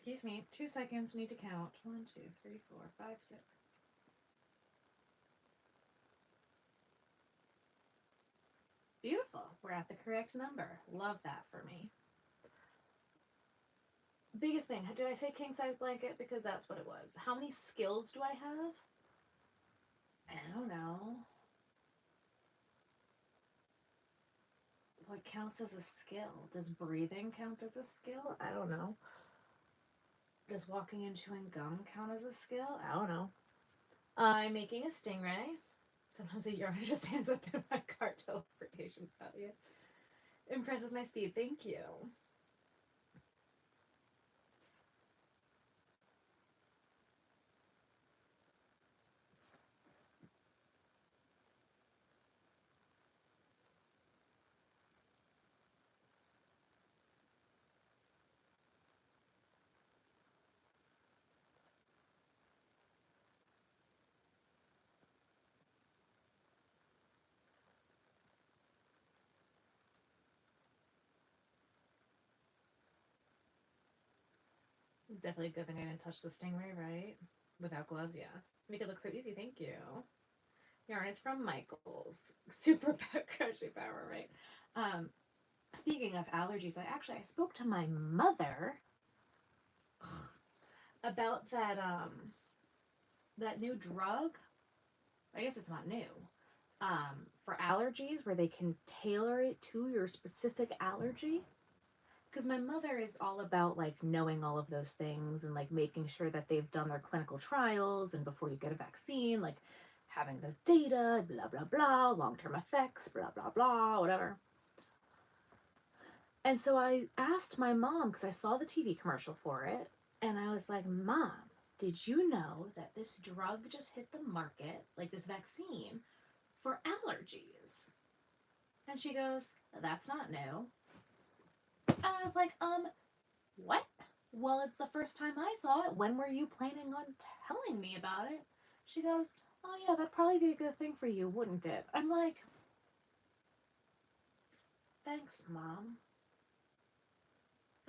Excuse me, 2 seconds, need to count. 1, 2, 3, 4, 5, 6. Beautiful. We're at the correct number. Love that for me. Biggest thing, did I say king size blanket? Because that's what it was. How many skills do I have? I don't know. What counts as a skill? Does breathing count as a skill? I don't know. Does walking and chewing gum count as a skill? I don't know. I'm making a stingray. Sometimes a yarn just stands up in my cart teleportation stuff. Yeah. Impressed with my speed. Thank you. Definitely a good thing I didn't touch the stingray, right? Without gloves, yeah. Make it look so easy. Thank you. Yarn is from Michaels. Super crochet power, right? Speaking of allergies, I spoke to my mother about that new drug. I guess it's not new. For allergies, where they can tailor it to your specific allergy. Because my mother is all about like knowing all of those things and like making sure that they've done their clinical trials and before you get a vaccine, like having the data, blah blah blah, long-term effects, blah blah blah, whatever. And so I asked my mom, because I saw the TV commercial for it, and I was like, Mom, did you know that this drug just hit the market, like this vaccine, for allergies? And she goes, that's not new. And I was like, what? Well, it's the first time I saw it. When were you planning on telling me about it? She goes, oh yeah, that'd probably be a good thing for you, wouldn't it? I'm like, thanks, Mom.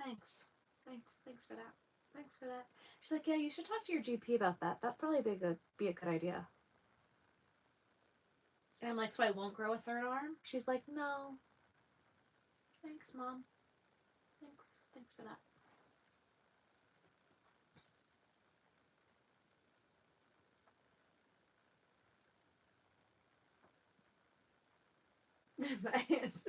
Thanks for that. Thanks for that. She's like, yeah, you should talk to your GP about that. That'd probably be a good idea. And I'm like, so I won't grow a third arm? She's like, no. Thanks, Mom. Thanks for that. My hands.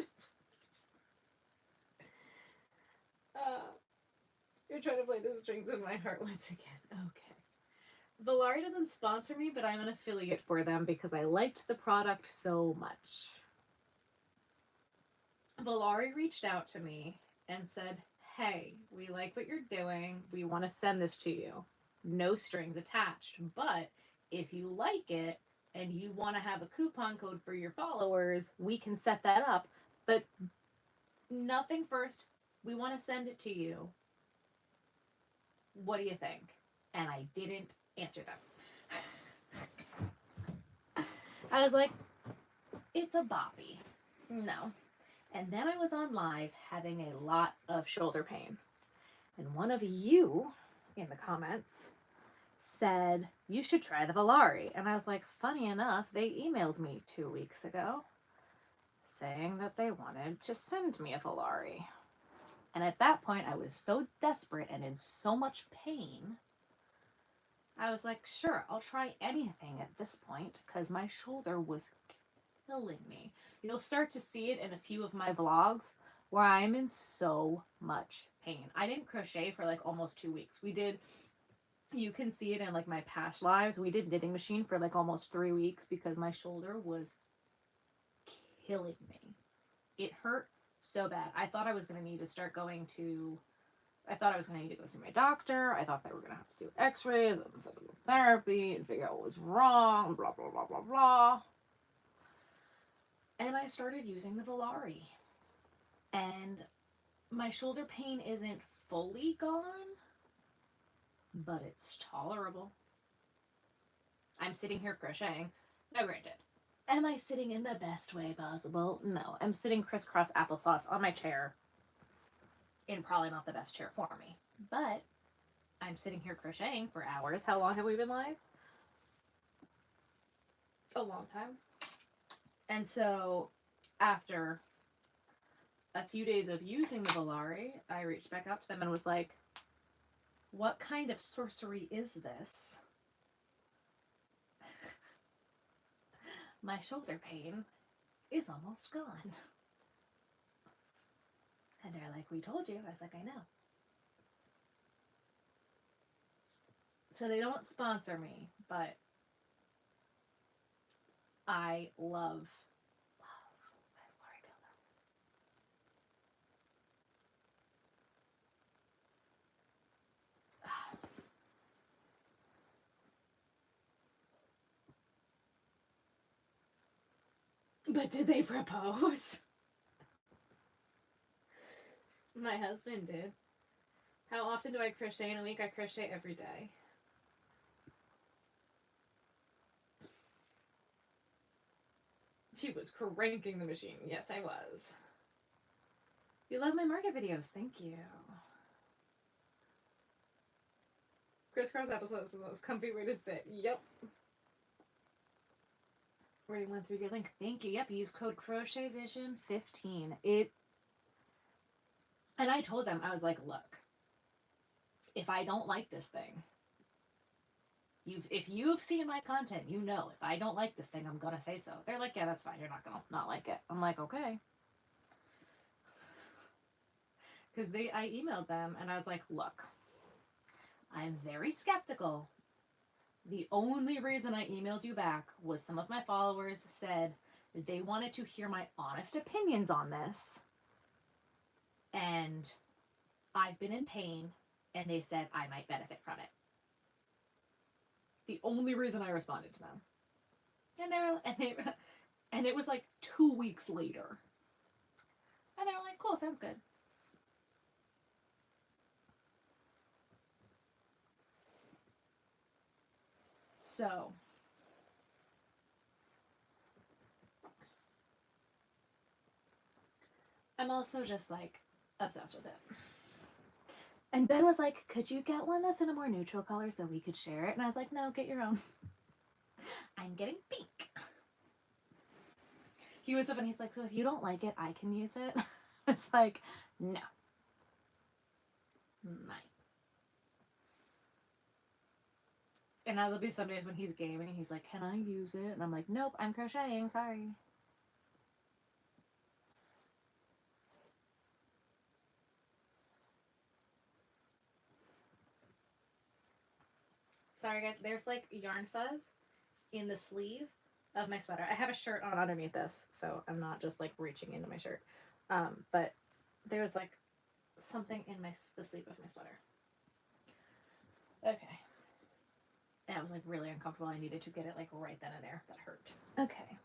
You're trying to play the strings of my heart once again. Okay. Valari doesn't sponsor me, but I'm an affiliate for them because I liked the product so much. Valari reached out to me and said, hey, we like what you're doing. We want to send this to you. No strings attached. But if you like it and you want to have a coupon code for your followers, we can set that up. But nothing first. We want to send it to you. What do you think? And I didn't answer them. I was like, it's a boppy. No. And then I was on live having a lot of shoulder pain. And one of you in the comments said, you should try the Valari. And I was like, funny enough, they emailed me 2 weeks ago saying that they wanted to send me a Valari. And at that point, I was so desperate and in so much pain. I was like, sure, I'll try anything at this point because my shoulder was killing me. You'll start to see it in a few of my vlogs where I'm in so much pain. I didn't crochet for like almost 2 weeks. You can see it in like my past lives. We did knitting machine for like almost 3 weeks because my shoulder was killing me. It hurt so bad. I thought I was going to need to go see my doctor. I thought they were going to have to do x-rays and physical therapy and figure out what was wrong, blah, blah, blah, blah, blah. And I started using the Valari. And my shoulder pain isn't fully gone, but it's tolerable. I'm sitting here crocheting. Now, granted, am I sitting in the best way possible? No. I'm sitting crisscross applesauce on my chair in probably not the best chair for me. But I'm sitting here crocheting for hours. How long have we been live? A long time. And so after a few days of using the Valari, I reached back out to them and was like, what kind of sorcery is this? My shoulder pain is almost gone. And they're like, we told you. I was like, I know. So they don't sponsor me, but I love my Valari builder. But did they propose? My husband did. How often do I crochet in a week? I crochet every day. She was cranking the machine. Yes, I was. You love my market videos. Thank you. Crisscross episode is the most comfy way to sit. Yep. Where you went through your link. Thank you. Yep, use code Crochet Vision 15. And I told them, I was like, look, if I don't like this thing, if you've seen my content, you know, if I don't like this thing, I'm gonna say so. They're like, yeah, that's fine. You're not gonna not like it. I'm like, okay. Because I emailed them and I was like, look, I'm very skeptical. The only reason I emailed you back was some of my followers said they wanted to hear my honest opinions on this. And I've been in pain, and they said I might benefit from it. The only reason I responded to them. And it was like 2 weeks later. And they were like, cool, sounds good. So I'm also just like obsessed with it. And Ben was like, could you get one that's in a more neutral color so we could share it? And I was like, no, get your own. I'm getting pink. He was so funny. He's like, so if you don't like it, I can use it. It's like, no. Mine. And now there'll be some days when he's gaming and he's like, can I use it? And I'm like, nope, I'm crocheting, sorry. Sorry guys, there's like yarn fuzz in the sleeve of my sweater. I have a shirt on underneath this, so I'm not just like reaching into my shirt. But there's like something in the sleeve of my sweater. Okay. That was like really uncomfortable. I needed to get it like right then and there. That hurt. Okay.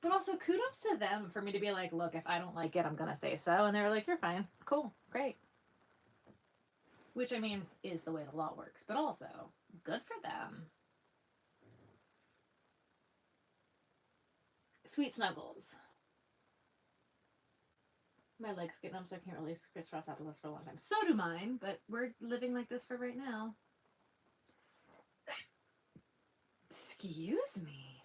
But also kudos to them for me to be like, look, if I don't like it, I'm gonna say so. And they were like, you're fine. Cool. Great. Which, I mean, is the way the law works. But also, good for them. Sweet snuggles. My leg's getting up, so I can't really crisscross out of this for a long time. So do mine, but we're living like this for right now. Excuse me.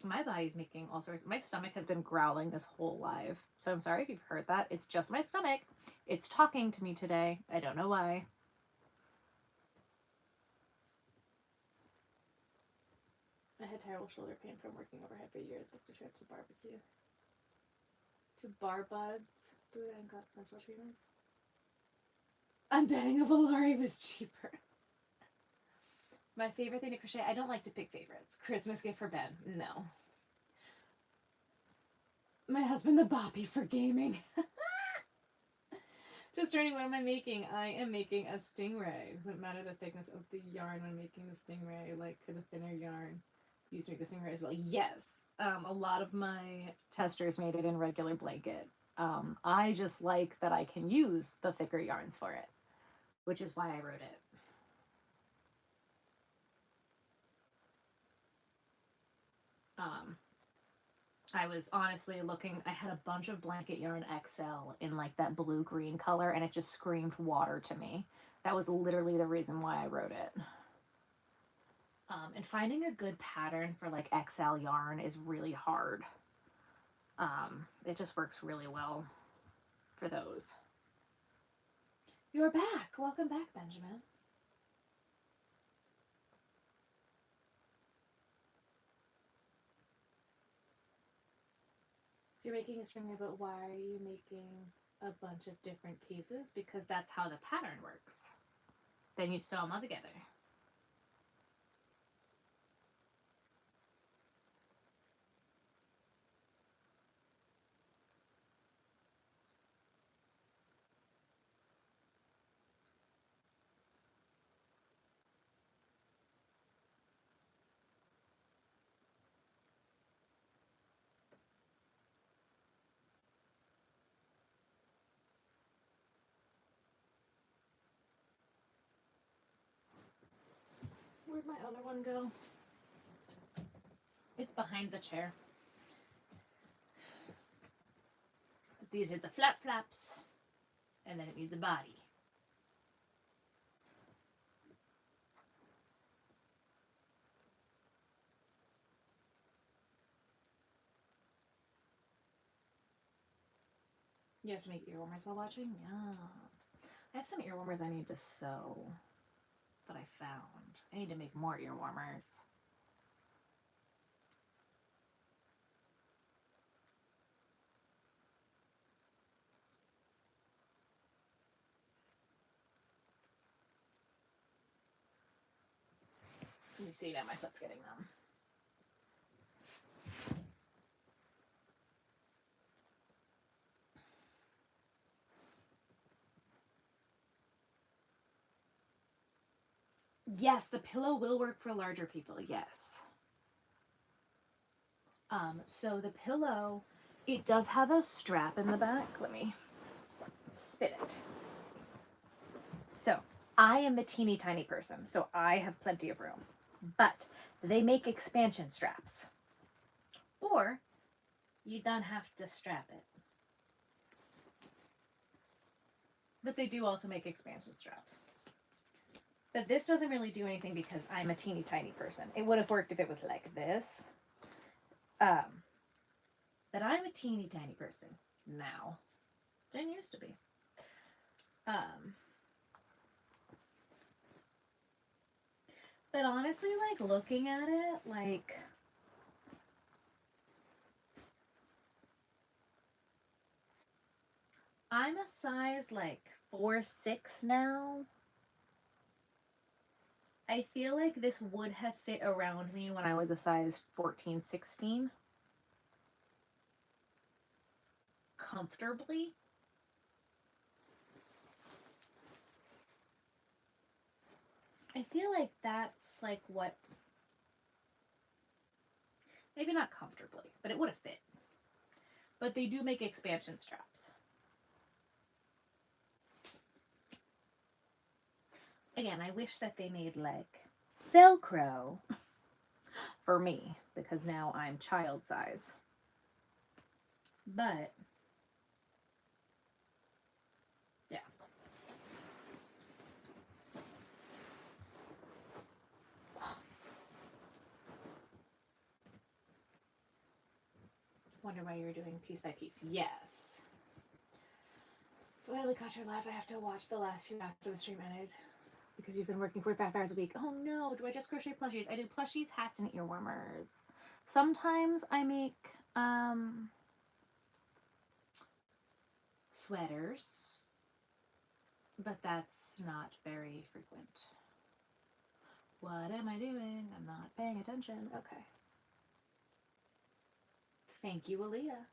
My body's making all sorts. My stomach has been growling this whole live. So I'm sorry if you've heard that. It's just my stomach. It's talking to me today. I don't know why. I had terrible shoulder pain from working overhead for years, booked a trip to barbecue. To Barbuds. Buddha and got stem cell treatments. I'm betting a Valari was cheaper. My favorite thing to crochet, I don't like to pick favorites. Christmas gift for Ben. No. My husband, the Boppy for gaming. Just joining, what am I making? I am making a Stingray. Doesn't matter the thickness of the yarn when making the Stingray. Like, could a thinner yarn used to make the Stingray as well? Yes. A lot of my testers made it in regular blanket. I just like that I can use the thicker yarns for it, which is why I wrote it. I was honestly looking, I had a bunch of blanket yarn XL in like that blue-green color, and it just screamed water to me. That was literally the reason why I wrote it. And finding a good pattern for like XL yarn is really hard. It just works really well for those. You're back. Welcome back, Benjamin. You're making a Stingray, but why are you making a bunch of different pieces? Because that's how the pattern works. Then you sew them all together. Where'd my other one go? It's behind the chair. These are the flap flaps, and then it needs a body. You have to make ear warmers while watching? Yes. I have some ear warmers I need to sew that I found. I need to make more ear warmers. You see now my foot's getting numb. Yes, the pillow will work for larger people, yes. So the pillow, it does have a strap in the back. Let me spin it. So I am a teeny tiny person, so I have plenty of room. But they make expansion straps. Or you don't have to strap it. But they do also make expansion straps. But this doesn't really do anything because I'm a teeny tiny person. It would have worked if it was like this. But I'm a teeny tiny person now. Didn't used to be. But honestly, like, looking at it, like, I'm a size, like, 4'6" now. I feel like this would have fit around me when I was a size 14, 16. Comfortably. I feel like that's like what, maybe not comfortably, but it would have fit. But they do make expansion straps. Again, I wish that they made like Velcro for me, because now I'm child size. But yeah. Wonder why you're doing piece by piece. Yes. Finally caught your live. I have to watch the last few after the stream ended. Because you've been working 45 hours a week. Oh no, do I just crochet plushies? I do plushies, hats, and ear warmers. Sometimes I make sweaters, but that's not very frequent. What am I doing? I'm not paying attention. Okay. Thank you, Aaliyah.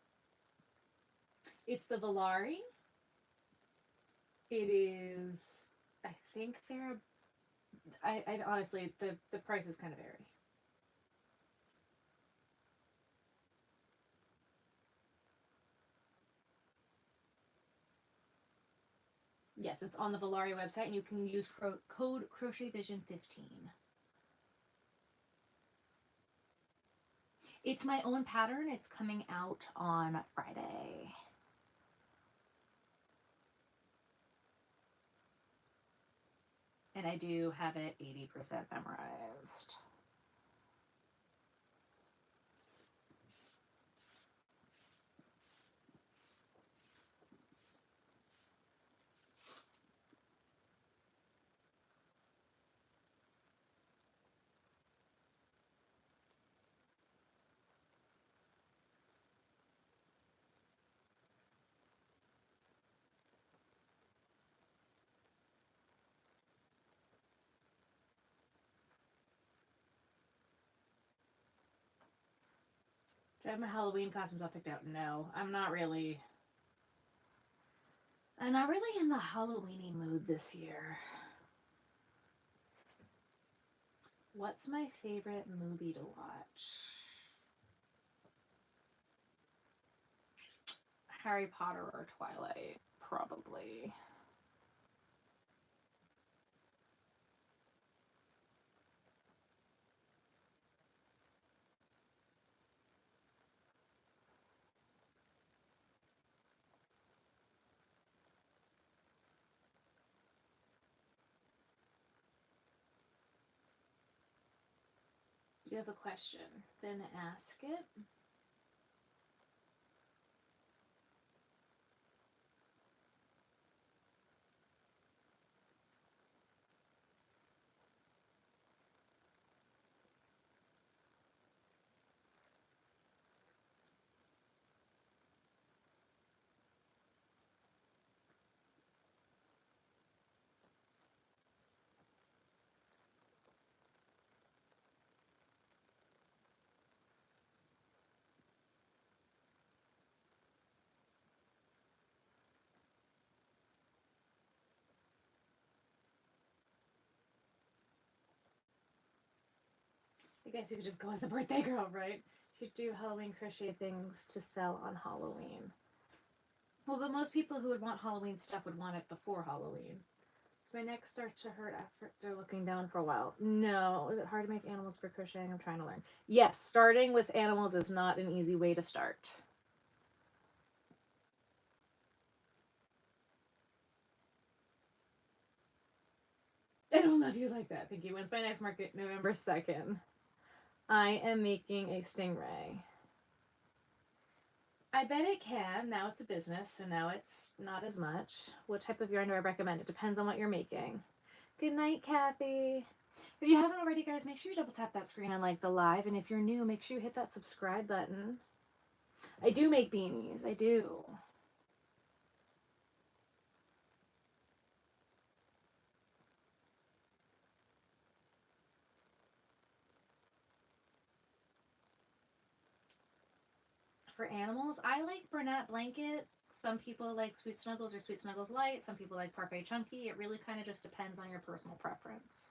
It's the Valari. It is, I think they're, I honestly, the prices kind of vary. Yes, it's on the Valari website, and you can use code Crochet Vision 15. It's my own pattern. It's coming out on Friday. And I do have it 80% memorized. Do I have my Halloween costumes all picked out? No, I'm not really in the Halloweeny mood this year. What's my favorite movie to watch? Harry Potter or Twilight, probably. You have a question, then ask it. I guess you could just go as the birthday girl, right? You do Halloween crochet things to sell on Halloween. Well, but most people who would want Halloween stuff would want it before Halloween. My neck starts to hurt after looking down for a while. No. Is it hard to make animals for crocheting? I'm trying to learn. Yes, starting with animals is not an easy way to start. I don't love you like that. Thank you. When's my next market? November 2nd. I am making a Stingray. I bet it can. Now it's a business, so now it's not as much. What type of yarn do I recommend? It depends on what you're making. Good night, Kathy. If you haven't already, guys, make sure you double tap that screen and like the live. And if you're new, make sure you hit that subscribe button. I do make beanies. I do. for animals. I like Bernat Blanket. Some people like Sweet Snuggles or Sweet Snuggles Light. Some people like Parfait Chunky. It really kind of just depends on your personal preference.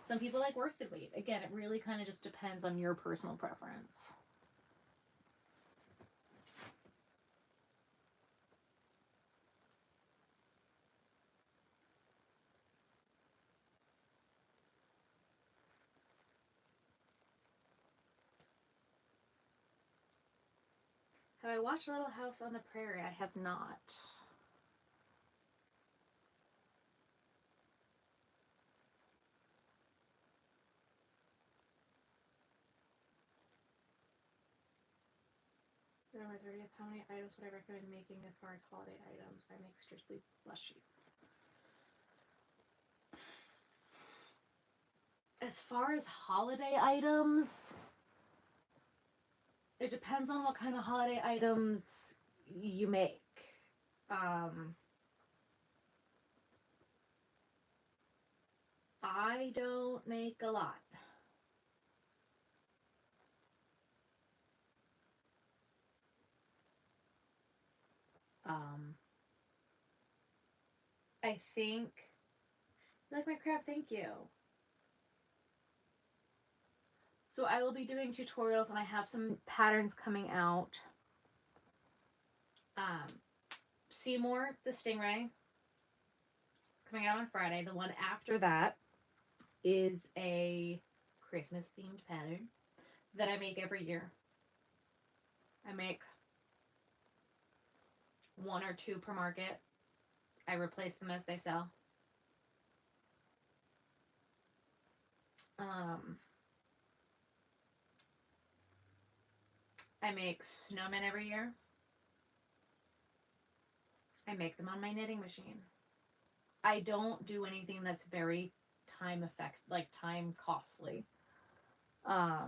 Some people like worsted weight. Again, it really kind of just depends on your personal preference. Have I watched Little House on the Prairie? I have not. November 30th, how many items would I recommend making as far as holiday items? I make strictly plushies. As far as holiday items, it depends on what kind of holiday items you make. I don't make a lot. I think, you like my crab? Thank you. So I will be doing tutorials and I have some patterns coming out. Seymour, the Stingray, it's coming out on Friday. The one after that is a Christmas themed pattern that I make every year. I make 1 or 2 per market. I replace them as they sell. I make snowmen every year. I make them on my knitting machine. I don't do anything that's very time costly. I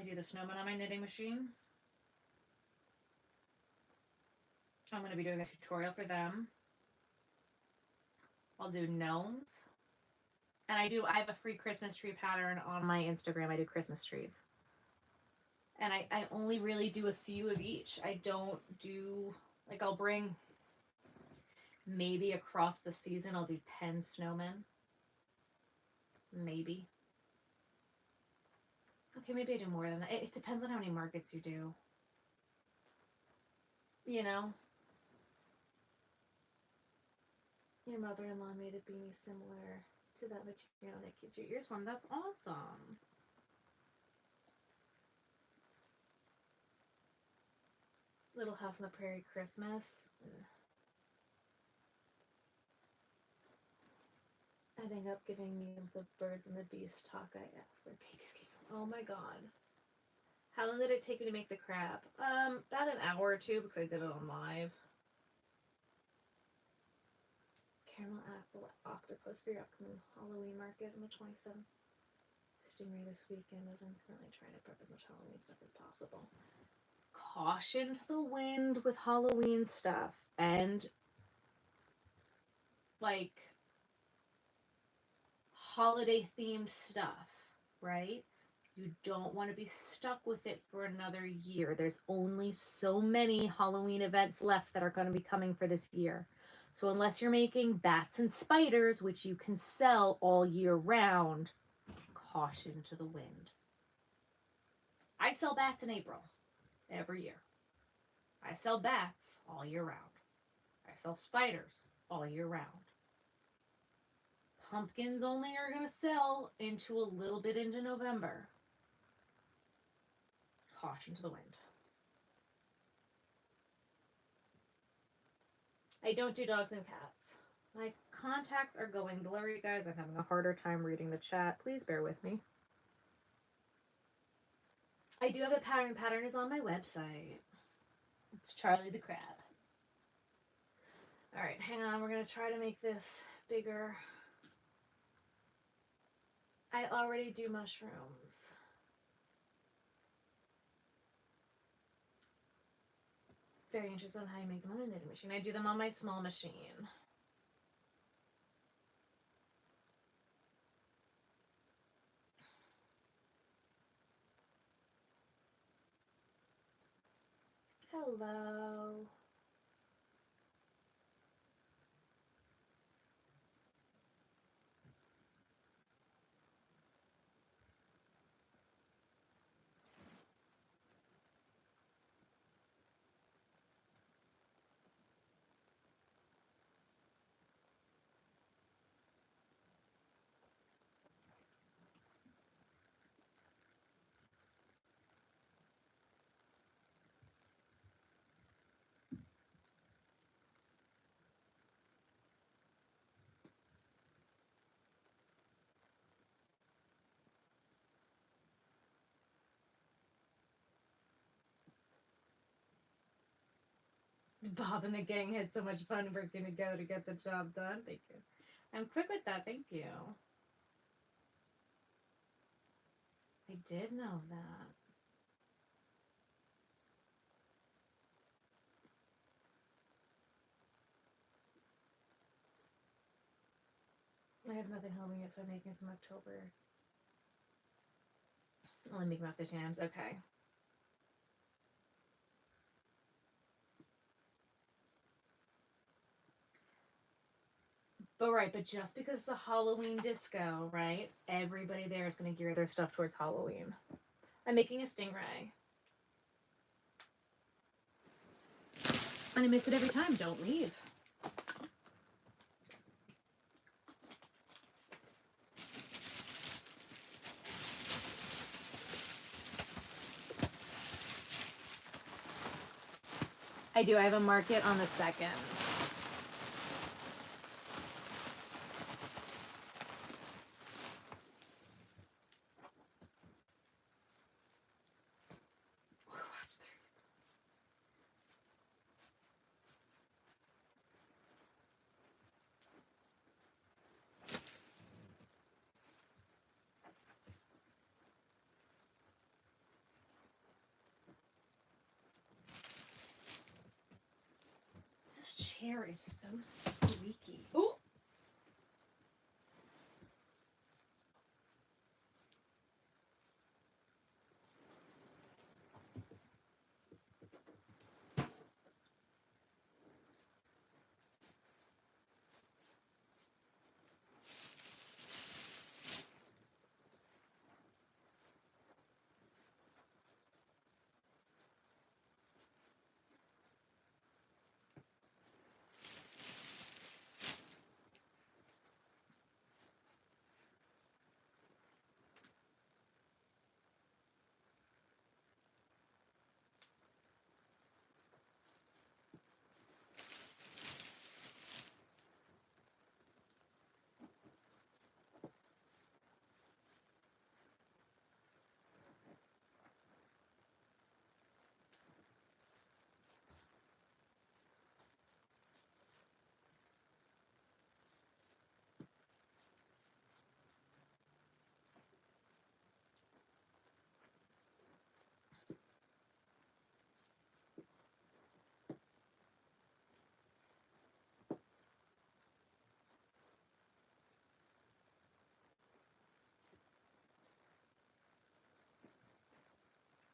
do the snowmen on my knitting machine. I'm going to be doing a tutorial for them. I'll do gnomes. And I have a free Christmas tree pattern on my Instagram. I do Christmas trees. And I only really do a few of each. I don't do, like, I'll bring, maybe across the season, I'll do 10 snowmen. Maybe. Okay, maybe I do more than that. It depends on how many markets you do. You know? Your mother-in-law made a beanie similar to that material that keeps your ears warm. That's awesome. Little House on the Prairie Christmas. Ending up giving me the birds and the bees talk I asked where babies came from. Oh my god. How long did it take you to make the crab? About an hour or 2 because I did it on live. Caramel apple octopus for your upcoming Halloween market on the 27th. Stingray this weekend as I'm currently trying to prep as much Halloween stuff as possible. Caution to the wind with Halloween stuff and like holiday themed stuff, right? You don't want to be stuck with it for another year. There's only so many Halloween events left that are going to be coming for this year. So unless you're making bats and spiders, which you can sell all year round, caution to the wind. I sell bats in April every year. I sell bats all year round. I sell spiders all year round. Pumpkins only are going to sell into a little bit into November. Caution to the wind. I don't do dogs and cats. My contacts are going blurry, guys. I'm having a harder time reading the chat. Please bear with me. I do have a pattern. Pattern is on my website. It's Charlie the Crab. All right, hang on. We're going to try to make this bigger. I already do mushrooms. Very interested in how you make them on the knitting machine. I do them on my small machine. Hello. Bob and the gang had so much fun working together to get the job done. Thank you. I'm quick with that. Thank you. I did know that. I have nothing helping it, so I'm making some October. Only making about 15 items. Okay. But just because it's a Halloween disco, right? Everybody there is going to gear their stuff towards Halloween. I'm making a Stingray. And I miss it every time. Don't leave. I do. I have a market on the 2nd. This chair is so squeaky. Ooh.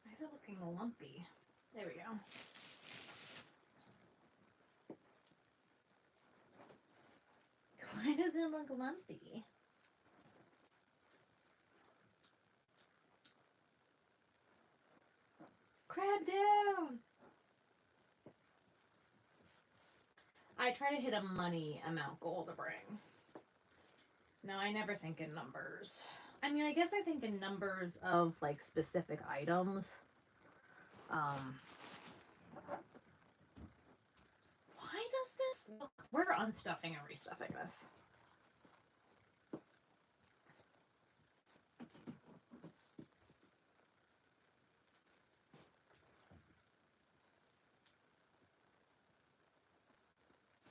Why is it looking lumpy? There we go. Why does it look lumpy? Crab down! I try to hit a money amount goal to bring. No, I never think in numbers. I mean, I guess I think in numbers of like specific items. Why does this look? We're unstuffing and restuffing this.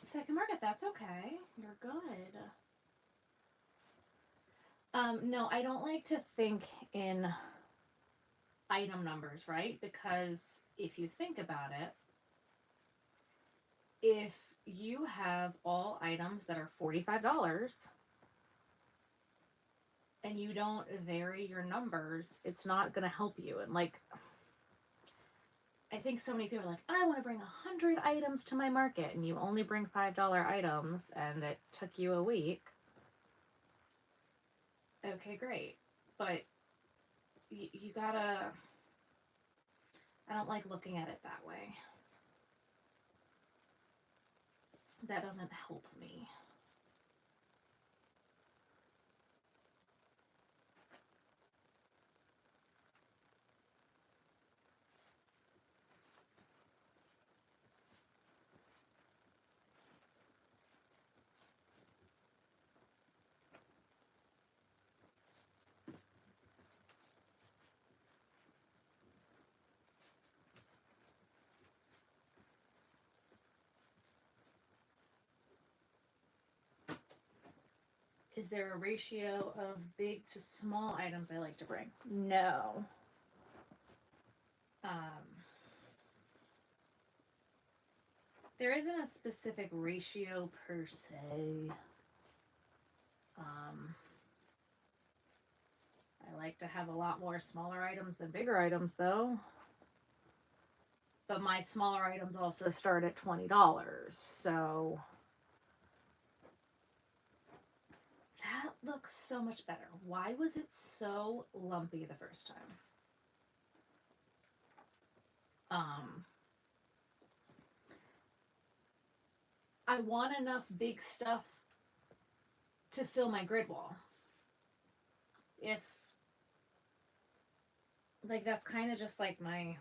Second market, that's okay. You're good. No, I don't like to think in item numbers, right? Because if you think about it, if you have all items that are $45 and you don't vary your numbers, it's not going to help you. And like, I think so many people are like, I want to bring 100 items to my market, and you only bring $5 items, and it took you a week. Okay, great. But you gotta, I don't like looking at it that way. That doesn't help me. Is there a ratio of big to small items I like to bring? No. There isn't a specific ratio per se. I like to have a lot more smaller items than bigger items, though. But my smaller items also start at $20, so that looks so much better. Why was it so lumpy the first time? I want enough big stuff to fill my grid wall. If, like, that's kind of just like my, I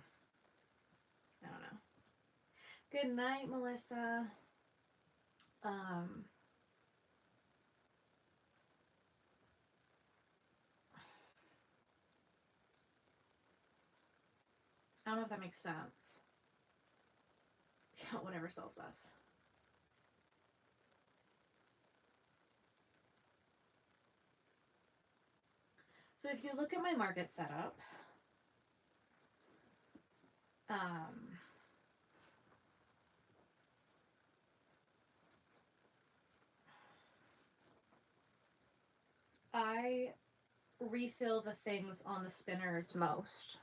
don't know. Good night, Melissa. I don't know if that makes sense. Whatever sells best. So if you look at my market setup, I refill the things on the spinners most.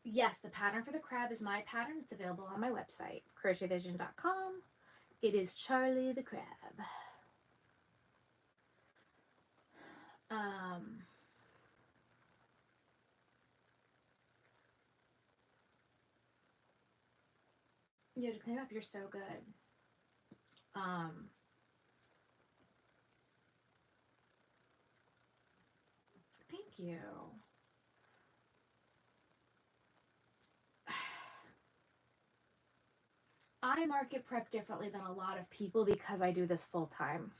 Yes, the pattern for the crab is my pattern. It's available on my website, crochetvision.com. It is Charlie the Crab. You had to clean up. You're so good. Thank you. I market prep differently than a lot of people because I do this full time.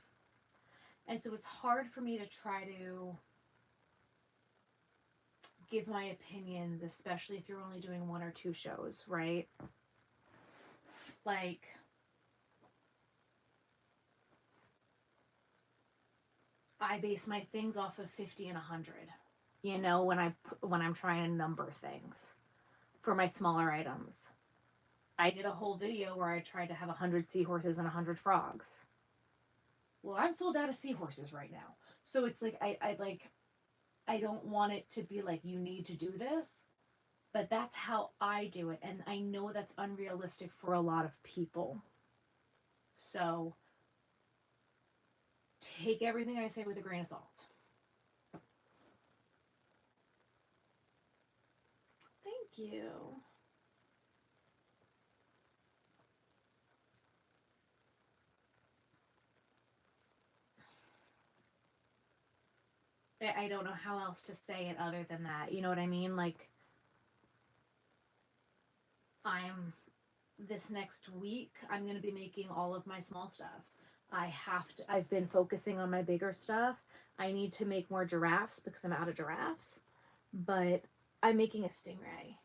And so it's hard for me to try to give my opinions, especially if you're only doing 1 or 2 shows, right? Like, I base my things off of 50 and 100, you know, when I'm trying to number things for my smaller items. I did a whole video where I tried to have 100 seahorses and 100 frogs. Well, I'm sold out of seahorses right now. So it's like, I don't want it to be like, you need to do this, but that's how I do it. And I know that's unrealistic for a lot of people. So take everything I say with a grain of salt. Thank you. I don't know how else to say it other than that. You know what I mean? Like, this next week, I'm going to be making all of my small stuff. I've been focusing on my bigger stuff. I need to make more giraffes because I'm out of giraffes, but I'm making a stingray.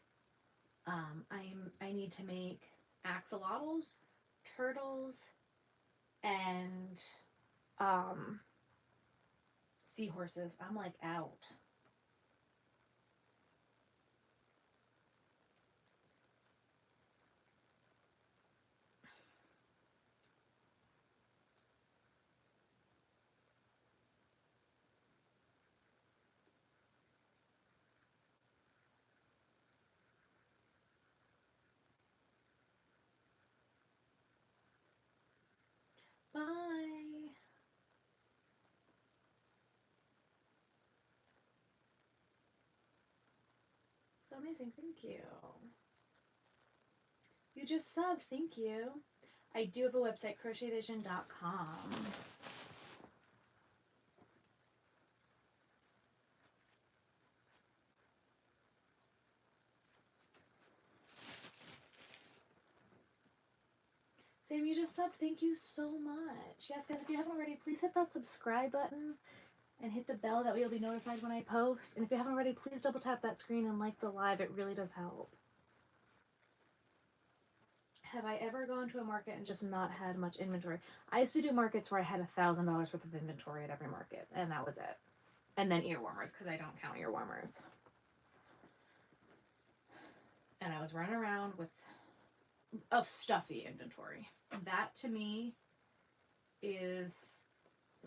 I need to make axolotls, turtles, and seahorses. I'm like out. Bye. So amazing. Thank you. You just subbed. Thank you. I do have a website, crochetvision.com. Sam, you just subbed. Thank you so much. Yes, guys, if you haven't already, please hit that subscribe button and hit the bell. That way you'll be notified when I post. And if you haven't already, please double tap that screen and like the live. It really does help. Have I ever gone to a market and just not had much inventory? I used to do markets where I had $1,000 worth of inventory at every market, and that was it. And then ear warmers, because I don't count ear warmers. And I was running around with stuffy inventory. That to me is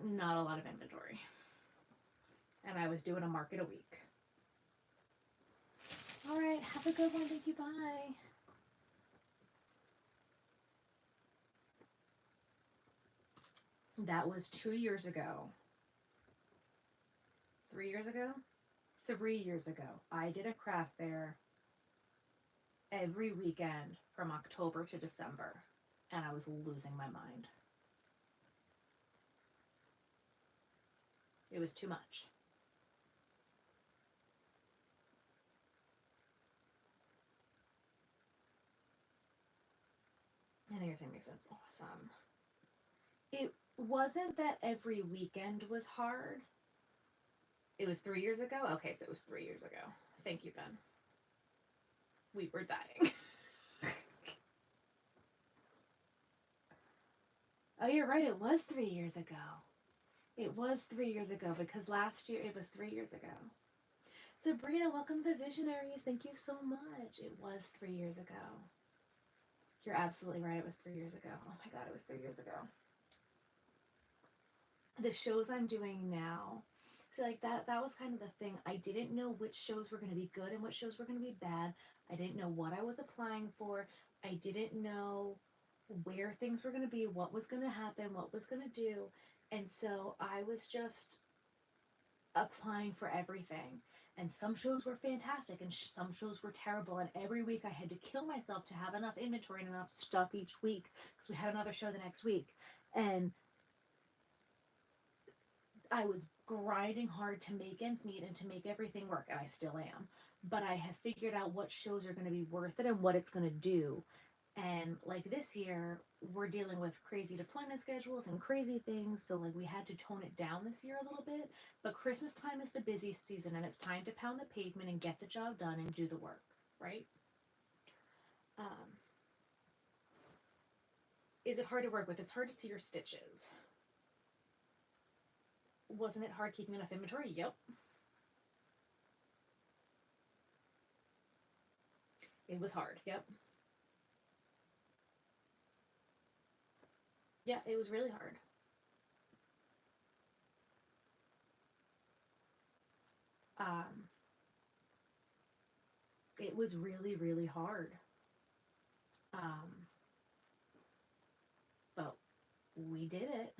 not a lot of inventory. And I was doing a market a week. All right, have a good one. Thank you. Bye. That was 2 years ago. 3 years ago? 3 years ago. I did a craft fair every weekend from October to December, and I was losing my mind. It was too much. I think everything makes sense. Awesome. It wasn't that every weekend was hard. It was 3 years ago? Okay, so it was 3 years ago. Thank you, Ben. We were dying. Oh, you're right. It was 3 years ago. It was 3 years ago because last year it was 3 years ago. Sabrina, welcome to the Visionaries. Thank you so much. It was 3 years ago. You're absolutely right. It was 3 years ago. Oh my God, it was 3 years ago. The shows I'm doing now, so like that was kind of the thing. I didn't know which shows were going to be good and what shows were going to be bad. I didn't know what I was applying for. I didn't know where things were going to be, what was going to happen, what was going to do. And so I was just applying for everything. And some shows were fantastic and some shows were terrible. And every week I had to kill myself to have enough inventory and enough stuff each week because we had another show the next week. And I was grinding hard to make ends meet and to make everything work, and I still am. But I have figured out what shows are going to be worth it and what it's going to do. And like this year, we're dealing with crazy deployment schedules and crazy things, so like we had to tone it down this year a little bit. But Christmas time is the busy season, and it's time to pound the pavement and get the job done and do the work, right? Is it hard to work with? It's hard to see your stitches. Wasn't it hard keeping enough inventory? Yep. It was hard. Yep. Yeah, it was really hard. It was really, really hard. But we did it.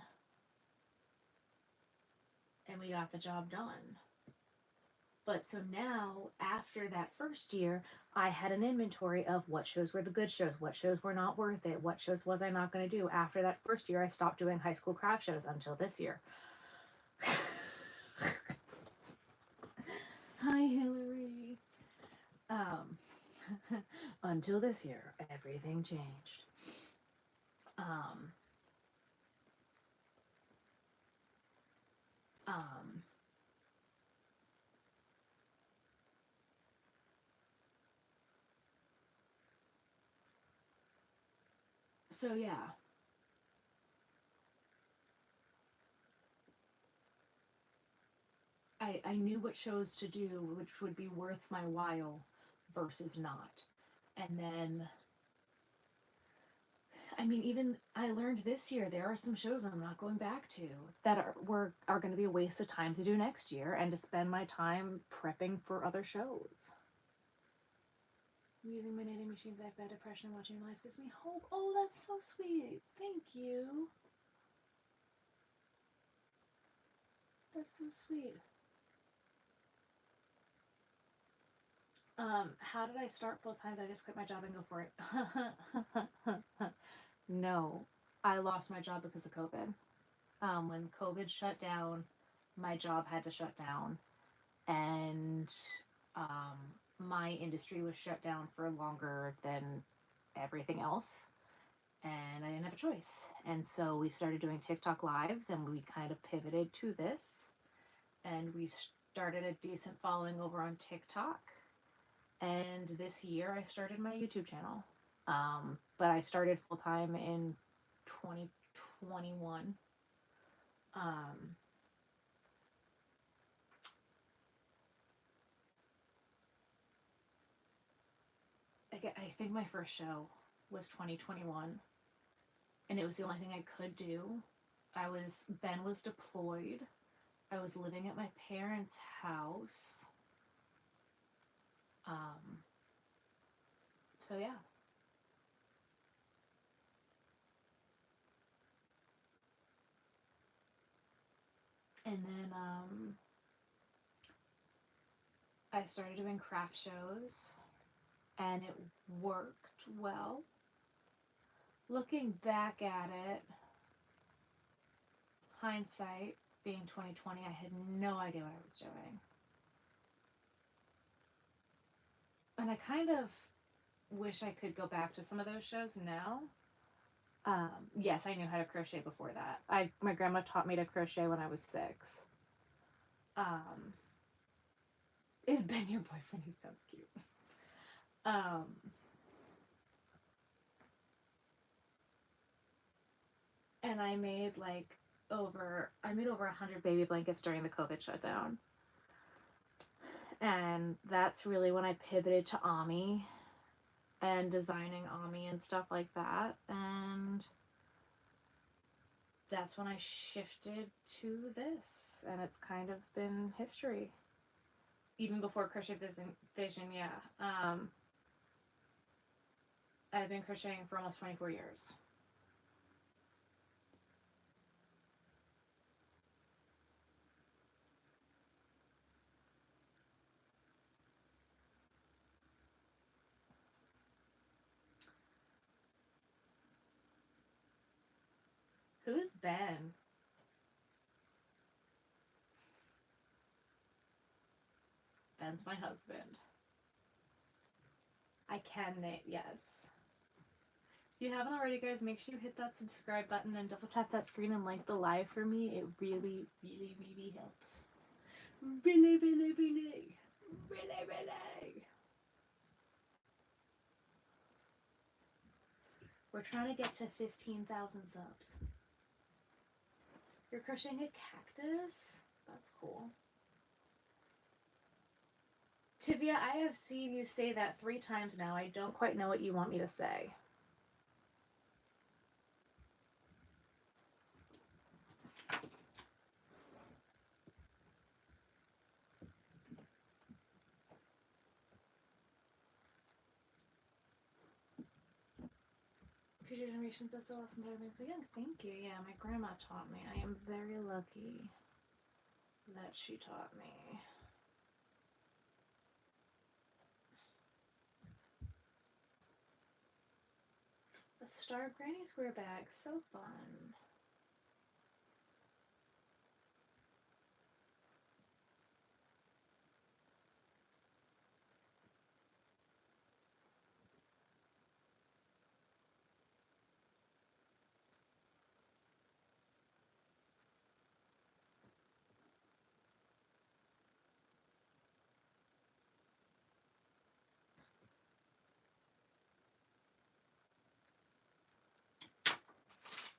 And we got the job done. But so now, after that first year, I had an inventory of what shows were the good shows, what shows were not worth it, what shows was I not going to do. After that first year, I stopped doing high school craft shows until this year. Hi, Hillary. Until this year, everything changed. So yeah. I knew what shows to do, which would be worth my while versus not. And then, I mean, even I learned this year, there are some shows I'm not going back to that are going to be a waste of time to do next year and to spend my time prepping for other shows. I'm using my knitting machines. I have bad depression. Watching life gives me hope. Oh, that's so sweet. Thank you. that's so sweet. How did I start full time? Did I just quit my job and go for it? No, I lost my job because of COVID. When COVID shut down, my job had to shut down, and my industry was shut down for longer than everything else, and I didn't have a choice. And so we started doing TikTok lives, and we kind of pivoted to this, and we started a decent following over on TikTok. And this year I started my YouTube channel. But I started full time in 2021. I think my first show was 2021, and it was the only thing I could do. Ben was deployed. I was living at my parents' house. So yeah. And then I started doing craft shows, and it worked well. Looking back at it, hindsight being 2020, I had no idea what I was doing. And I kind of wish I could go back to some of those shows now. Yes, I knew how to crochet before that. My grandma taught me to crochet when I was 6. Is Ben your boyfriend? He sounds cute. And I made over 100 baby blankets during the COVID shutdown. And that's really when I pivoted to Ami and designing Ami and stuff like that. And that's when I shifted to this. And it's kind of been history. Even before Crochet Vision, yeah. I've been crocheting for almost 24 years. Who's Ben? Ben's my husband. I can knit, yes. If you haven't already, guys, make sure you hit that subscribe button and double tap that screen and like the live for me. It really, really, really helps. Really, really, really. Really, really. We're trying to get to 15,000 subs. You're crocheting a cactus? That's cool. Tivia, I have seen you say that 3 times now. I don't quite know what you want me to say. Future generations are so awesome that I've so young. Thank you. Yeah, my grandma taught me. I am very lucky that she taught me. A star granny square bag. So fun.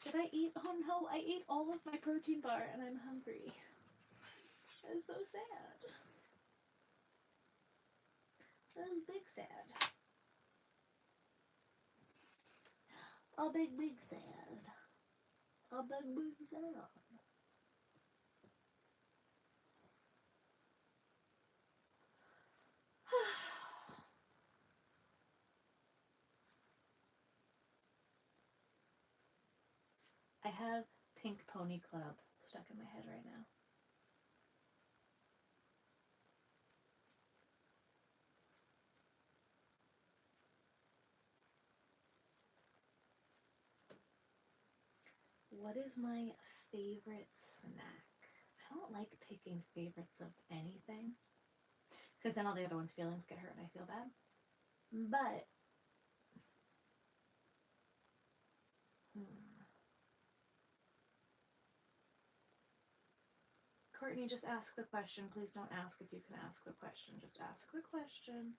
Did I eat? Oh no, I ate all of my protein bar and I'm hungry. That's so sad. That was big sad. A big, big sad. A big, big sad. I have Pink Pony Club stuck in my head right now. What is my favorite snack? I don't like picking favorites of anything, because then all the other ones' feelings get hurt and I feel bad. But Courtney, just ask the question. Please don't ask if you can ask the question. Just ask the question.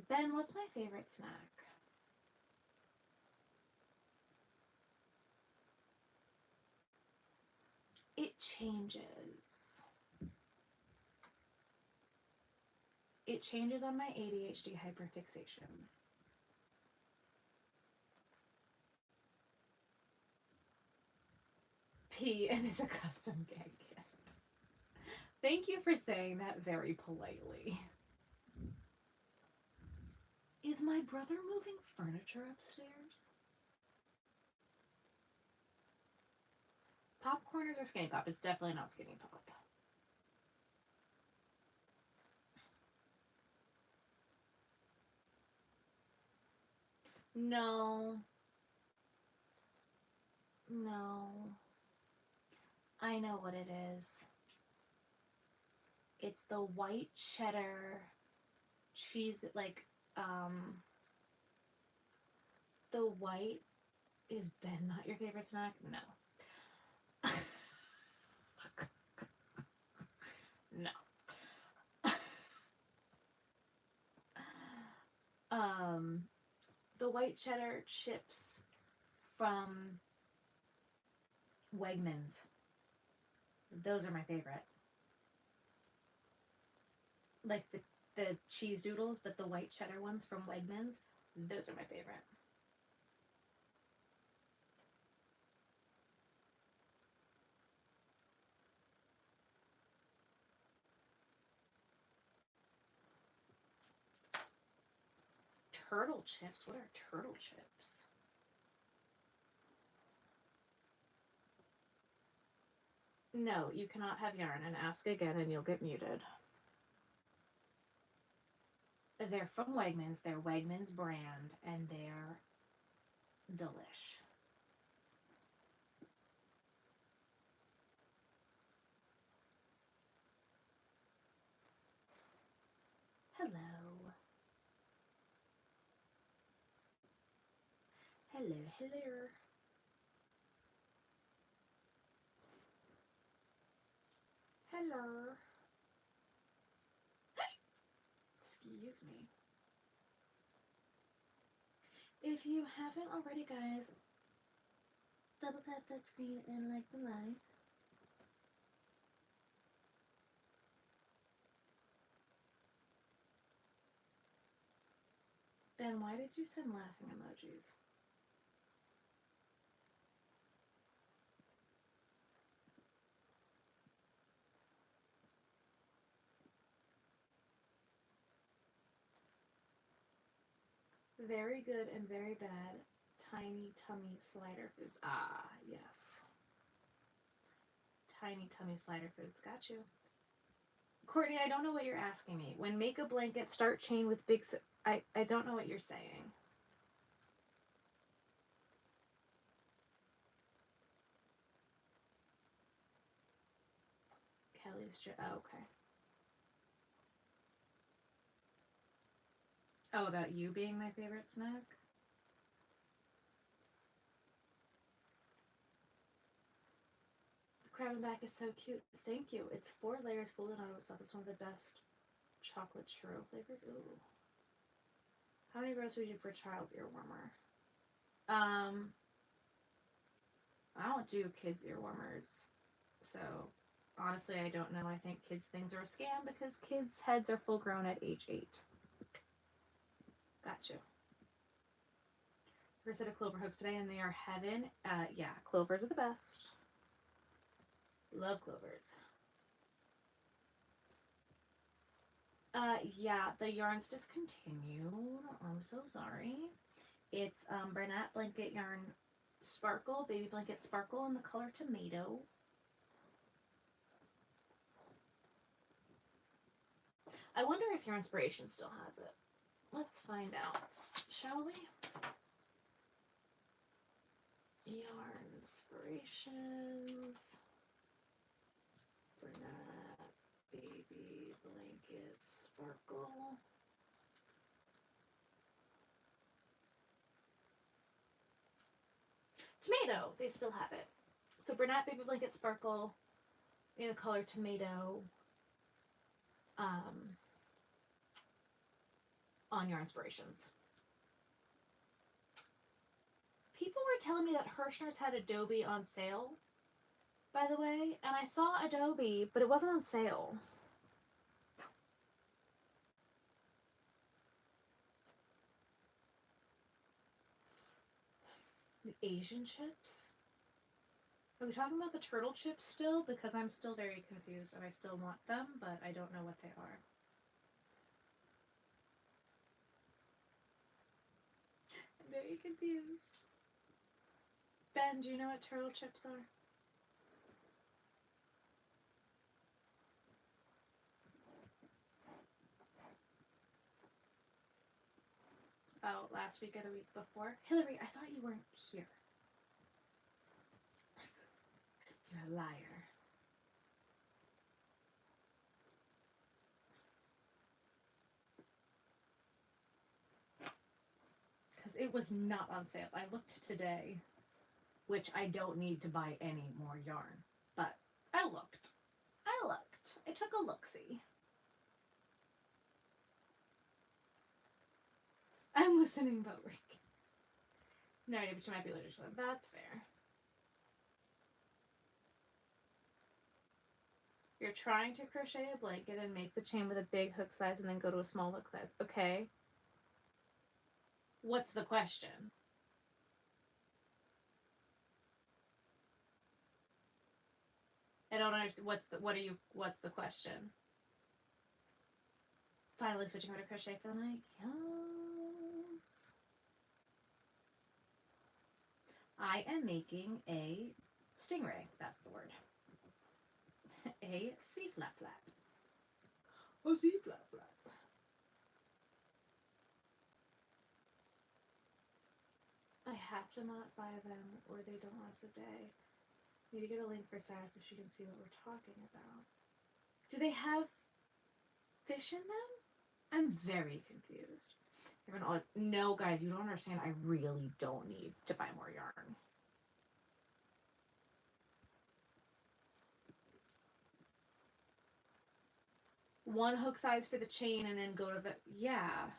Ben, what's my favorite snack? It changes. It changes on my ADHD hyperfixation. P and is a custom gag gift. Thank you for saying that very politely. Is my brother moving furniture upstairs? Popcorners or Skinny Pop? It's definitely not Skinny Pop. No. No. I know what it is. It's the white cheddar cheese, like, the white is Ben not your favorite snack? No. No. The white cheddar chips from Wegmans. Those are my favorite. Like the cheese doodles, but the white cheddar ones from Wegmans, those are my favorite. Turtle chips? What are turtle chips? No, you cannot have yarn, and ask again and you'll get muted. They're from Wegmans. They're Wegmans brand, and they're delish. Hello. Hello, hello. Hello. Excuse me. If you haven't already, guys, double tap that screen and like the live. Ben, why did you send laughing emojis? Very good and very bad. Tiny tummy slider foods. Ah, yes. Tiny tummy slider foods. Got you. Courtney, I don't know what you're asking me. When make a blanket, start chain with big... I don't know what you're saying. Kelly's... Oh, okay. Oh, about you being my favorite snack? The crab and back is so cute. Thank you. It's 4 layers folded onto itself. It's one of the best chocolate churro flavors. Ooh. How many rows would you do for a child's ear warmer? I don't do kids' ear warmers. So, honestly, I don't know. I think kids' things are a scam because kids' heads are full grown at age 8. Got you. First set of clover hooks today, and they are heaven. Yeah, clovers are the best. Love clovers. Yeah, the yarn's discontinued. I'm so sorry. It's Bernat Blanket Yarn Sparkle, Baby Blanket Sparkle in the color Tomato. I wonder if Your Inspiration still has it. let's find out, shall we? Yarn inspirations. Bernat, baby, blanket, sparkle. Tomato, they still have it. So Bernat, baby, blanket, sparkle in the color tomato. On Yarn Inspirations. People were telling me that Hirschner's had Adobe on sale, by the way, and I saw Adobe, but it wasn't on sale. The Asian chips? Are we talking about the turtle chips still? Because I'm still very confused and I still want them, but I don't know what they are. I'm very confused. Ben, do you know what turtle chips are? Oh, last week or the week before? Hillary, I thought you weren't here. You're a liar. Because it was not on sale. I looked today, which I don't need to buy any more yarn. But I looked. I took a look-see. I'm listening, but we're... No idea, but you might be later, so that's fair. You're trying to crochet a blanket and make the chain with a big hook size and then go to a small hook size. Okay. What's the question? I don't understand. What's the question? Finally switching over to crochet for the night. Yes. I am making a stingray. That's the word. A sea flap flap. A sea flap flap. I have to not buy them or they don't last a day. Need to get a link for Sarah so she can see what we're talking about. Do they have fish in them? I'm very confused. No, guys, you don't understand. I really don't need to buy more yarn. One hook size for the chain and then go to the... Yeah.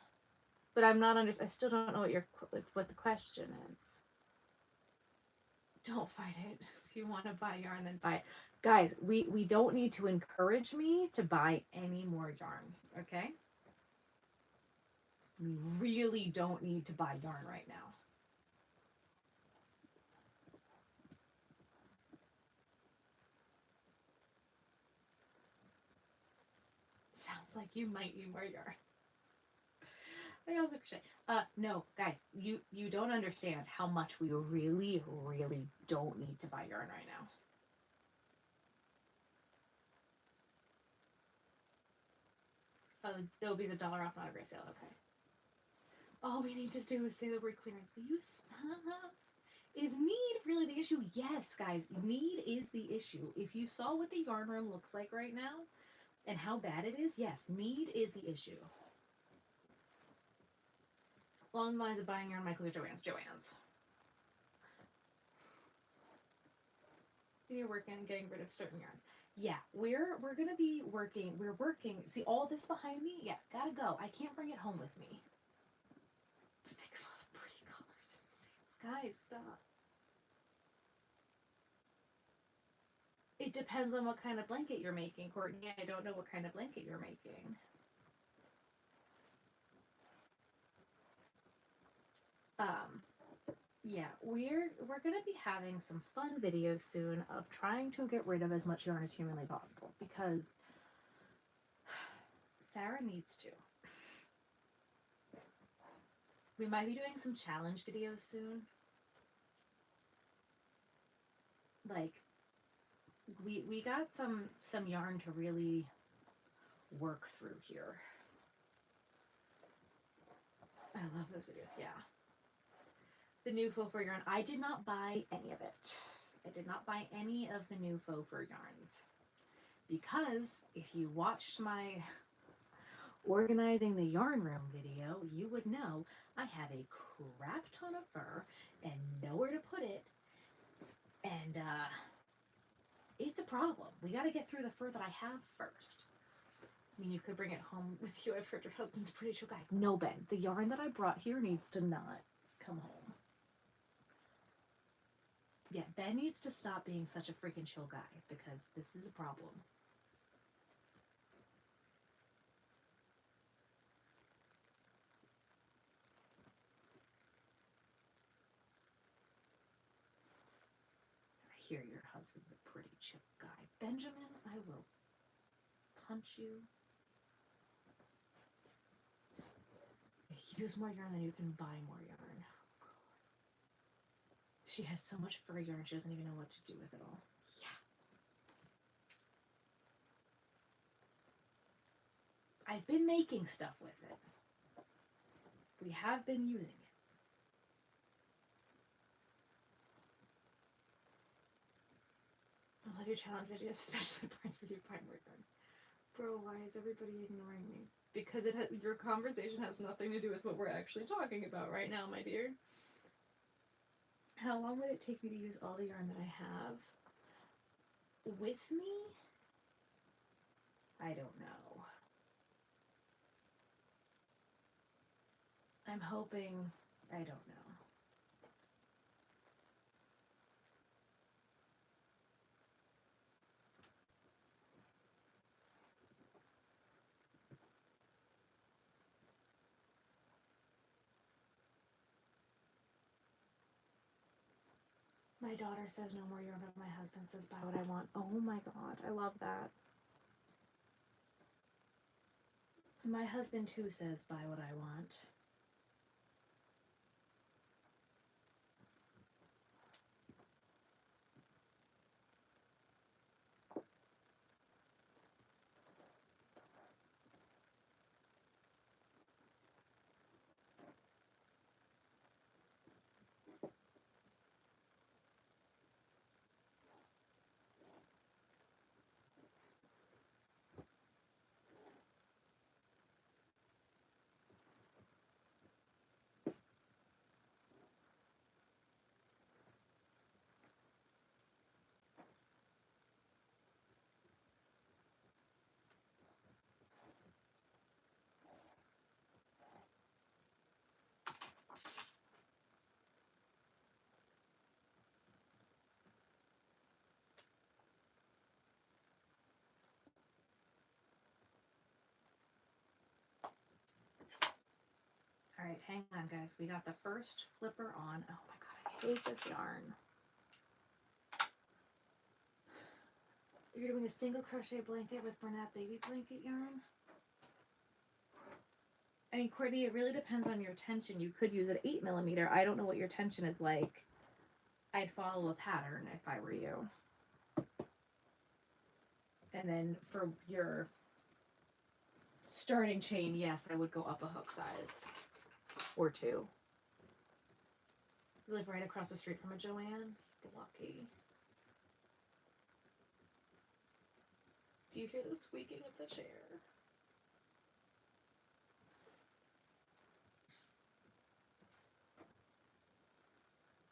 But I'm not I still don't know what the question is. Don't fight it. If you want to buy yarn, then buy it. Guys, we don't need to encourage me to buy any more yarn, okay? We really don't need to buy yarn right now. Sounds like you might need more yarn. I also crochet. No, guys, you don't understand how much we really, really don't need to buy yarn right now. Oh, the Adobe's $1 off, not a great sale. Okay. All we need to do is say the word clearance. Will you stop? Is need really the issue? Yes, guys, need is the issue. If you saw what the yarn room looks like right now and how bad it is, yes, need is the issue. Along the lines of buying yarn, Michael's or Joann's. You're working and getting rid of certain yarns. Yeah, we're gonna be working. We're working. See all this behind me? Yeah, gotta go. I can't bring it home with me. Think of all the pretty colors and sales. Guys, stop. It depends on what kind of blanket you're making, Courtney. I don't know what kind of blanket you're making. Yeah, we're gonna be having some fun videos soon of trying to get rid of as much yarn as humanly possible because Sarah needs to. We might be doing some challenge videos soon. Like, we got some yarn to really work through here. I love those videos, yeah. The new faux fur yarn. I did not buy any of it. I did not buy any of the new faux fur yarns. Because if you watched my organizing the yarn room video, you would know I have a crap ton of fur and nowhere to put it. And it's a problem. We got to get through the fur that I have first. I mean, you could bring it home with you. I've heard your husband's a pretty chill guy. No, Ben, the yarn that I brought here needs to not come home. Yeah, Ben needs to stop being such a freaking chill guy because this is a problem. I hear your husband's a pretty chill guy. Benjamin, I will punch you. Use more yarn than you can buy more yarn. She has so much fur yarn, she doesn't even know what to do with it all. Yeah. I've been making stuff with it. We have been using it. I love your challenge videos, especially the parts where you find more yarn. Bro, why is everybody ignoring me? Because your conversation has nothing to do with what we're actually talking about right now, my dear. How long would it take me to use all the yarn that I have with me? I don't know. I'm hoping, I don't know. My daughter says no more yarn, but my husband says buy what I want. Oh my god, I love that. My husband too says buy what I want. All right, hang on, guys. We got the first flipper on. Oh my god, I hate this yarn. You're doing a single crochet blanket with Bernat baby blanket yarn? I mean, Courtney, it really depends on your tension. You could use an 8mm. I don't know what your tension is like. I'd follow a pattern if I were you. And then for your starting chain, yes, I would go up a hook size or two. You live right across the street from a Joanne? Lucky. Do you hear the squeaking of the chair?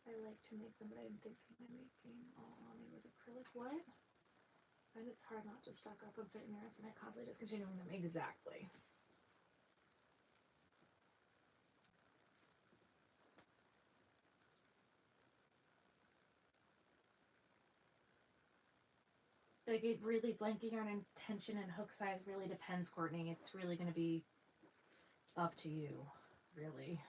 I like to make them, but I'm thinking I'm making all on me with acrylic. What? And it's hard not to stock up on certain yarns when I constantly discontinuing them. Exactly. Like, it really, blanket yarn and tension and hook size really depends, Courtney. It's really going to be up to you, really.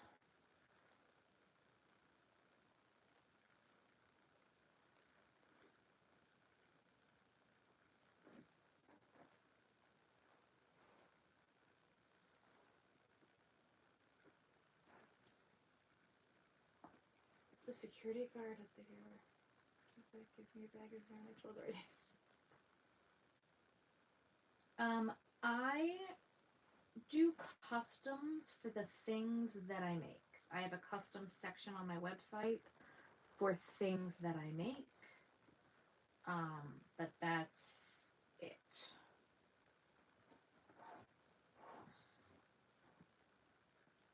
The security guard at the door. Give me a bag of yarn. I told her. I do customs for the things that I make. I have a custom section on my website for things that I make. But that's it.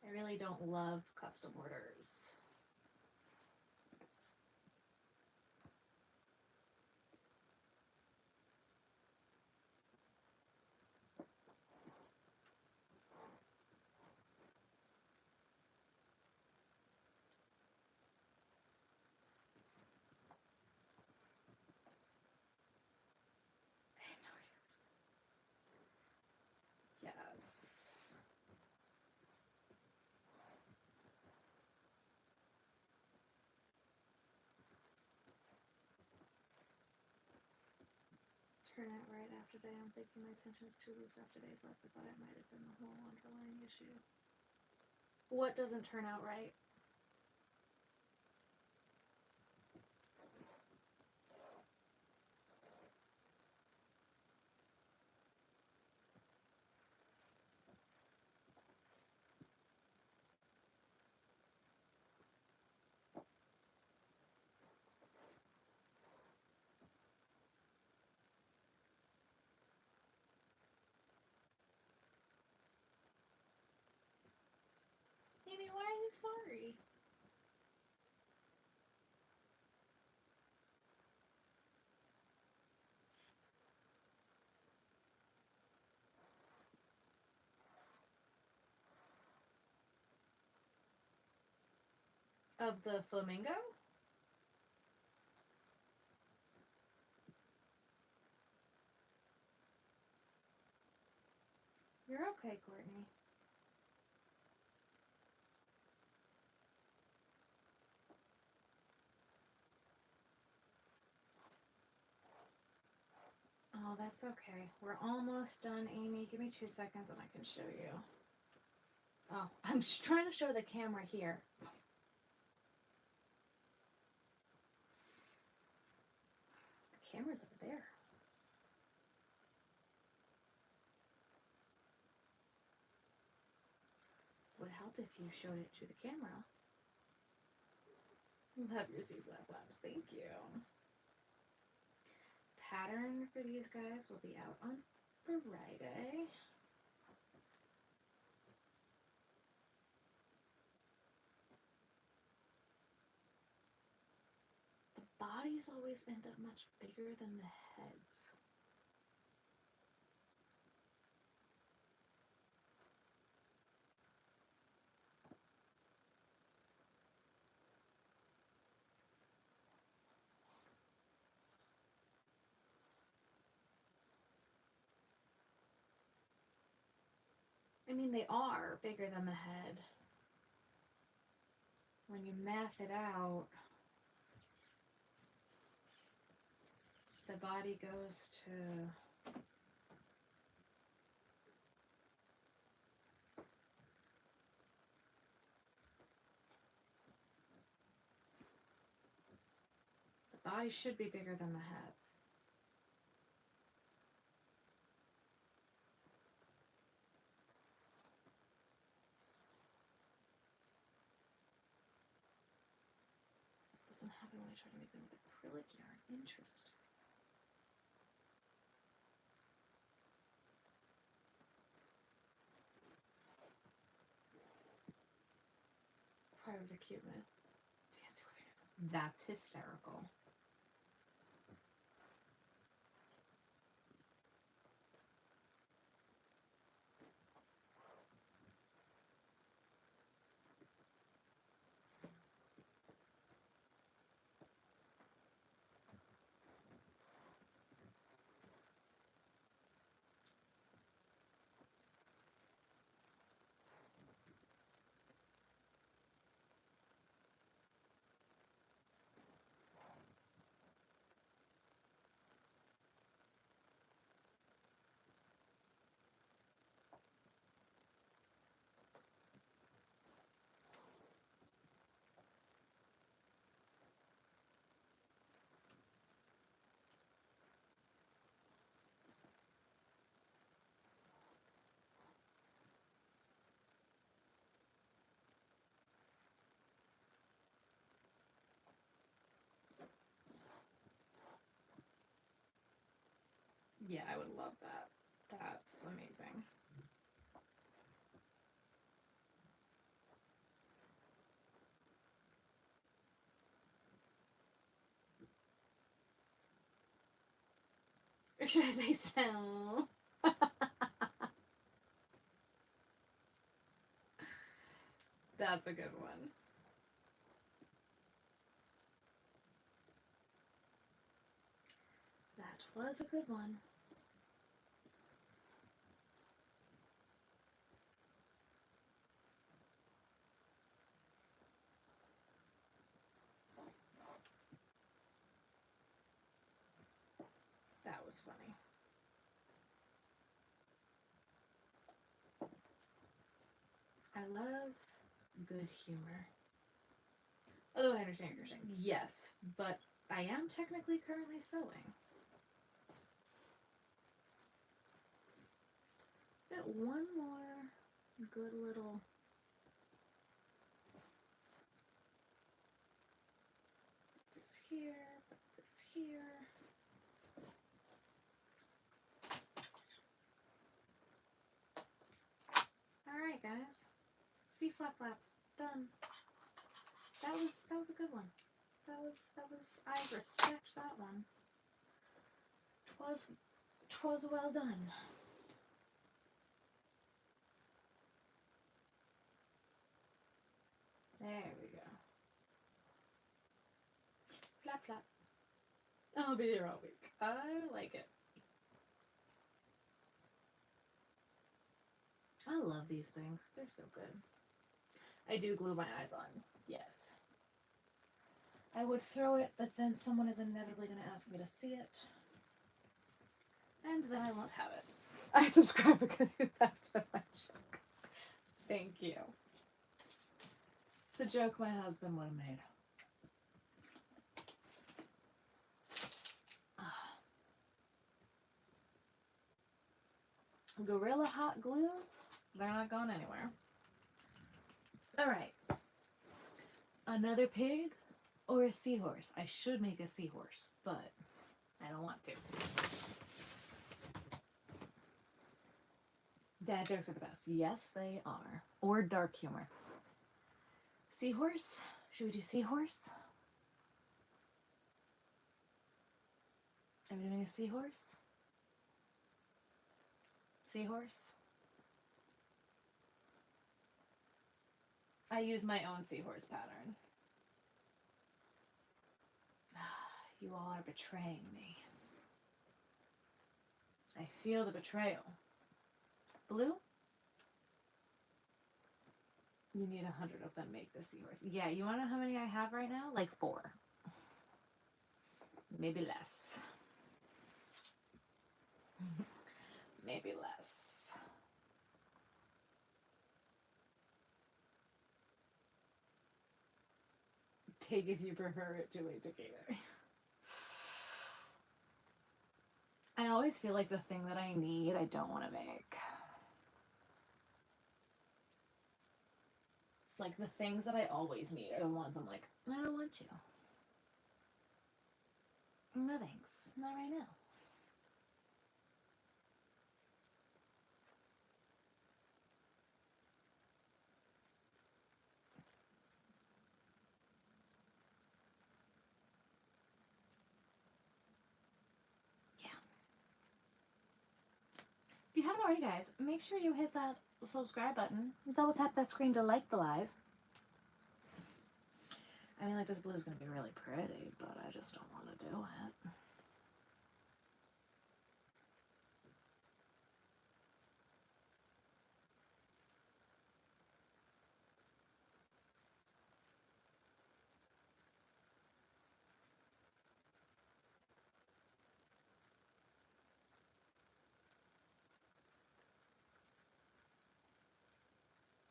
I really don't love custom orders. Yes. Turn out right after day. I'm thinking my tension is too loose after days left. I thought it might have been the whole underlying issue. What doesn't turn out right? Amy, why are you sorry? Of the flamingo? You're okay, Courtney. Oh, that's okay. We're almost done, Amy. Give me 2 seconds and I can show you. Oh, I'm just trying to show the camera here. The camera's over there. Would help if you showed it to the camera. Love your Z-Flap Labs. Thank you. Pattern for these guys will be out on Friday. The bodies always end up much bigger than the heads. I mean, they are bigger than the head. When you math it out, the body goes to the body should be bigger than the head. Doesn't happen when I try to make them with acrylic yarn. Interesting. Part of the cuteness. That's hysterical. Yeah, I would love that. That's amazing. Or should I say so? That's a good one. That was a good one. That was funny. I love good humor. Although I understand what you're saying. Yes, but I am technically currently sewing. Got one more good little this here, put this here. Alright guys. See flap flap. Done. That was a good one. That was I respect that one. Twas well done. There we go. Flap flap. I'll be there all week. I like it. I love these things. They're so good. I do glue my eyes on. Yes. I would throw it, but then someone is inevitably going to ask me to see it. And then I won't have it. I subscribe because you have to my joke. Thank you. It's a joke my husband would have made. Gorilla Hot Glue? They're not going anywhere. Alright. Another pig or a seahorse? I should make a seahorse, but I don't want to. Dad jokes are the best. Yes, they are. Or dark humor. Seahorse? Should we do seahorse? Are we doing a seahorse? Seahorse? I use my own seahorse pattern. You all are betraying me. I feel the betrayal. Blue? You need 100 of them make this seahorse. Yeah, you wanna know how many I have right now? Like 4. Maybe less. Maybe less. Pig if you prefer it, Julie Tequila. I always feel like the thing that I need, I don't want to make. Like the things that I always need are the ones I'm like, I don't want to. No thanks. Not right now. If you haven't already, guys, make sure you hit that subscribe button. Double tap that screen to like the live. I mean, like, this blue is going to be really pretty, but I just don't want to do it.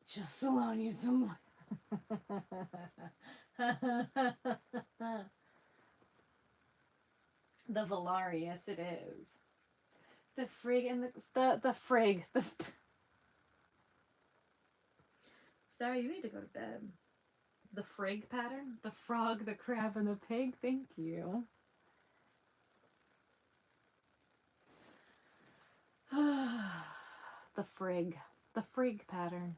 Just alone you some. The Valari, yes it is. The frig and the frig. Sorry, you need to go to bed. The frig pattern? The frog, the crab, and the pig? Thank you. The frig pattern.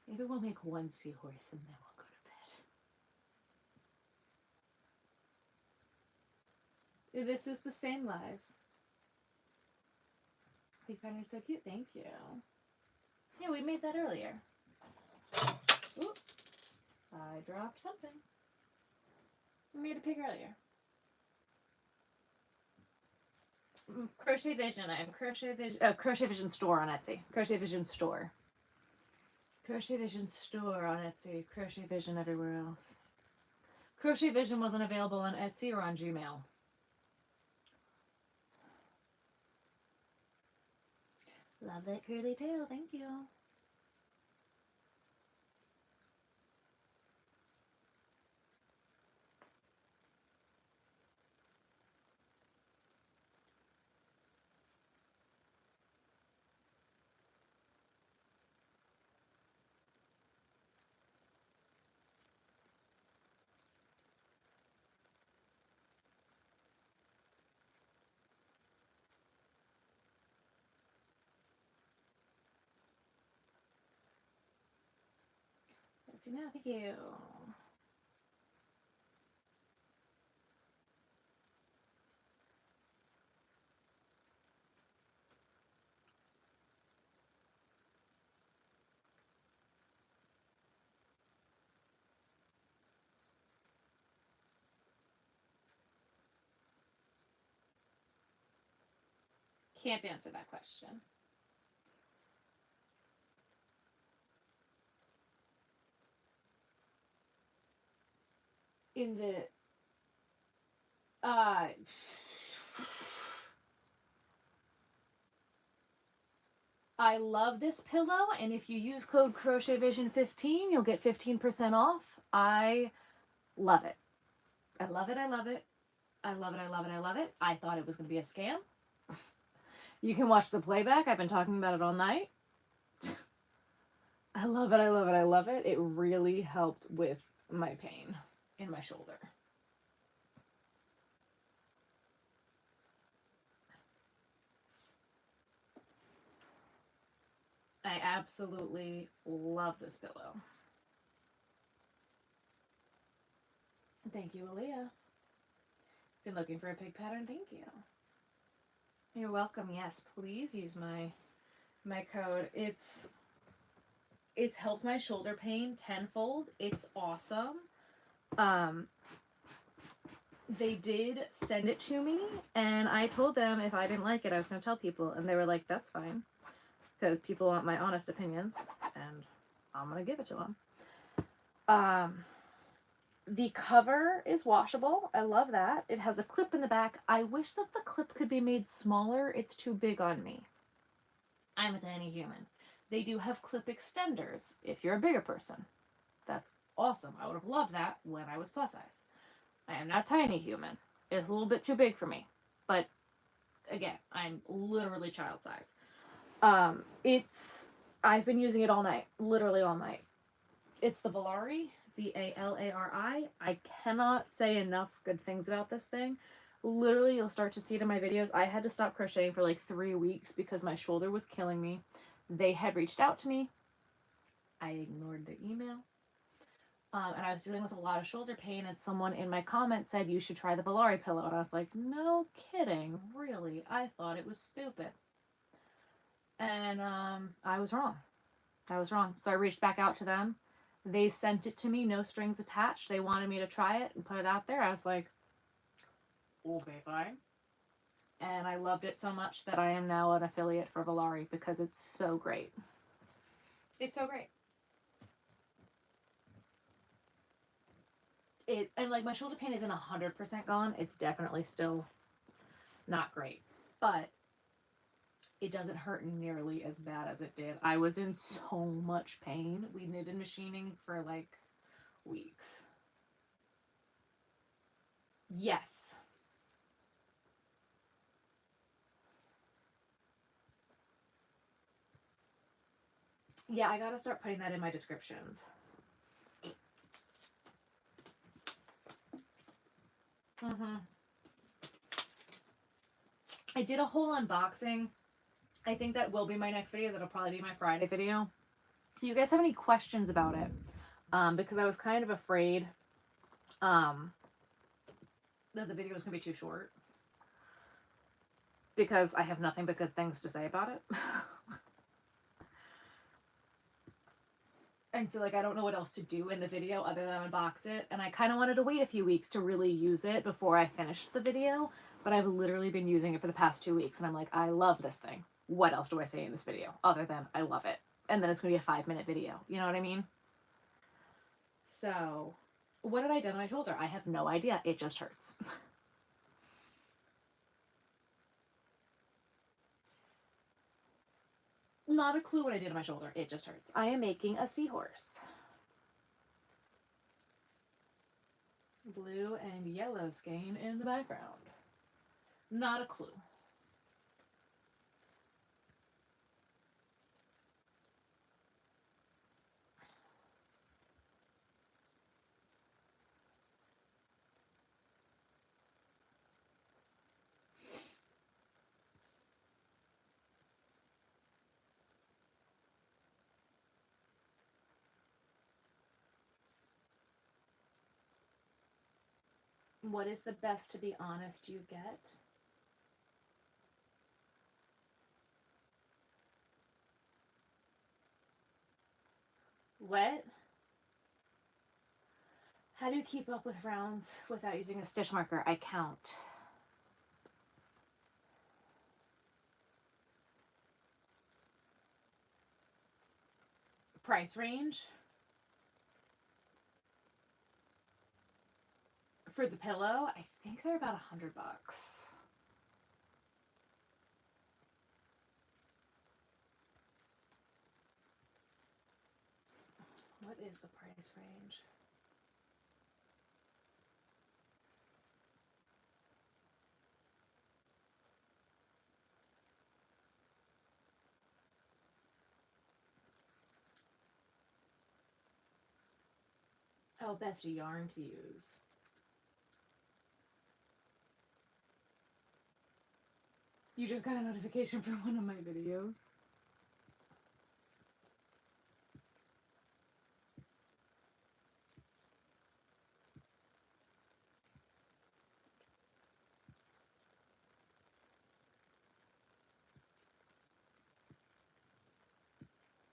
Maybe we'll make one seahorse and then we'll go to bed. This is the same live. Pig pattern is so cute. Thank you. Yeah, we made that earlier. Oop. I dropped something. We made a pig earlier. Crochet Vision. I am Crochet Vision. Oh, Crochet Vision store on Etsy. Crochet Vision store. Crochet Vision store on Etsy. Crochet Vision everywhere else. Crochet Vision wasn't available on Etsy or on Gmail. Love that curly tail. Thank you. Let's see now. Thank you. Can't answer that question. In the I love this pillow, and if you use code CrochetVision15, you'll get 15% off. I love it. I love it. I love it. I love it. I love it. I love it. I thought it was going to be a scam. You can watch the playback. I've been talking about it all night. I love it. I love it. I love it. It really helped with my pain in my shoulder. I absolutely love this pillow. Thank you, Aaliyah. Been looking for a pig pattern. Thank you. You're welcome. Yes, please use my code. It's helped my shoulder pain tenfold. It's awesome. They did send it to me, and I told them if I didn't like it, I was going to tell people, and they were like, that's fine, because people want my honest opinions, and I'm going to give it to them. The cover is washable. I love that. It has a clip in the back. I wish that the clip could be made smaller. It's too big on me. I'm a tiny human. They do have clip extenders if you're a bigger person. That's awesome. I would have loved that when I was plus size. I am not tiny human. It's a little bit too big for me. But again, I'm literally child size. I've been using it all night. Literally all night. It's the Valari. Valari. I cannot say enough good things about this thing. Literally, you'll start to see it in my videos. I had to stop crocheting for like 3 weeks because my shoulder was killing me. They had reached out to me. I ignored the email. And I was dealing with a lot of shoulder pain, and someone in my comments said, you should try the Valari pillow. And I was like, no kidding, really? I thought it was stupid. And I was wrong. I was wrong. So I reached back out to them. They sent it to me, no strings attached. They wanted me to try it and put it out there. I was like, okay, fine. And I loved it so much that I am now an affiliate for Valari because it's so great. It's so great. And like my shoulder pain isn't 100% gone. It's definitely still not great. But it doesn't hurt nearly as bad as it did. I was in so much pain. We knitted machining for like weeks. Yes. Yeah, I gotta start putting that in my descriptions. I did a whole unboxing. I think that will be my next video. That'll probably be my Friday video. Do you guys have any questions about it? Because I was kind of afraid that the video was going to be too short. Because I have nothing but good things to say about it. And so, like, I don't know what else to do in the video other than unbox it. And I kind of wanted to wait a few weeks to really use it before I finished the video. But I've literally been using it for the past 2 weeks. And I'm like, I love this thing. What else do I say in this video other than I love it? And then it's going to be a 5-minute video. You know what I mean? So, what did I do to my shoulder? I have no idea. It just hurts. Not a clue what I did to my shoulder. It just hurts. I am making a seahorse. Blue and yellow skein in the background. Not a clue. What is the best, to be honest, you get? What? How do you keep up with rounds without using a stitch marker? I count. Price range? For the pillow, I think they're about $100. What is the price range? Oh, best yarn to use. You just got a notification for one of my videos.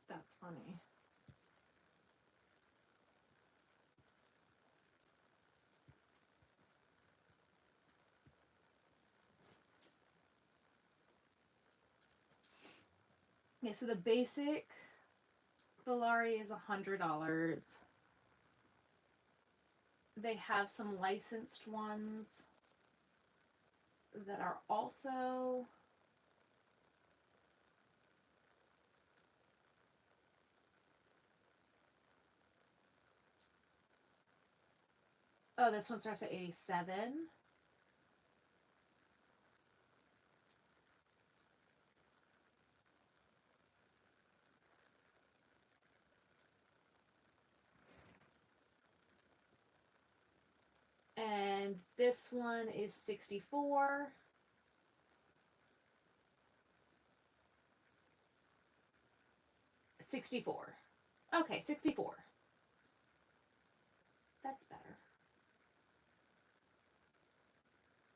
That's funny. Yeah, so the basic Valari is $100. They have some licensed ones that are also this one starts at $87. And this one is $64. $64. Okay, $64. That's better.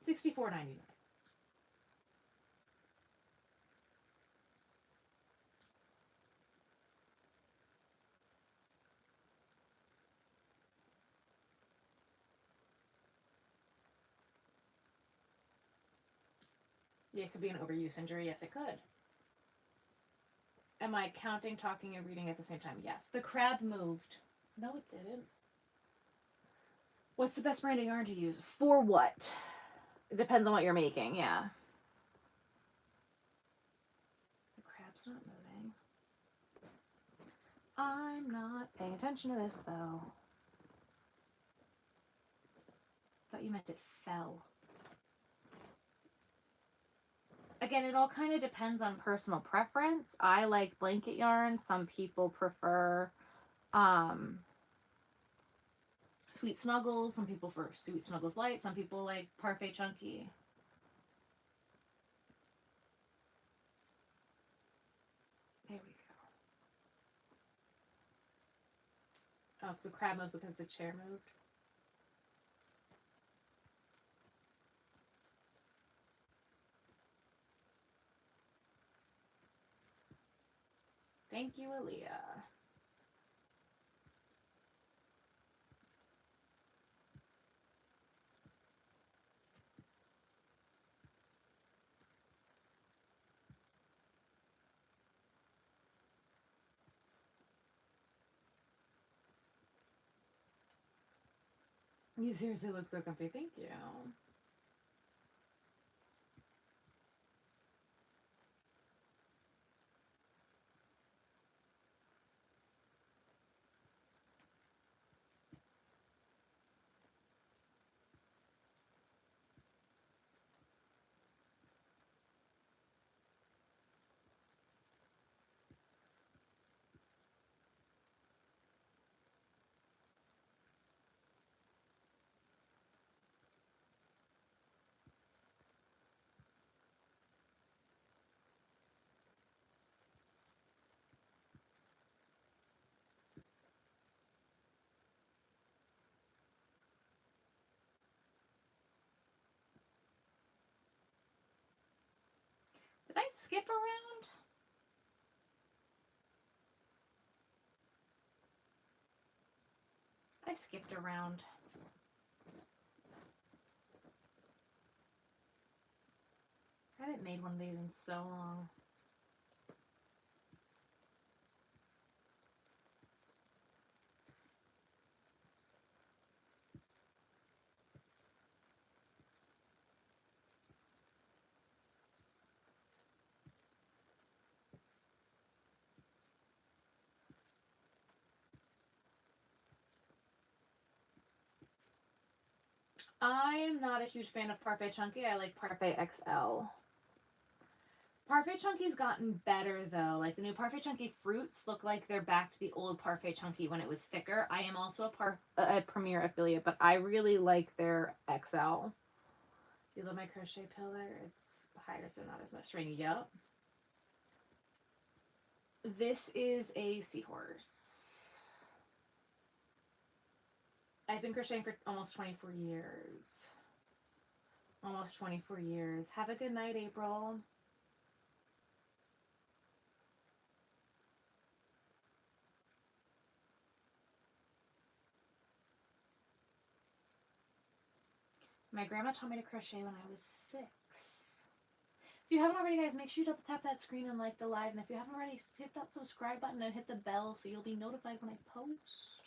$64.99. Yeah, it could be an overuse injury. Yes, it could. Am I counting, talking, and reading at the same time? Yes. The crab moved. No, it didn't. What's the best brand of yarn to use? For what? It depends on what you're making, yeah. The crab's not moving. I'm not paying attention to this, though. Thought you meant it fell. Again, it all kind of depends on personal preference. I like blanket yarn. Some people prefer Sweet Snuggles. Some people prefer Sweet Snuggles Light. Some people like Parfait Chunky. Oh, the crab moved because the chair moved. Thank you, Aaliyah. You seriously look so comfy. Thank you. Did I skip around? I skipped around. I haven't made one of these in so long. I am not a huge fan of Parfait Chunky. I like Parfait XL. Parfait Chunky's gotten better though. Like the new Parfait Chunky fruits look like they're back to the old Parfait Chunky when it was thicker. I am also a Premier affiliate, but I really like their XL. You love my crochet pillar? It's higher, so not as much rainy. Yup. This is a Seahorse. I've been crocheting for almost 24 years. Almost 24 years. Have a good night, April. My grandma taught me to crochet when I was 6. If you haven't already, guys, make sure you double tap that screen and like the live. And if you haven't already, hit that subscribe button and hit the bell so you'll be notified when I post.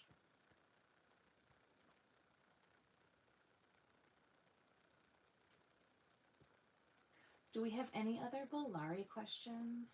Do we have any other Valari questions?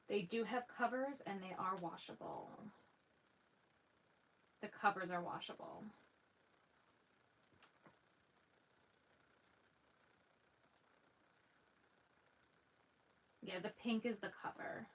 They do have covers and they are washable. The covers are washable. Yeah, the pink is the cover.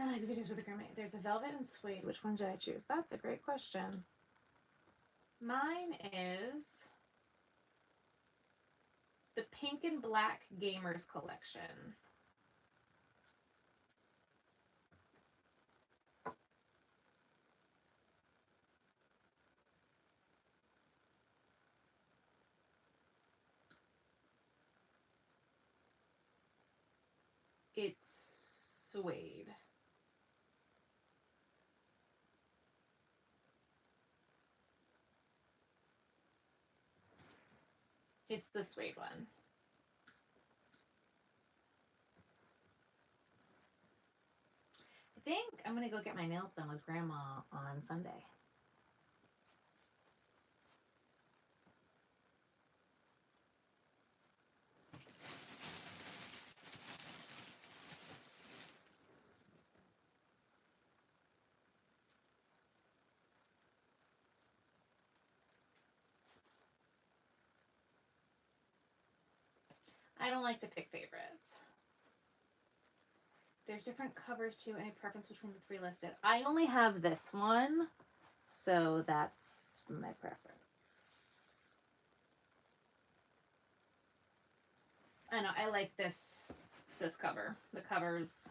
I like the videos with the grandma. There's a velvet and suede. Which one did I choose? That's a great question. Mine is the pink and black Gamers collection. It's suede. It's the suede one. I think I'm gonna go get my nails done with Grandma on Sunday. I don't like to pick favorites. There's different covers too. Any preference between the 3 listed? I only have this one, so that's my preference. I know, I like this cover. The covers,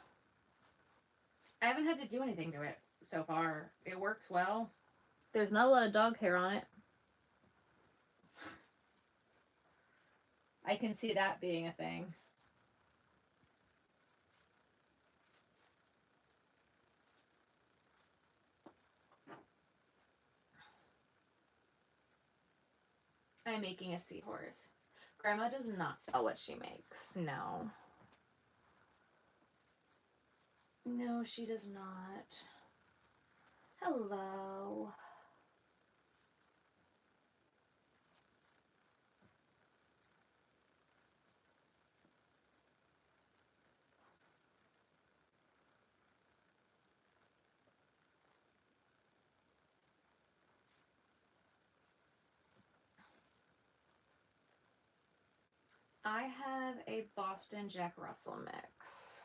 I haven't had to do anything to it so far. It works well. There's not a lot of dog hair on it. I can see that being a thing. I'm making a seahorse. Grandma does not sell what she makes. No. No, she does not. Hello. I have a Boston Jack Russell mix.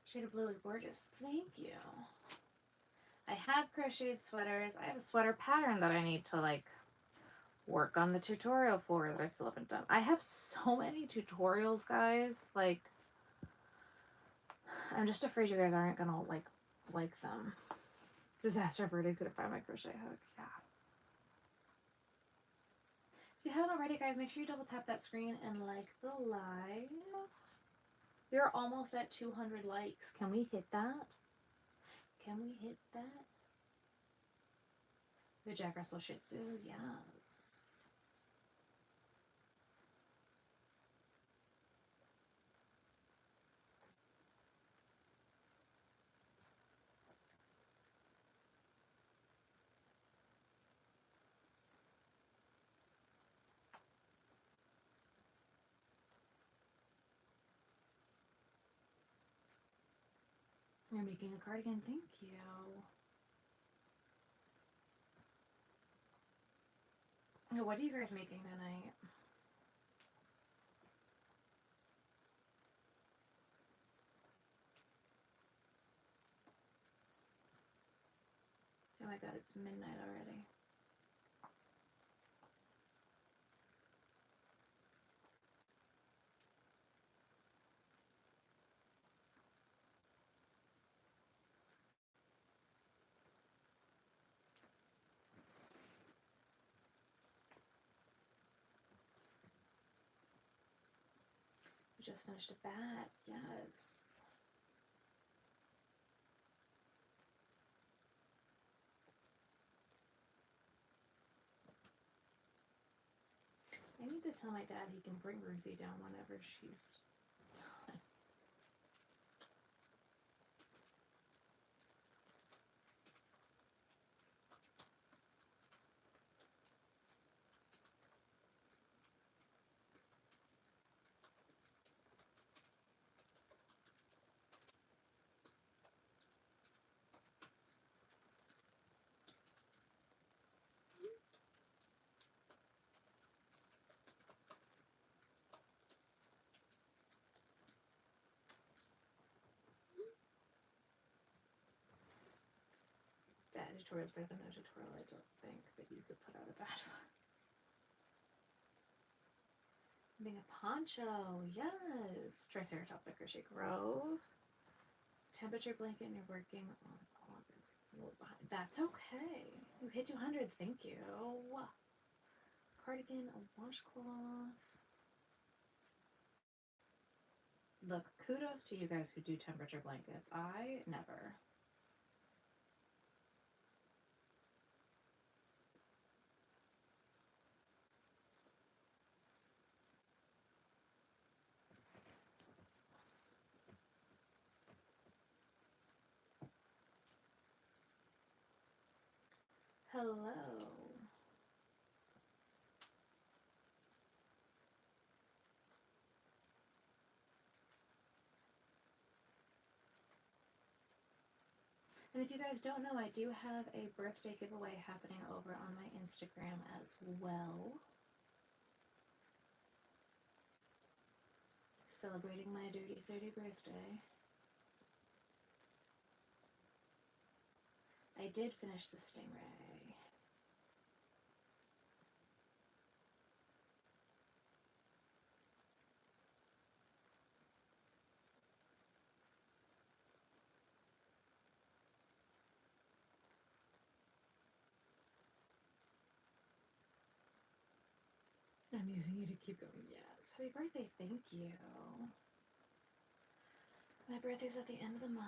Shade of blue is gorgeous. Thank you. I have crocheted sweaters. I have a sweater pattern that I need to like work on the tutorial for that I still haven't done. I have so many tutorials, guys. Like, I'm just afraid you guys aren't gonna like them. Disaster averted. Couldn't find my crochet hook. Yeah. If you haven't already, guys, make sure you double tap that screen and like the live. You're almost at 200 likes. Can we hit that? Can we hit that? The Jack Russell Shih Tzu, yes. You're making a cardigan, thank you. Oh, what are you guys making tonight? Oh my god, it's midnight already. We just finished a bat, yes. I need to tell my dad he can bring Ruthie down whenever she's done. Bad tutorial is better than no tutorial. I don't think that you could put out a bad one. Being a poncho, yes. Triceratops by Crochet Grove. Temperature blanket and you're working on August. A little behind. That's okay. You hit 200, thank you. Cardigan, a washcloth. Look, kudos to you guys who do temperature blankets. I never. Hello. And if you guys don't know, I do have a birthday giveaway happening over on my Instagram as well. Celebrating my Dirty 30 birthday. I did finish the Stingray. I'm using you to keep going. Yes. Happy birthday. Thank you. My birthday's at the end of the month.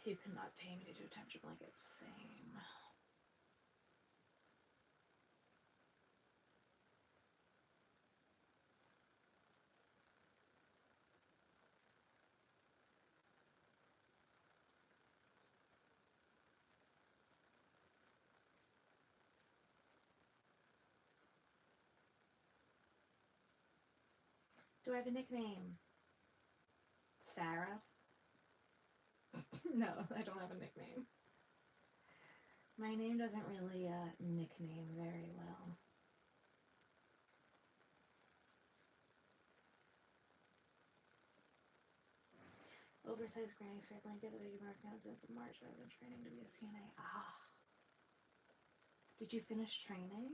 You cannot pay me to do temperature blankets. Same. Do I have a nickname? Sarah? No, I don't have a nickname. My name doesn't really nickname very well. Oversized granny square blanket that I've been working on since March. I've been training to be a CNA. Ah. Did you finish training?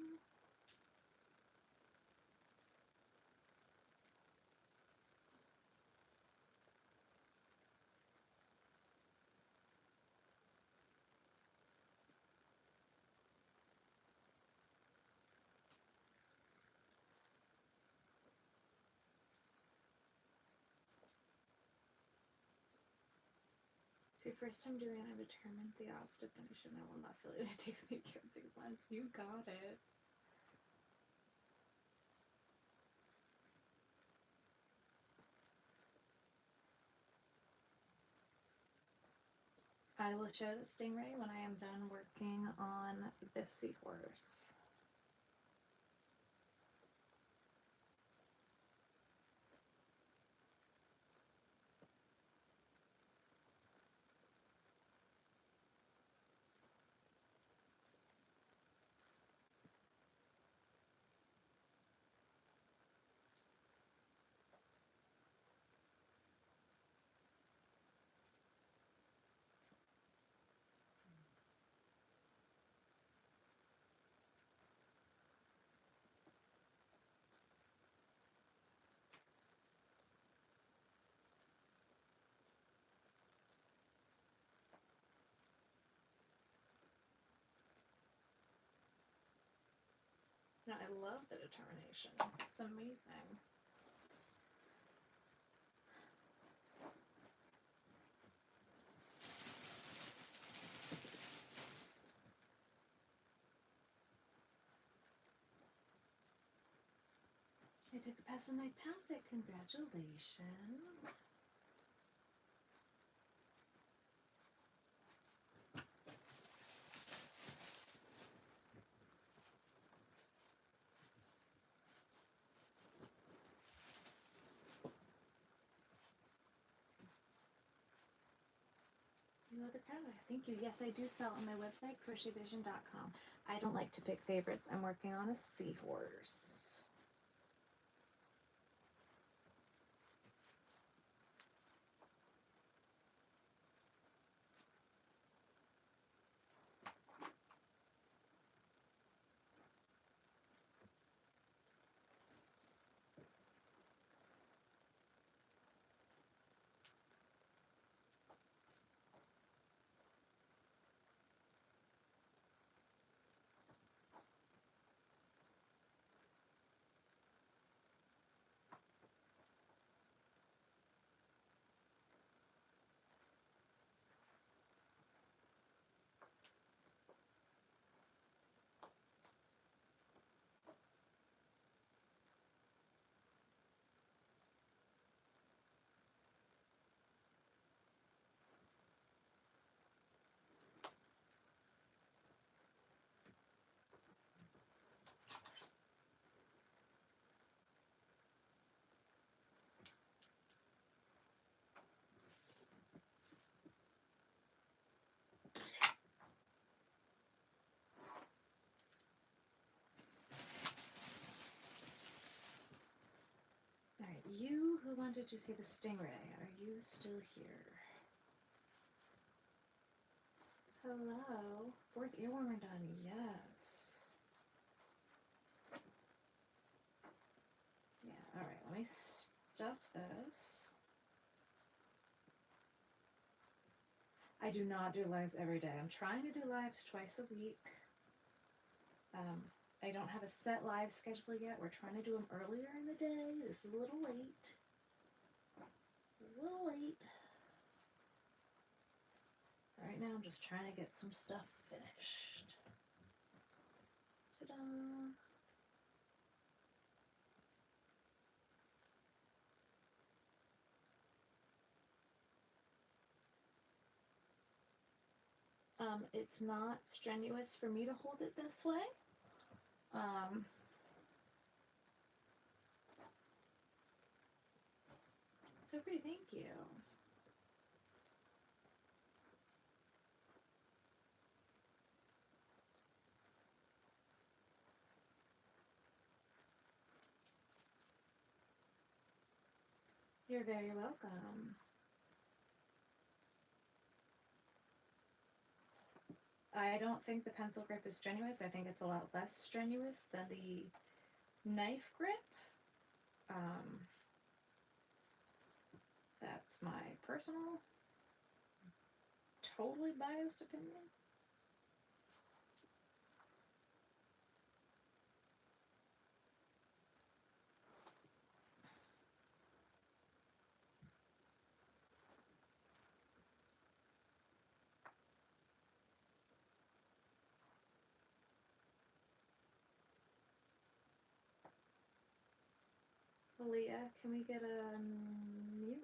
It's your first time doing it. I'm determined the odds to finish and I will not feel it. It takes me 6 months. You got it. I will show the Stingray when I am done working on this Seahorse. No, I love the determination. It's amazing. I took the pass and I passed it. Congratulations. You know the crown. Thank you. Yes, I do sell on my website, crochetvision.com. I don't like to pick favorites. I'm working on a Seahorse. wanted to see the Stingray. Are you still here? Hello. 4th earworm done. Yes. Yeah, alright. Let me stuff this. I do not do lives every day. I'm trying to do lives twice a week. I don't have a set live schedule yet. We're trying to do them earlier in the day. This is a little late. A little late. Right now I'm just trying to get some stuff finished. Ta-da! It's not strenuous for me to hold it this way. So pretty, thank you. You're very welcome. I don't think the pencil grip is strenuous. I think it's a lot less strenuous than the knife grip. That's my personal, totally biased opinion. Aaliyah, can we get a mute?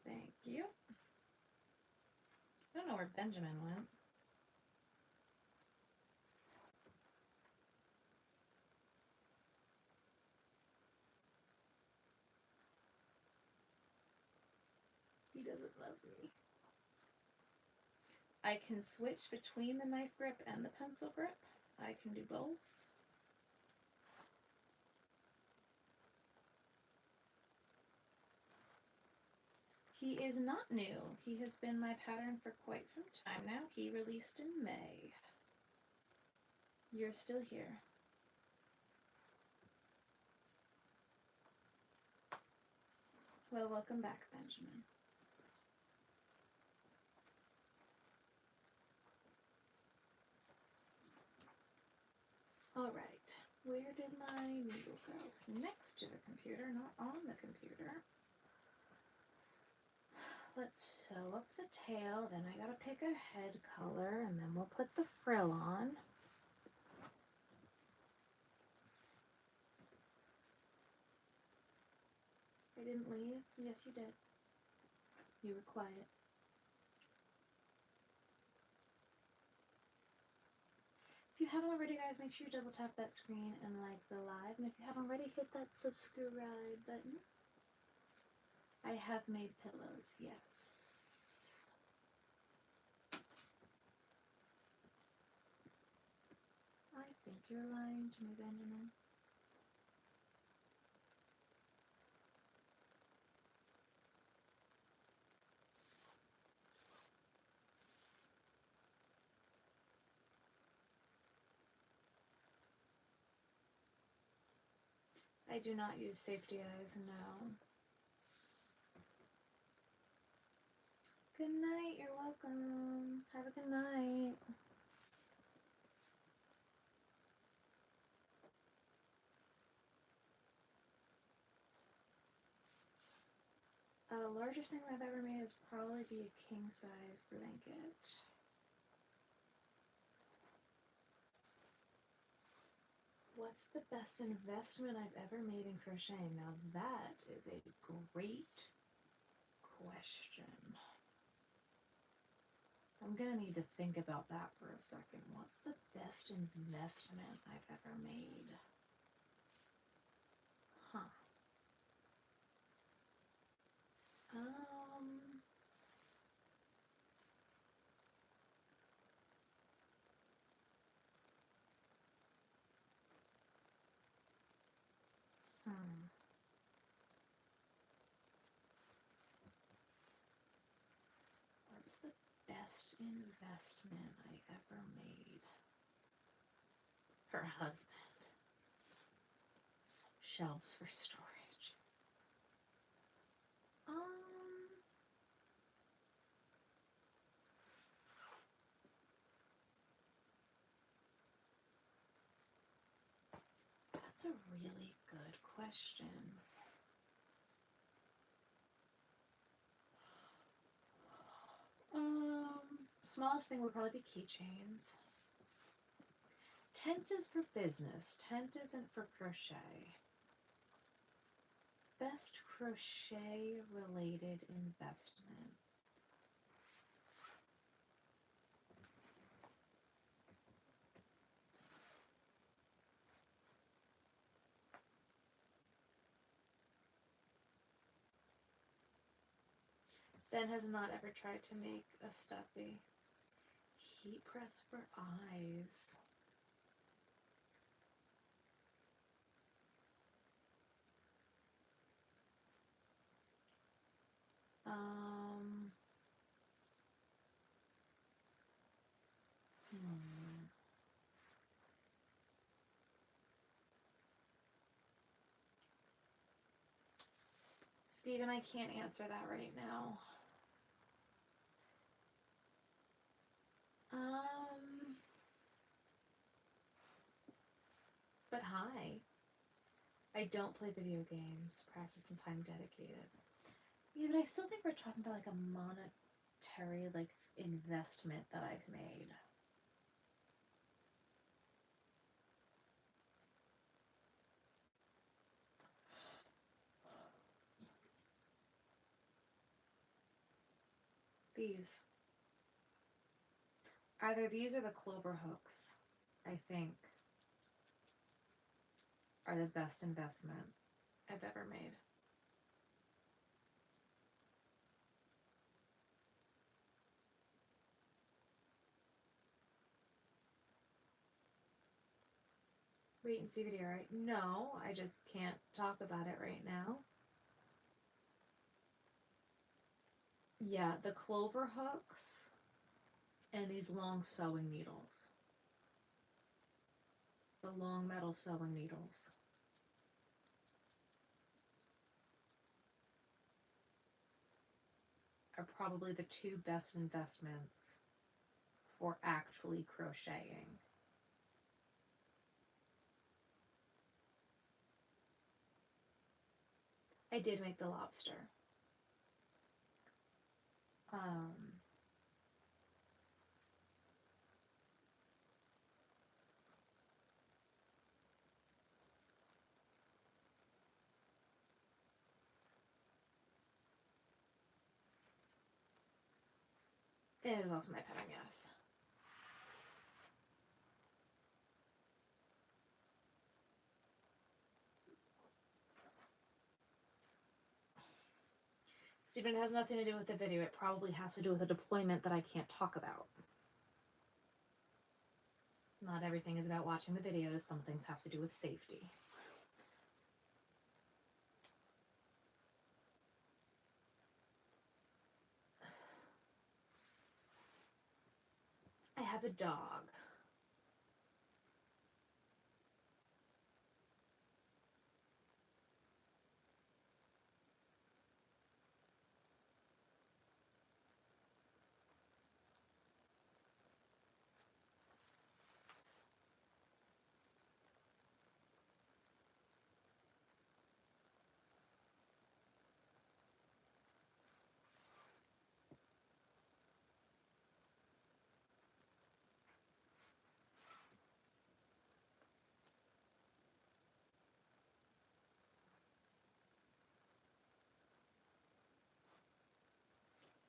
Thank you. I don't know where Benjamin went. He doesn't love me. I can switch between the knife grip and the pencil grip. I can do both. He is not new. He has been my pattern for quite some time now. He released in May. You're still here. Well, welcome back, Benjamin. All right, where did my needle go? Next to the computer, not on the computer. Let's sew up the tail, then I gotta pick a head color, and then we'll put the frill on. I didn't leave? Yes, you did. You were quiet. If you haven't already, guys, make sure you double tap that screen and like the live. And if you haven't already, hit that subscribe button. I have made pillows, yes. I think you're lying to me, Benjamin. I do not use safety eyes, no. Good night, you're welcome. Have a good night. Largest thing I've ever made is probably be a king size blanket. What's the best investment I've ever made in crocheting? Now that is a great question. I'm gonna need to think about that for a second. What's the best investment I've ever made? Huh. Um, hmm. What's the best investment I ever made? Her husband. Shelves for storage. That's a really good question. Smallest thing would probably be keychains. Tent is for business. Tent isn't for crochet. Best crochet related investment. Ben has not ever tried to make a stuffy. Heat press for eyes. Hmm. Steven, I can't answer that right now. But hi. I don't play video games. Practice and time dedicated. Yeah, but I still think we're talking about like a monetary like investment that I've made. These. Either these or the clover hooks, I think, are the best investment I've ever made. Wait and see video, right? No, I just can't talk about it right now. Yeah, the clover hooks and these long sewing needles. The long metal sewing needles. Are probably the two best investments for actually crocheting. I did make the lobster. It is also my pattern, yes. Stephen, it has nothing to do with the video. It probably has to do with a deployment that I can't talk about. Not everything is about watching the videos. Some things have to do with safety. I have a dog.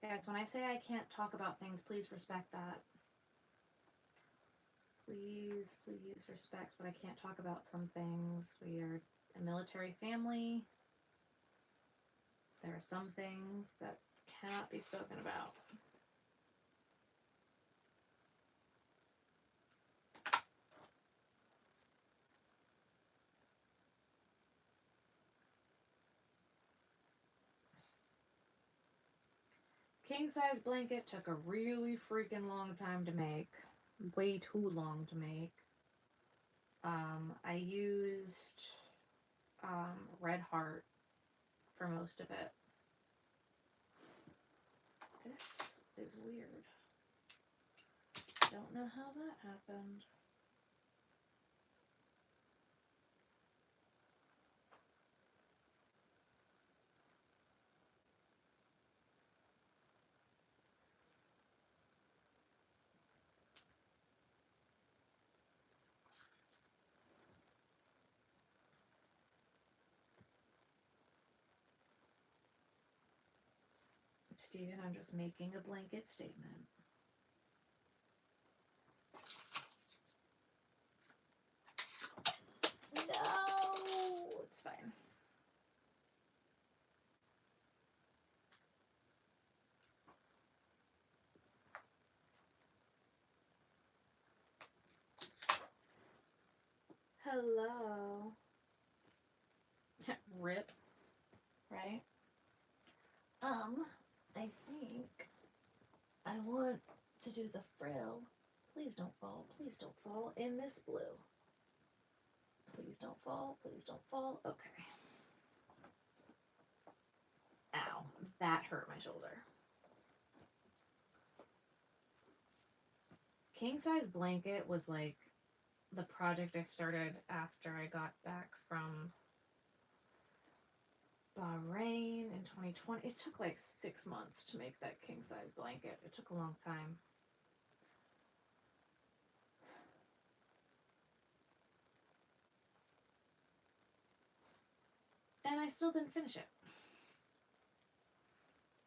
Guys, when I say I can't talk about things, please respect that. Please, please respect that I can't talk about some things. We are a military family. There are some things that cannot be spoken about. King size blanket took a really freaking long time to make. Way too long to make. I used Red Heart for most of it. This is weird. Don't know how that happened. Steven, I'm just making a blanket statement. No, it's fine. Hello. Rip. Right? I think I want to do the frill. Please don't fall. Please don't fall in this blue. Please don't fall. Please don't fall. Okay. Ow. That hurt my shoulder. King size blanket was like the project I started after I got back from Bahrain in 2020. It took like 6 months to make that king size blanket. It took a long time. And I still didn't finish it.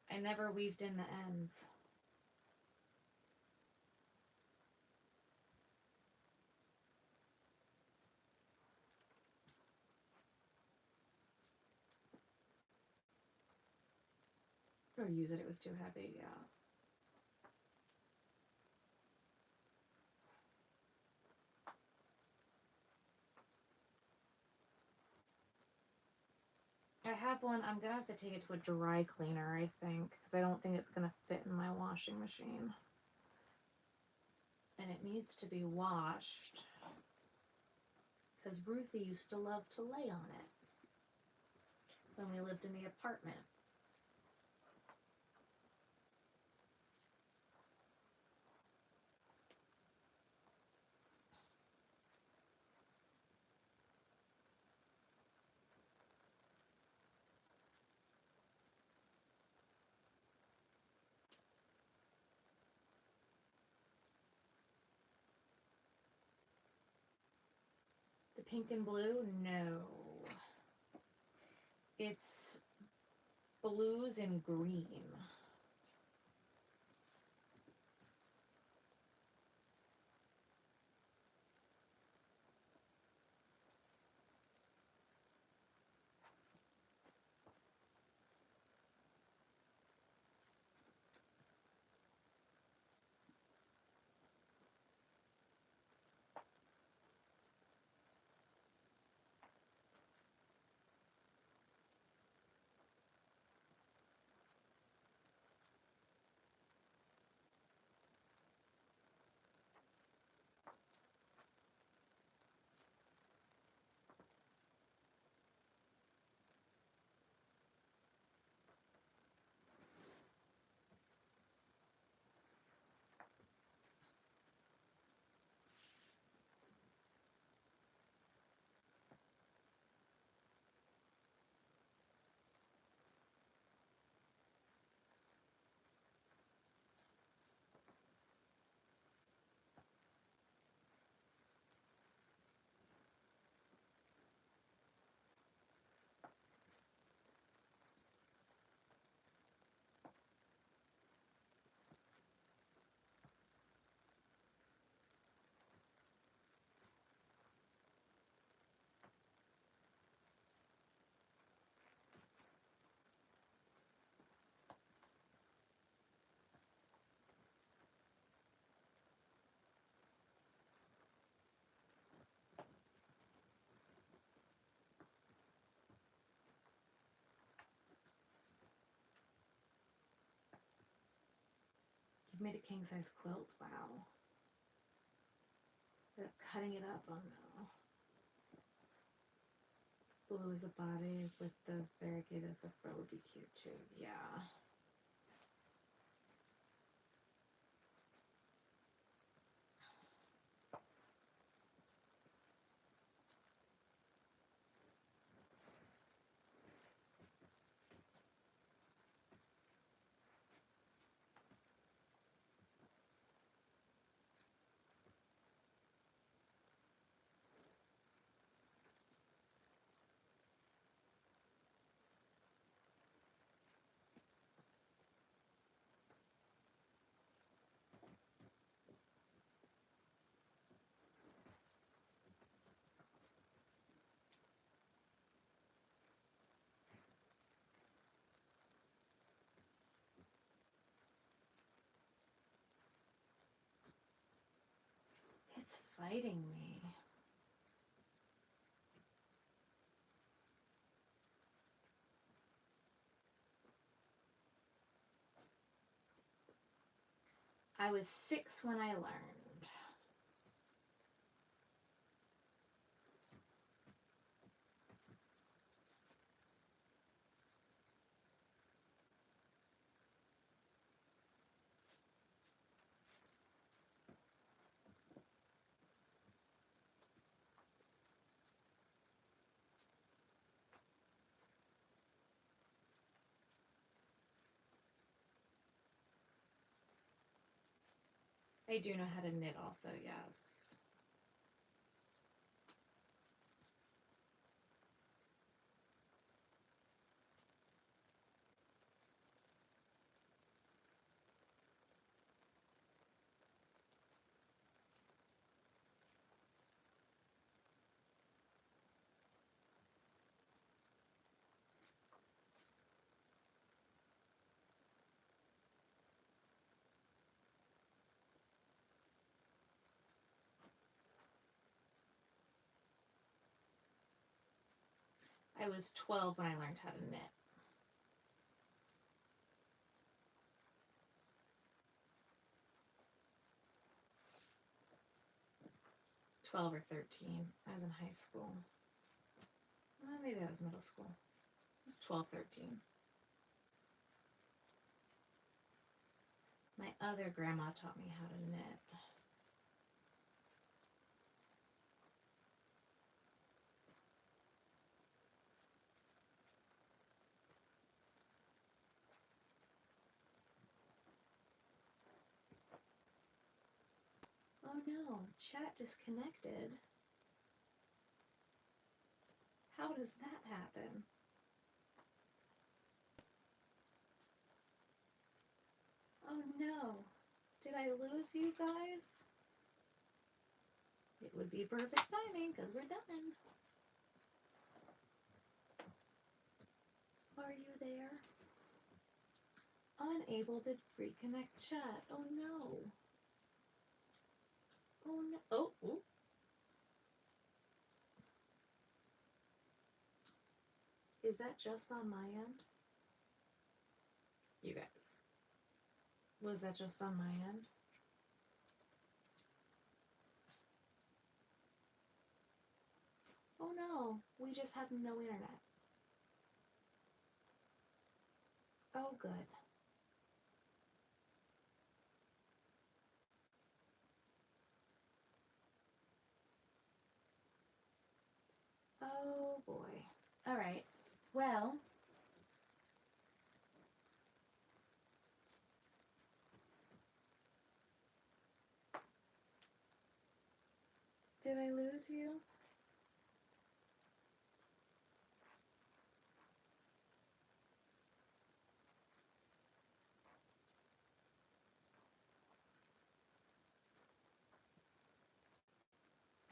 I never weaved in the ends. Or use it, it was too heavy, yeah. I have one. I'm gonna have to take it to a dry cleaner, I think, because I don't think it's gonna fit in my washing machine. And it needs to be washed because Ruthie used to love to lay on it when we lived in the apartment. The pink and blue? No. It's blues and green. made a king size quilt. Wow. Ended up cutting it up. Oh no. Blue is the body with the variegated as the fur would be cute too. Yeah. It's fighting me. I was 6 when I learned. I do know how to knit also, yes. I was 12 when I learned how to knit. Twelve or 13. I was in high school. Well, maybe that was middle school. It was 12, 13. My other grandma taught me how to knit. Oh no, chat disconnected. How does that happen? Oh no. Did I lose you guys? It would be perfect timing because we're done. Are you there? Unable to reconnect chat. Oh no. Oh no. Oh, oh. Is that just on my end? You guys. Was that just on my end? Oh no. We just have no internet. Oh good. Oh boy. All right. Well. Did I lose you?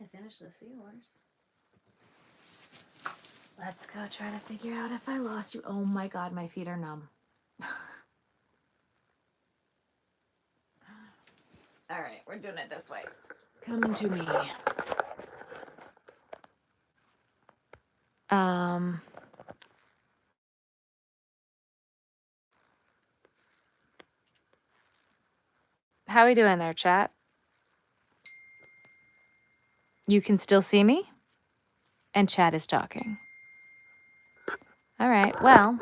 I finished the Seahorse. Let's go try to figure out if I lost you. Oh my god, my feet are numb. All right, we're doing it this way. Come to me. Um, How we doing there, chat? You can still see me? And chat is talking. All right. Well,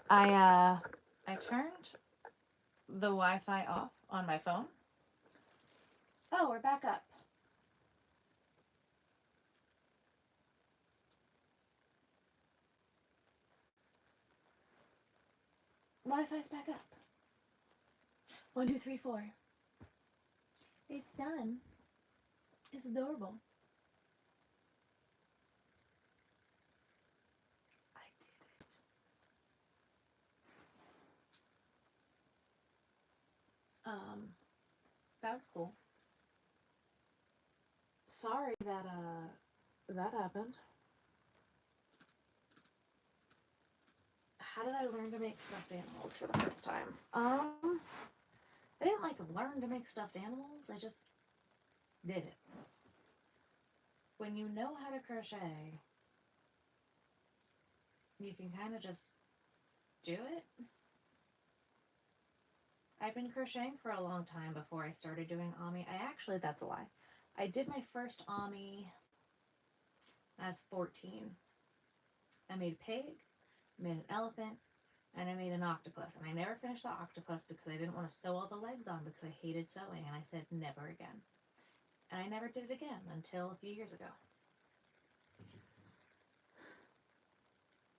I turned the Wi-Fi off on my phone. Oh, we're back up. Wi-Fi's back up. 1, 2, 3, 4. It's done. It's adorable. I did it. That was cool. Sorry that that happened. How did I learn to make stuffed animals for the first time? I didn't like learn to make stuffed animals. I just did it. When you know how to crochet, you can kind of just do it. I've been crocheting for a long time before I started doing Ami. That's a lie. I did my first Ami when I was 14. I made a pig, made an elephant, and I made an octopus. And I never finished the octopus because I didn't want to sew all the legs on because I hated sewing. And I said never again. And I never did it again until a few years ago.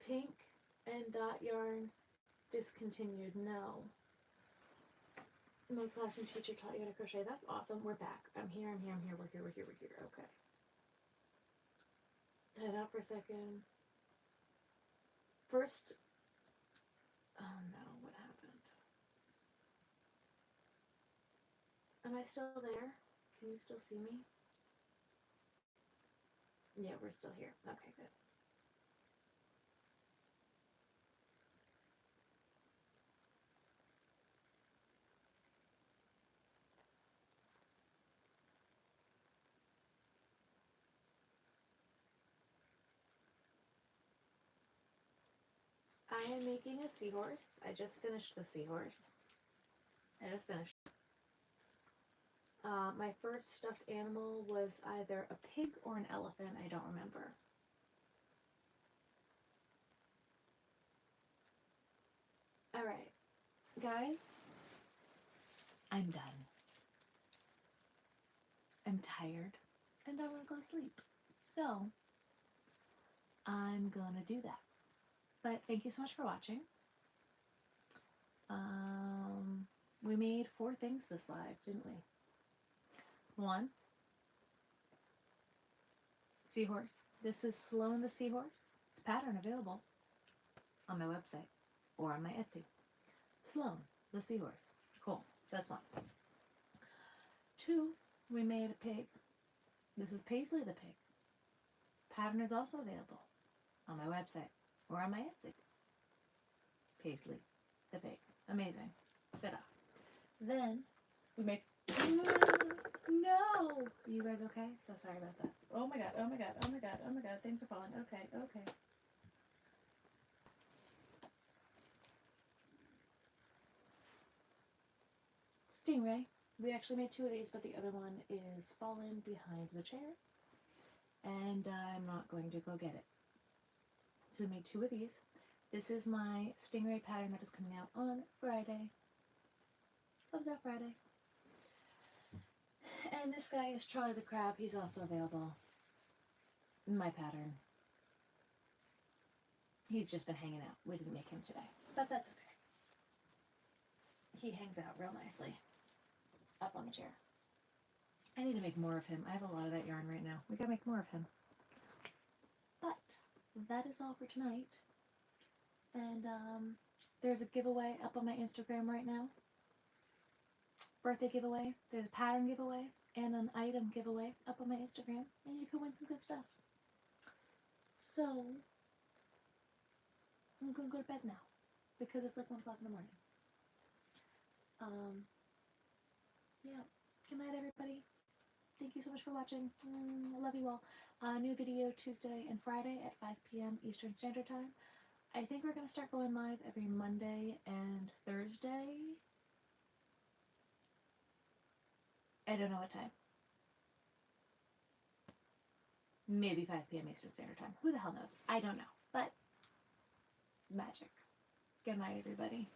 Pink and dot yarn discontinued. No. My classroom teacher taught you how to crochet. That's awesome. We're back. I'm here. We're here. Okay. Head out for a second. First. Oh no, what happened? Am I still there? Can you still see me? Yeah, we're still here. Okay, good. I am making a seahorse. I just finished the seahorse. My first stuffed animal was either a pig or an elephant. I don't remember. All right, guys, I'm done. I'm tired and I want to go to sleep. So I'm gonna do that. But thank you so much for watching. We made 4 things this live, didn't we? 1, seahorse. This is Sloan the Seahorse. It's pattern available on my website or on my Etsy. Sloan the Seahorse. Cool. That's 1. 2, we made a pig. This is Paisley the pig. Pattern is also available on my website or on my Etsy. Paisley the pig. Amazing. Ta-da. Then we made. No! You guys okay? So sorry about that. Oh my god. Things are falling. Okay. Stingray. We actually made 2 of these, but the other one is fallen behind the chair. And I'm not going to go get it. So we made 2 of these. This is my Stingray pattern that is coming out on Friday. Of that Friday. And this guy is Charlie the Crab. He's also available in my pattern. He's just been hanging out. We didn't make him today. But that's okay. He hangs out real nicely up on the chair. I need to make more of him. I have a lot of that yarn right now. We gotta make more of him. But that is all for tonight. And there's a giveaway up on my Instagram right now. Birthday giveaway. There's a pattern giveaway and an item giveaway up on my Instagram. And you can win some good stuff. So I'm gonna go to bed now because it's like 1 o'clock in the morning. Yeah. Good night, everybody. Thank you so much for watching. I love you all. New video Tuesday and Friday at 5 p.m. Eastern Standard Time. I think we're going to start going live every Monday and Thursday. I don't know what time. Maybe 5 p.m. Eastern Standard Time. Who the hell knows? I don't know. But magic. Good night, everybody.